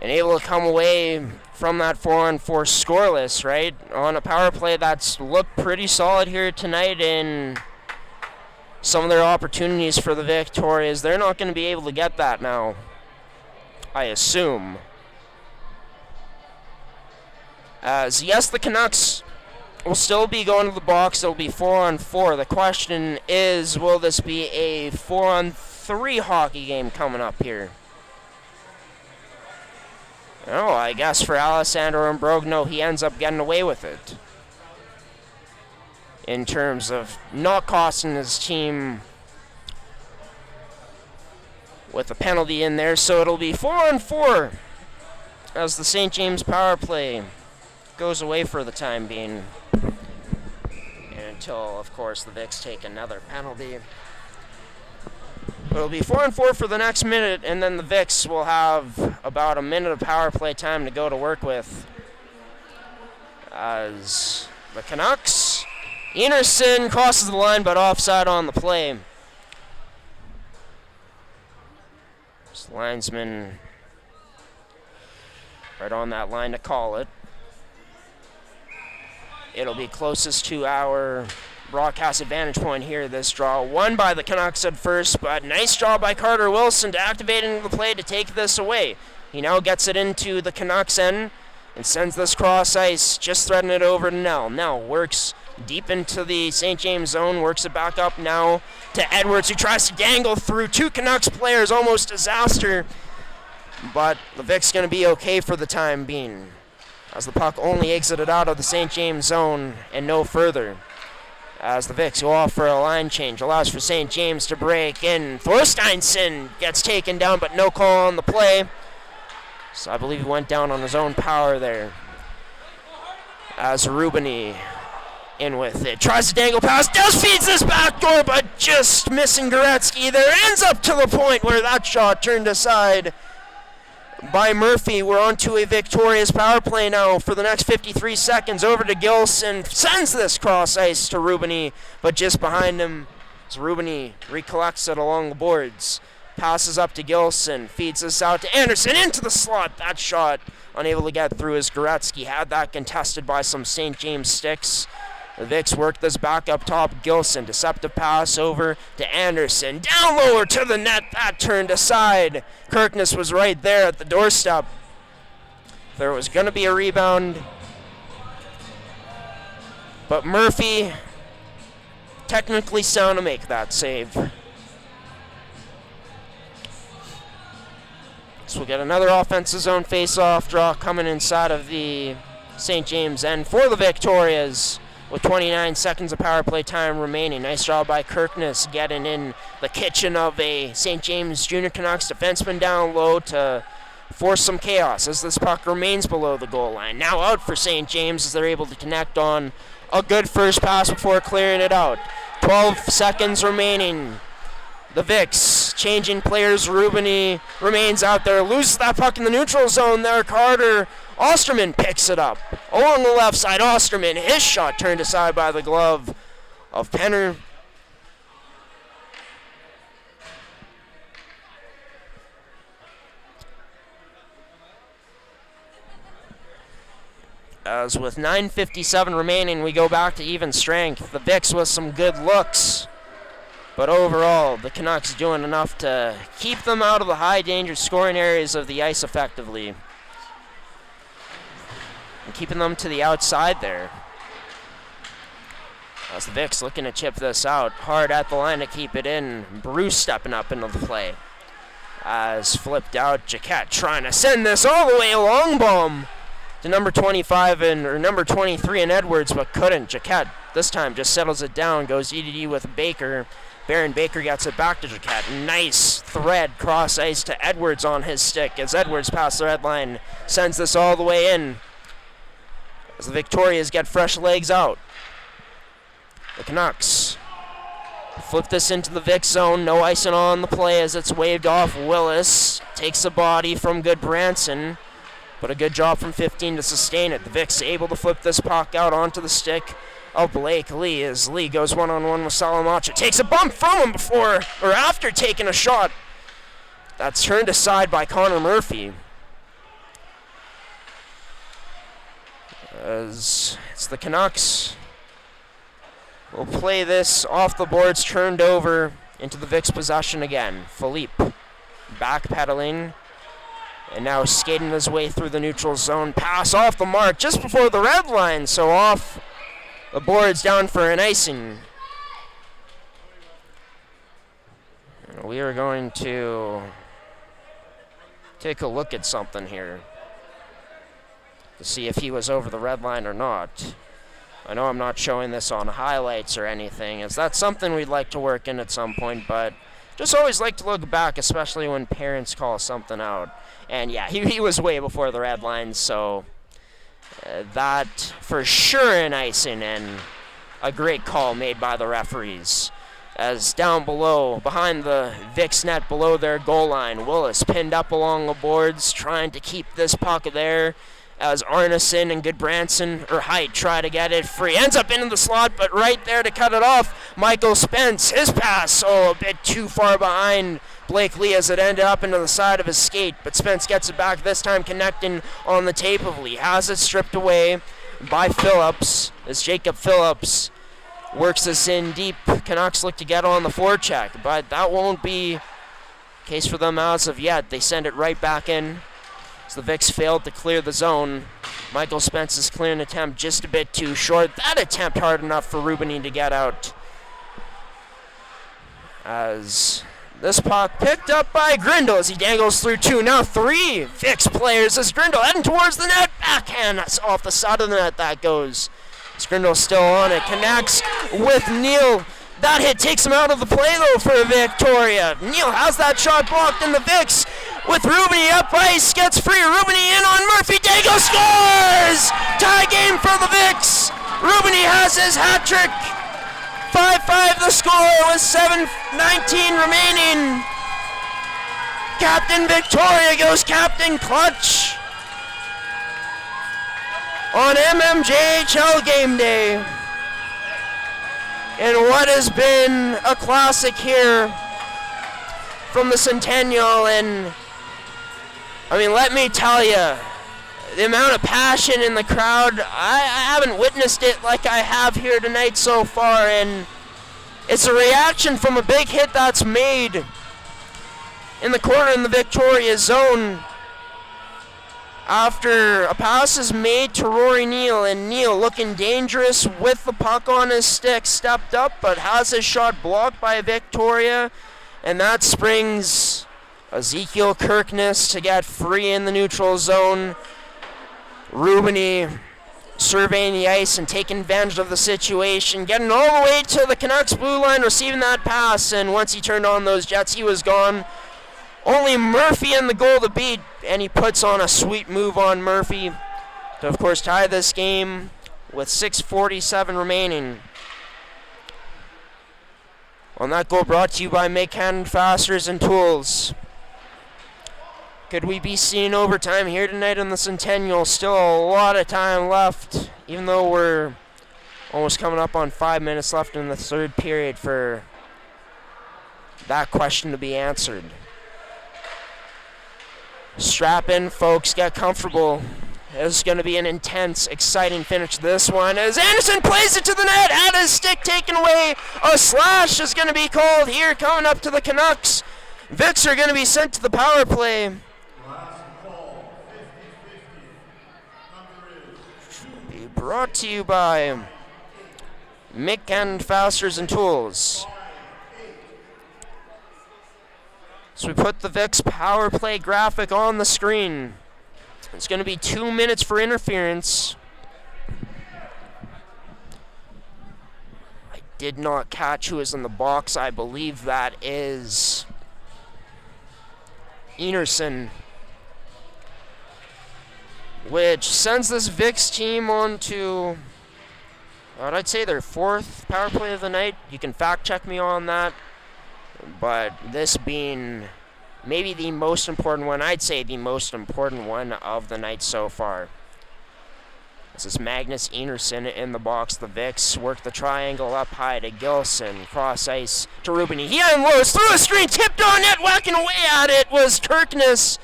and able to come away from that 4-on-4 scoreless, right, on a power play that's looked pretty solid here tonight in some of their opportunities for the Victorias, they're not going to be able to get that now, I assume. As yes, the Canucks will still be going to the box. It'll be 4-on-4. The question is, will this be a 4-on-3 hockey game coming up here? Oh, I guess for Alessandro Imbrogno, he ends up getting away with it, in terms of not costing his team with a penalty in there. So it'll be 4-on-4 as the St. James power play goes away for the time being, and until, of course, the Vicks take another penalty. But it'll be 4-on-4 for the next minute, and then the Vicks will have about a minute of power play time to go to work with. As the Canucks, Enerson crosses the line, but offside on the play. This linesman right on that line to call it. It'll be closest to our broadcast advantage point here, this draw. Won by the Canucks at first, but nice draw by Carter Wilson to activate into the play to take this away. He now gets it into the Canucks end and sends this cross ice, just threading it over to Nell. Nell works deep into the St. James zone, works it back up now to Edwards, who tries to dangle through 2 Canucks players, almost disaster. But the Vic's going to be okay for the time being, as the puck only exited out of the St. James zone and no further. As the Vicks go off for a line change, allows for St. James to break in. Thorsteinson gets taken down, but no call on the play. So I believe he went down on his own power there. As Rubini in with it. Tries to dangle pass. Does feeds this backdoor, but just missing Goretzky there. Ends up to the point where that shot turned aside by Murphy. We're on to a victorious power play now for the next 53 seconds. Over to Gilson. Sends this cross ice to Rubini, but just behind him as Rubini recollects it along the boards. Passes up to Gilson. Feeds this out to Anderson into the slot. That shot unable to get through as Goretzky had that contested by some St. James sticks. The Vicks work this back up top. Gilson, deceptive pass over to Anderson. Down lower to the net. That turned aside. Kirkness was right there at the doorstep. There was going to be a rebound. But Murphy, technically sound to make that save. So we'll get another offensive zone face-off draw coming inside of the St. James end for the Victorias with 29 seconds of power play time remaining. Nice job by Kirkness getting in the kitchen of a St. James Junior Canucks defenseman down low to force some chaos as this puck remains below the goal line. Now out for St. James as they're able to connect on a good first pass before clearing it out. 12 seconds remaining. The Vicks changing players. Rubini remains out there. Loses that puck in the neutral zone there. Carter Osterman picks it up. Along the left side, Osterman. His shot turned aside by the glove of Penner. As with 9:57 remaining, we go back to even strength. The Vicks with some good looks. But overall, the Canucks doing enough to keep them out of the high danger scoring areas of the ice effectively. And keeping them to the outside there. As the Vicks looking to chip this out. Hard at the line to keep it in. Bruce stepping up into the play. As flipped out, Jaquette trying to send this all the way along bomb to number 25 or number 23 in Edwards, but couldn't. Jaquette this time just settles it down, goes EDD with Baker. Baron Baker gets it back to Jaquette. Nice thread cross ice to Edwards on his stick as Edwards past the red line sends this all the way in. As the Victorias get fresh legs out. The Canucks flip this into the Vic zone. No icing on the play as it's waved off. Willis takes a body from Goodbranson, but a good job from 15 to sustain it. The Vic's able to flip this puck out onto the stick of Blake Lee as Lee goes one-on-one with Salamacha. Takes a bump from him before or after taking a shot. That's turned aside by Connor Murphy. As it's the Canucks. We'll play this off the boards, turned over into the Vic's possession again. Philippe backpedaling and now skating his way through the neutral zone. Pass off the mark just before the red line, so off the boards down for an icing. And we are going to take a look at something here to see if he was over the red line or not. I know I'm not showing this on highlights or anything, as that's something we'd like to work in at some point, but just always like to look back, especially when parents call something out. And yeah, he was way before the red line, so that for sure an icing and a great call made by the referees. As down below, behind the Vic's net below their goal line, Willis pinned up along the boards, trying to keep this puck there. As Arneson and Goodbranson, or Height, try to get it free. Ends up into the slot, but right there to cut it off, Michael Spence. His pass, a bit too far behind Blake Lee as it ended up into the side of his skate. But Spence gets it back, this time connecting on the tape of Lee. Has it stripped away by Phillips, as Jacob Phillips works this in deep. Canucks look to get on the forecheck, but that won't be the case for them as of yet. They send it right back in. So the Vicks failed to clear the zone. Michael Spence's clearing attempt just a bit too short. That attempt hard enough for Rubini to get out. As this puck picked up by Grindle as he dangles through two. Now three Vicks players as Grindle heading towards the net. Backhand off the side of the net that goes. As Grindle's still on it. Connects with Neal. That hit takes him out of the play though for Victoria. Neal has that shot blocked and the Vicks with Rubini up ice, gets free, Rubini in on Murphy, Dago scores! Tie game for the Vicks! Rubini has his hat trick. 5-5 the score with 7:19 remaining. Captain Victoria goes Captain Clutch on MMJHL game day. And what has been a classic here from the Centennial, and I mean, let me tell you, the amount of passion in the crowd, I haven't witnessed it like I have here tonight so far, and it's a reaction from a big hit that's made in the corner in the Victoria zone after a pass is made to Rory Neal, and Neal, looking dangerous with the puck on his stick, stepped up but has his shot blocked by Victoria, and that springs Ezekiel Kirkness to get free in the neutral zone. Rubini surveying the ice and taking advantage of the situation, getting all the way to the Canucks blue line, receiving that pass, and once he turned on those jets, he was gone. Only Murphy in the goal to beat, and he puts on a sweet move on Murphy to, of course, tie this game with 6:47 remaining. On that goal brought to you by Make Hand Fasteners and Tools. Could we be seeing overtime here tonight in the Centennial? Still a lot of time left, even though we're almost coming up on 5 minutes left in the third period for that question to be answered. Strap in, folks, get comfortable. It's going to be an intense, exciting finish to this one as Anderson plays it to the net, had his stick taken away. A slash is going to be called here coming up to the Canucks. Vicks are going to be sent to the power play. Be brought to you by Mick and Fasteners and Tools. So we put the Vicks power play graphic on the screen. It's going to be 2 minutes for interference. I did not catch who is in the box. I believe that is Enerson, which sends this Vicks team on to, I'd say, their fourth power play of the night. You can fact check me on that. But this being maybe the most important one, I'd say the most important one of the night so far. This is Magnus Enerson in the box. The Vicks work the triangle up high to Gilson. Cross ice to Rubini. He unloads through a screen, tipped on net, whacking away at it was Kirkness,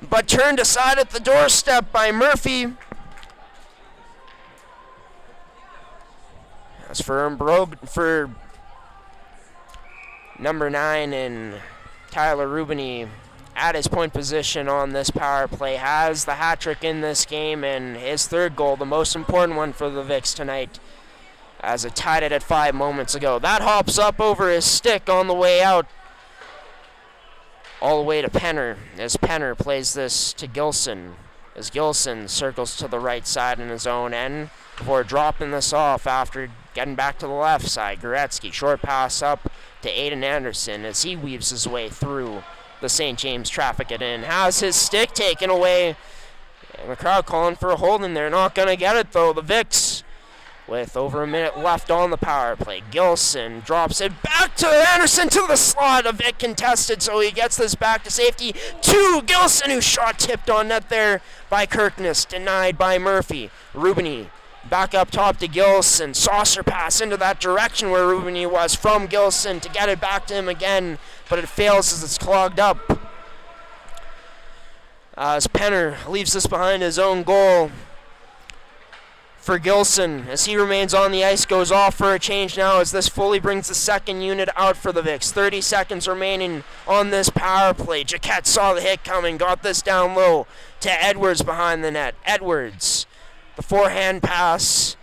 but turned aside at the doorstep by Murphy. As for number 9 and Tyler Rubini at his point position on this power play, has the hat trick in this game and his third goal, the most important one for the Vicks tonight, as it tied it at 5 moments ago. That hops up over his stick on the way out, all the way to Penner, as Penner plays this to Gilson, as Gilson circles to the right side in his own end before dropping this off after getting back to the left side. Goretzky, short pass up to Aiden Anderson as he weaves his way through the St. James traffic it in. Has his stick taken away. And the crowd calling for a holding. They're not going to get it, though. The Vicks, with over a minute left on the power play. Gilson drops it back to Anderson to the slot. A Vic contested, so he gets this back to safety to Gilson, who shot tipped on net there by Kirkness. Denied by Murphy. Rubini back up top to Gilson. Saucer pass into that direction where Rubini was from Gilson to get it back to him again, but it fails as it's clogged up. As Penner leaves this behind his own goal for Gilson, as he remains on the ice, goes off for a change now as this fully brings the second unit out for the Vicks. 30 seconds remaining on this power play. Jaquette saw the hit coming, got this down low to Edwards behind the net. Edwards, the forehand pass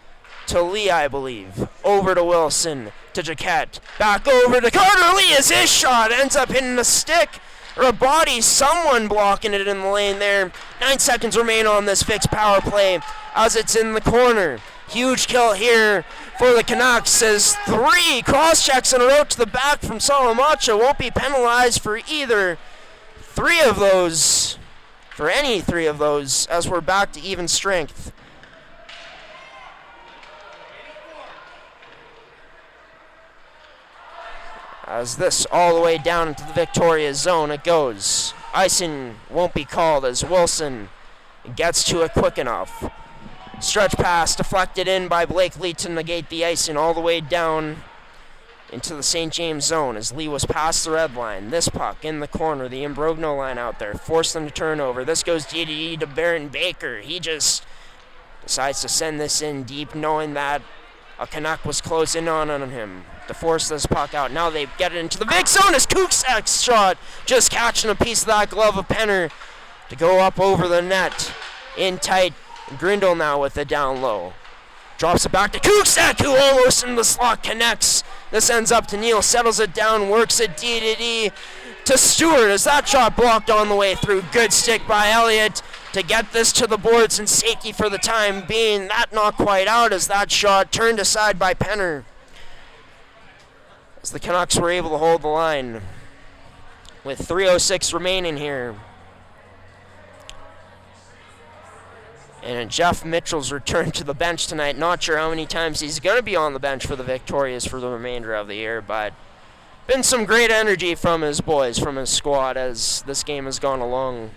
to Lee, I believe. Over to Wilson, to Jaquette. Back over to Carter Lee as his shot ends up hitting a stick or a body. Someone blocking it in the lane there. 9 seconds remain on this Vicks power play as it's in the corner. Huge kill here for the Canucks as 3 cross checks in a row to the back from Salamacho won't be penalized for either 3 of those, for any 3 of those, as we're back to even strength. As this all the way down into the Victoria zone it goes. Icing won't be called as Wilson gets to it quick enough. Stretch pass deflected in by Blake Lee to negate the icing all the way down into the St. James zone as Lee was past the red line. This puck in the corner, the Imbrogno line out there, forced them to turn over. This goes DDD to Baron Baker. He just decides to send this in deep, knowing that a Canuck was closing on him to force this puck out. Now they get it into the big zone as Kuksak's shot just catching a piece of that glove of Penner to go up over the net. In tight, Grindle now with the down low. Drops it back to Kuksak, who almost in the slot connects. This ends up to Neal, settles it down, works it D to Stewart as that shot blocked on the way through. Good stick by Elliott to get this to the boards, and safety for the time being. That not quite out as that shot turned aside by Penner. As the Canucks were able to hold the line with 3:06 remaining here. And Jeff Mitchell's return to the bench tonight. Not sure how many times he's going to be on the bench for the Victorias for the remainder of the year, but been some great energy from his boys, from his squad as this game has gone along.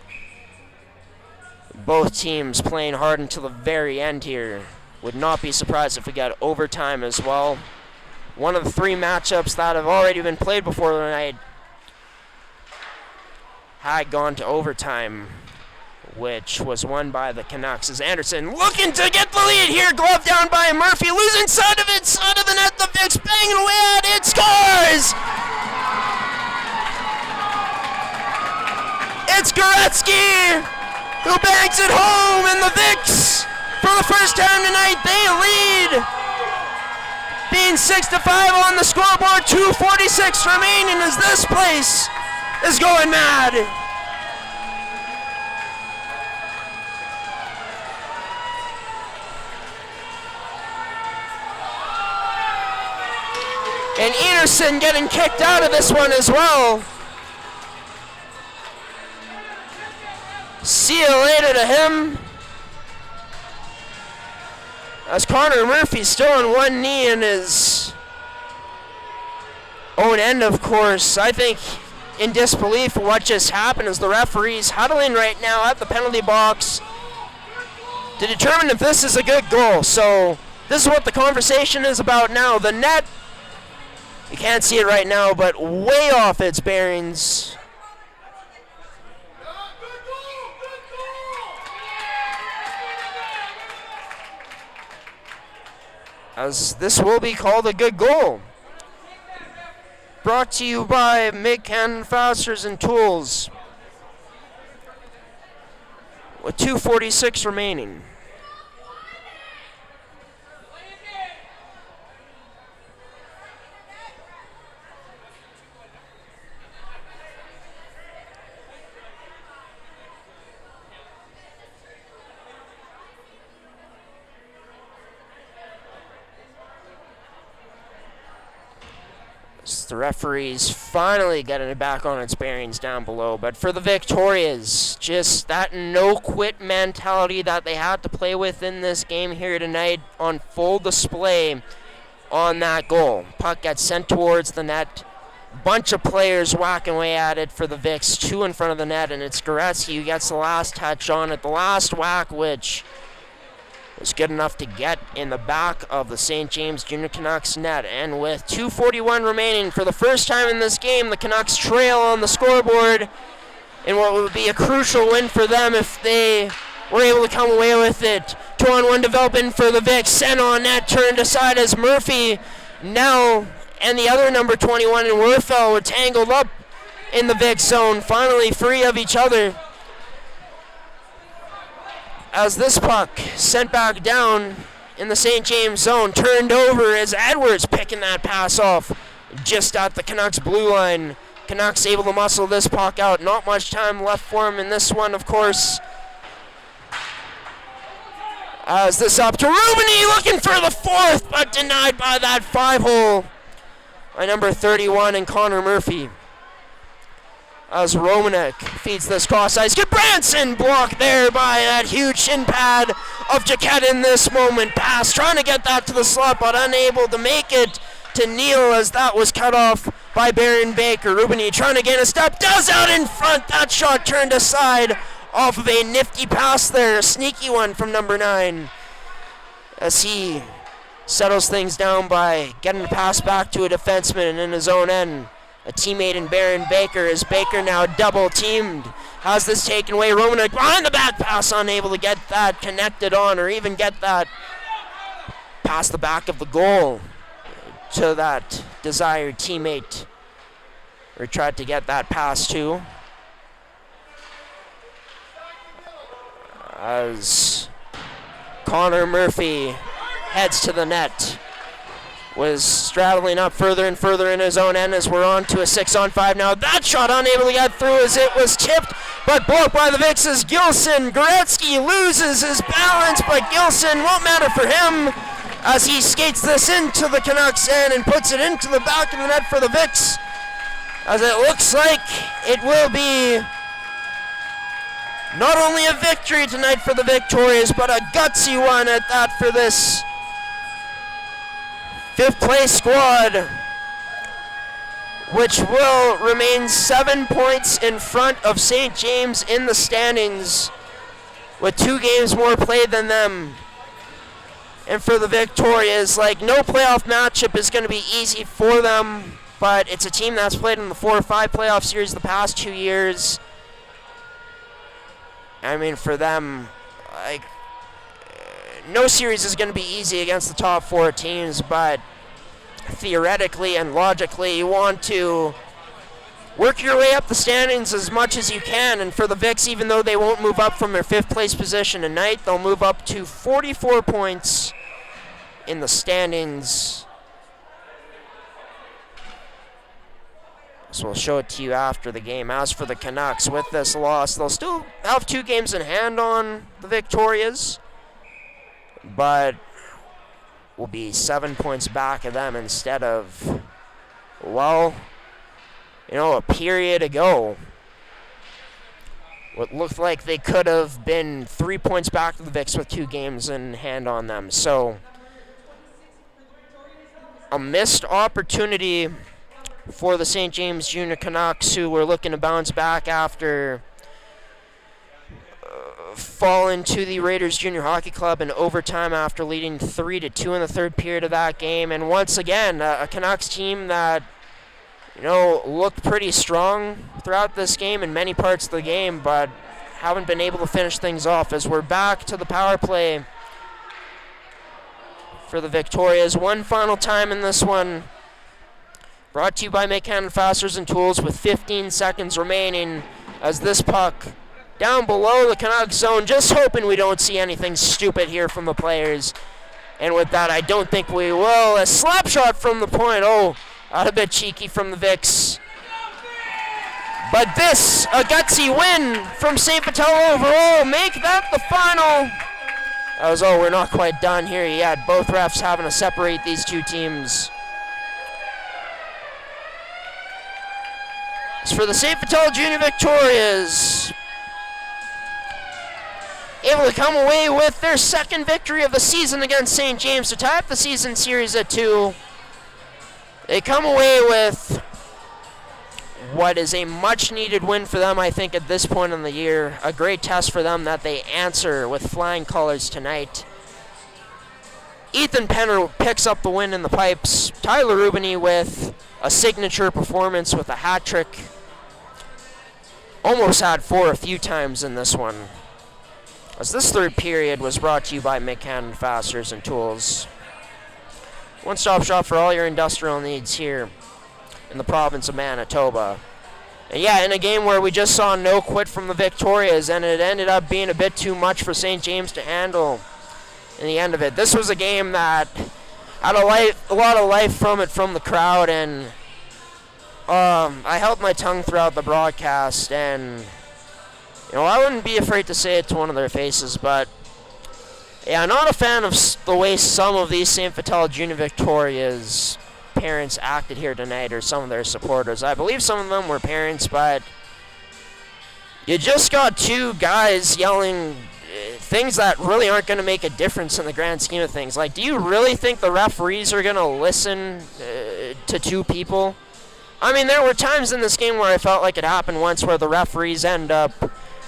Both teams playing hard until the very end here. Would not be surprised if we got overtime as well. One of the 3 matchups that have already been played before tonight had gone to overtime, which was won by the Canucks as Anderson looking to get the lead here. Glove down by Murphy, losing side of it, side of the net. The Vicks banging away at it, scores! It's Goretzky who bangs it home, and the Vicks, for the first time tonight, they lead. Being 6-5 on the scoreboard, 2:46 remaining as this place is going mad. And Anderson getting kicked out of this one as well. See you later to him. As Connor Murphy's still on one knee in his own end, of course. I think in disbelief for what just happened as the referee's huddling right now at the penalty box to determine if this is a good goal. So this is what the conversation is about now. The net, you can't see it right now, but way off its bearings. As this will be called a good goal. Brought to you by Mid-Canton Fasteners and Tools. With 2:46 remaining. The referee's finally getting it back on its bearings down below. But for the Victorias, just that no-quit mentality that they had to play with in this game here tonight on full display on that goal. Puck gets sent towards the net. Bunch of players whacking away at it for the Vics. 2 in front of the net, and it's Goretzky who gets the last touch on it. The last whack, which was good enough to get in the back of the St. James Junior Canucks net. And with 2:41 remaining, for the first time in this game, the Canucks trail on the scoreboard in what would be a crucial win for them if they were able to come away with it. 2-on-1 development for the Vics. Sent on net, turned aside as Murphy now and the other number 21 in Werfel were tangled up in the Vic zone, finally free of each other. As this puck sent back down in the St. James zone, turned over as Edwards picking that pass off just at the Canucks blue line. Canucks able to muscle this puck out. Not much time left for him in this one, of course. As this up to Rubini, looking for the 4th, but denied by that 5-hole by number 31 and Connor Murphy. as Romanek feeds this cross ice. Branson blocked there by that huge shin pad of Jaquette in this moment. Pass, trying to get that to the slot, but unable to make it to Neal as that was cut off by Baron Baker. Rubini trying to gain a step, does out in front. That shot turned aside off of a nifty pass there. A sneaky one from number 9 as he settles things down by getting the pass back to a defenseman in his own end. A teammate in Baron Baker, as Baker now double teamed. Has this taken away. Romanek behind the back pass, unable to get that connected on or even get that past the back of the goal to that desired teammate or tried to get that pass to. As Connor Murphy heads to the net. Was straddling up further and further in his own end as we're on to a 6-on-5 now. That shot unable to get through as it was tipped, but blocked by the Vicks as Gilson. Goretzky loses his balance, but Gilson won't matter for him as he skates this into the Canucks end and puts it into the back of the net for the Vicks. As it looks like it will be not only a victory tonight for the Victorious, but a gutsy one at that for this 5th place squad, which will remain 7 points in front of St. James in the standings with 2 games more played than them. And for the Victorias, no playoff matchup is going to be easy for them, but it's a team that's played in the 4 or 5 playoff series the past 2 years. I mean, for them, no series is going to be easy against the top 4 teams, but theoretically and logically, you want to work your way up the standings as much as you can. And for the Vicks, even though they won't move up from their 5th place position tonight, they'll move up to 44 points in the standings. So we'll show it to you after the game. As for the Canucks, with this loss, they'll still have 2 games in hand on the Victorias, but will be 7 points back of them instead of, a period ago. What looked like they could have been 3 points back to the Vicks with 2 games in hand on them. So, a missed opportunity for the St. James Junior Canucks, who were looking to bounce back after falling to the Raiders Junior Hockey Club in overtime after leading 3-2 in the 3rd period of that game. And once again, a Canucks team that, looked pretty strong throughout this game in many parts of the game, but haven't been able to finish things off as we're back to the power play for the Victorias. One final time in this one. Brought to you by Make-Cannon Fasteners and Tools with 15 seconds remaining as this puck down below the Canucks zone. Just hoping we don't see anything stupid here from the players. And with that, I don't think we will. A slap shot from the point. Oh, a bit cheeky from the Vicks. But this, a gutsy win from St. Vital overall. Make that the final. We're not quite done here yet. Both refs having to separate these 2 teams. As for the St. Vital Junior Victorias, able to come away with their 2nd victory of the season against St. James to tie up the season series at 2. They come away with what is a much-needed win for them, I think, at this point in the year. A great test for them that they answer with flying colors tonight. Ethan Penner picks up the win in the pipes. Tyler Rubini with a signature performance with a hat trick. Almost had 4 a few times in this one. As this 3rd period was brought to you by Make-Cannon Fasteners and Tools. One-stop shop for all your industrial needs here in the province of Manitoba. And yeah, in a game where we just saw no quit from the Victorias, and it ended up being a bit too much for St. James to handle in the end of it. This was a game that had a lot of life from the crowd, and I held my tongue throughout the broadcast, and I wouldn't be afraid to say it to one of their faces, but yeah, not a fan of the way some of these St. Vital Junior Victorias parents acted here tonight, or some of their supporters. I believe some of them were parents, but You just got two guys yelling things that really aren't going to make a difference in the grand scheme of things. Like, do you really think the referees are going to listen to two people? I mean, there were times in this game where I felt like it happened once where the referees end up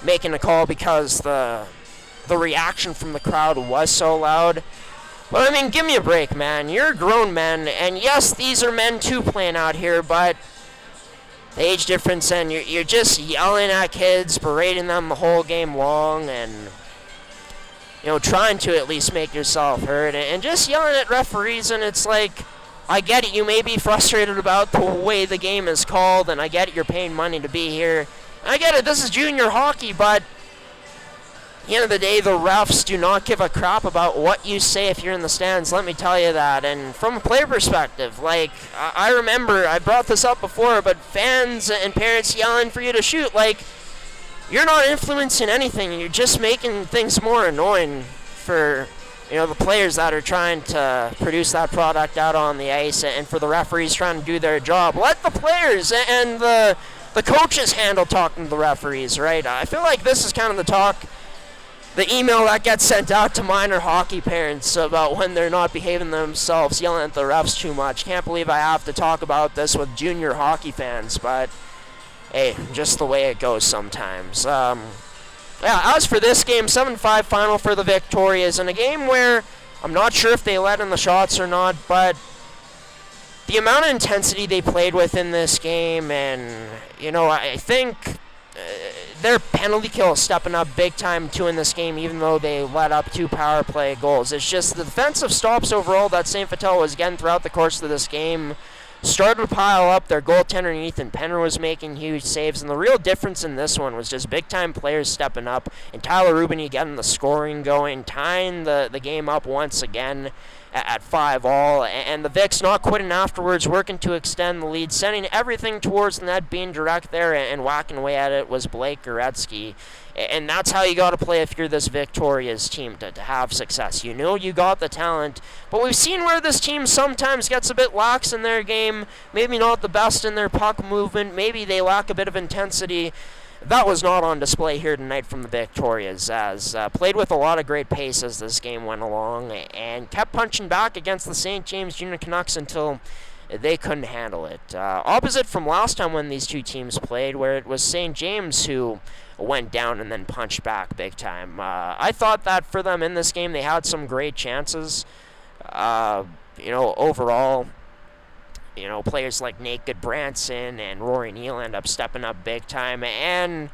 making a call because the reaction from the crowd was so loud. But, I mean, give me a break, man. You're grown men, and yes, these are men too playing out here, but the age difference, and you're just yelling at kids, berating them the whole game long, and, you know, trying to at least make yourself heard, and just yelling at referees, and it's like, I get it, you may be frustrated about the way the game is called, and I get it, you're paying money to be here. I get it, this is junior hockey, but at the end of the day, the refs do not give a crap about what you say if you're in the stands, let me tell you that. And from a player perspective, like, I remember, I brought this up before, but fans and parents yelling for you to shoot, like, you're not influencing anything, you're just making things more annoying for, you know, the players that are trying to produce that product out on the ice, and for the referees trying to do their job. Let the players and the coaches handle talking to the referees, right? I feel like this is kind of the email that gets sent out to minor hockey parents about when they're not behaving themselves, yelling at the refs too much. Can't believe I have to talk about this with junior hockey fans, but hey, just the way it goes sometimes. Yeah, as for this game, 7-5 final for the Victorias, in a game where I'm not sure if they let in the shots or not, but the amount of intensity they played with in this game, and, you know, I think their penalty kill is stepping up big time too in this game, even though they let up 2 power play goals. It's just the defensive stops overall that St. Vital was getting throughout the course of this game started to pile up. Their goaltender Ethan Penner was making huge saves, and the real difference in this one was just big time players stepping up, and Tyler Rubini getting the scoring going, tying the game up once again at 5-all, and the Vics not quitting afterwards, working to extend the lead, sending everything towards the net, being direct there, and whacking away at it was Blake Goretzky. And that's how you got to play if you're this Victoria's team to have success. You know you got the talent, but we've seen where this team sometimes gets a bit lax in their game, maybe not the best in their puck movement, maybe they lack a bit of intensity. That was not on display here tonight from the Victorias, as played with a lot of great pace as this game went along, and kept punching back against the St. James Junior Canucks until they couldn't handle it. Opposite from last time when these two teams played, where it was St. James who went down and then punched back big time. I thought that for them in this game, they had some great chances. Overall, players like Nate Goodbranson and Rory Neal end up stepping up big time. And,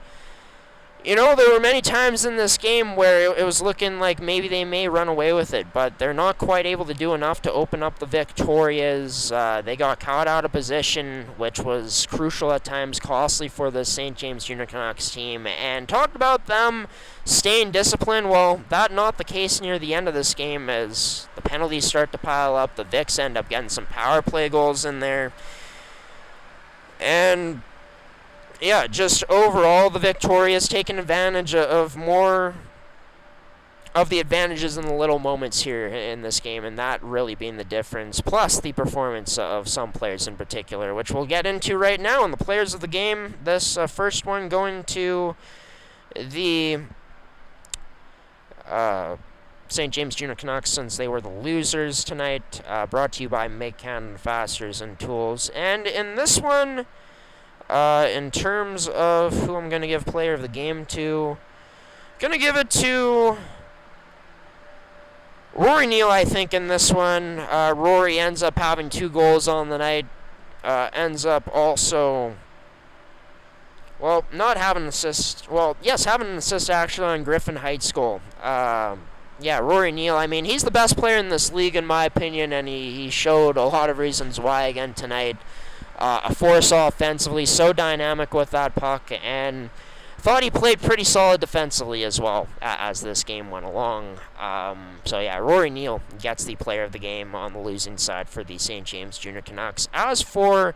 there were many times in this game where it was looking like maybe they may run away with it, but they're not quite able to do enough to open up the Victorias. They got caught out of position, which was crucial at times, costly for the St. James Junior Canucks team. And talked about them staying disciplined. Well, that not the case near the end of this game as the penalties start to pile up. The Vics end up getting some power play goals in there. And yeah, just overall, the Victorias taking advantage of more of the advantages in the little moments here in this game, and that really being the difference, plus the performance of some players in particular, which we'll get into right now. And the players of the game, this first one going to the St. James Junior Canucks, since they were the losers tonight, brought to you by Make Cannon Fasteners and Tools. And in this one, in terms of who I'm going to give player of the game to, going to give it to Rory Neal, I think, in this one. Rory ends up having 2 goals on the night, ends up also, well, not having an assist, well, yes, having an assist actually on Griffin Heights' goal. Yeah, Rory Neal, I mean, he's the best player in this league in my opinion, and he showed a lot of reasons why again tonight. A force offensively, so dynamic with that puck, and thought he played pretty solid defensively as well as this game went along. So yeah, Rory Neal gets the player of the game on the losing side for the St. James Junior Canucks. As for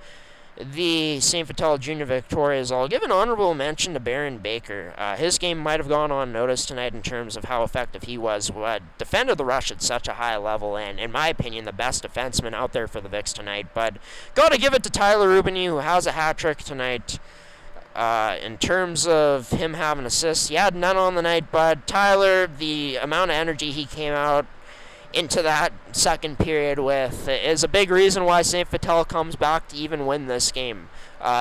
the St. Vital Junior Victorias, I'll give an honorable mention to Baron Baker. His game might have gone unnoticed tonight in terms of how effective he was, but defended the rush at such a high level, and in my opinion, the best defenseman out there for the Vics tonight. But got to give it to Tyler Rubini, who has a hat trick tonight. In terms of him having assists, he had none on the night, but Tyler, the amount of energy he came out into that second period with is a big reason why St. Vital comes back to even win this game.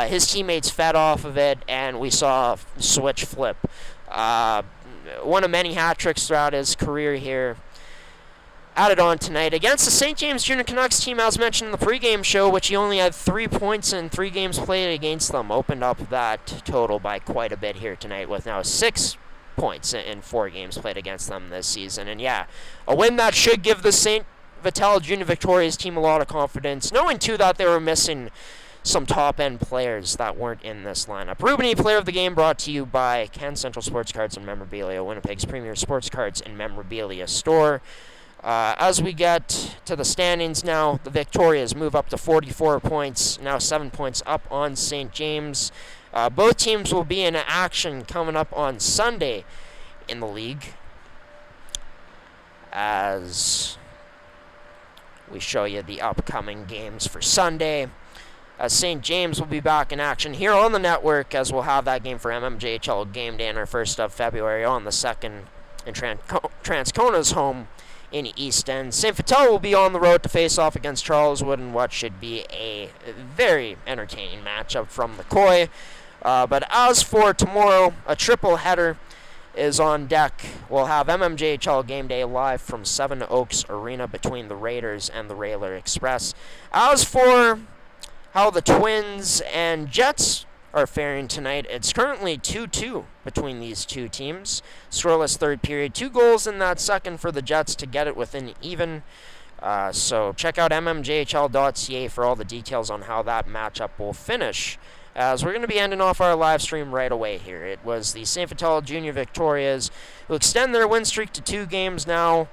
His teammates fed off of it, and we saw a switch flip. One of many hat tricks throughout his career here. Added on tonight against the St. James Junior Canucks team, as mentioned in the pregame show, which he only had 3 points in 3 games played against them. Opened up that total by quite a bit here tonight with now 6 points in 4 games played against them this season. And yeah, a win that should give the St. Vital Junior Victoria's team a lot of confidence, knowing too that they were missing some top-end players that weren't in this lineup. Rubini, player of the game, brought to you by Ken Central Sports Cards and Memorabilia, Winnipeg's premier sports cards and memorabilia store. As we get to the standings now, the Victorias move up to 44 points, now 7 points up on St. James. Both teams will be in action coming up on Sunday in the league, as we show you the upcoming games for Sunday. St. James will be back in action here on the network, as we'll have that game for MMJHL game day on our 1st of February on the 2nd in Transcona's home in East End. St. Vital will be on the road to face off against Charleswood in what should be a very entertaining matchup from the Koi. But as for tomorrow, a triple header is on deck. We'll have MMJHL game day live from Seven Oaks Arena between the Raiders and the Railer Express. As for how the Twins and Jets are faring tonight, it's currently 2-2 between these two teams. Scoreless third period, 2 goals in that second for the Jets to get it within even. So check out mmjhl.ca for all the details on how that matchup will finish, as we're going to be ending off our live stream right away here. It was the St. Vital Junior Victorias who extend their win streak to 2 games now,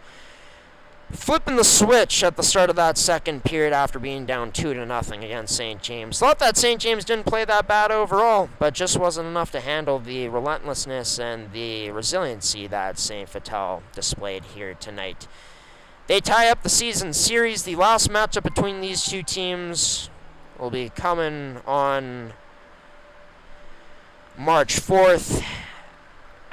flipping the switch at the start of that second period after being down 2-0 against St. James. Thought that St. James didn't play that bad overall, but just wasn't enough to handle the relentlessness and the resiliency that St. Vital displayed here tonight. They tie up the season series. The last matchup between these two teams will be coming on March 4th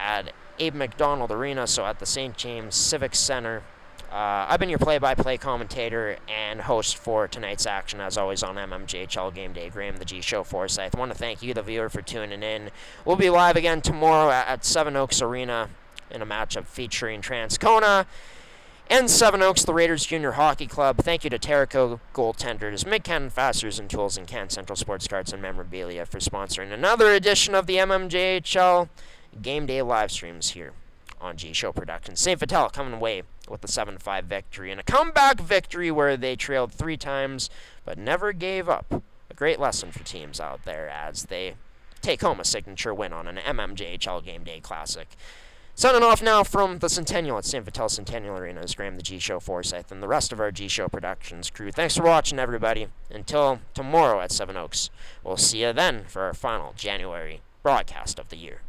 at Abe McDonald Arena, so at the St. James Civic Center. I've been your play-by-play commentator and host for tonight's action, as always, on MMJHL Game Day, Graham the G Show Forsyth. I want to thank you, the viewer, for tuning in. We'll be live again tomorrow at Seven Oaks Arena in a matchup featuring Transcona and Seven Oaks, the Raiders Junior Hockey Club. Thank you to Terrico Goaltenders, Mid-Canton Fasteners and Tools, and Can Central Sports Cards and Memorabilia for sponsoring another edition of the MMJHL Game Day live streams here on G Show Productions. St. Vital coming away with the 7-5 victory, and a comeback victory where they trailed 3 times but never gave up. A great lesson for teams out there as they take home a signature win on an MMJHL Game Day Classic. Signing off now from the Centennial at St. Vital Centennial Arena is Graham the G Show Forsyth and the rest of our G Show Productions crew. Thanks for watching, everybody. Until tomorrow at Seven Oaks, we'll see you then for our final January broadcast of the year.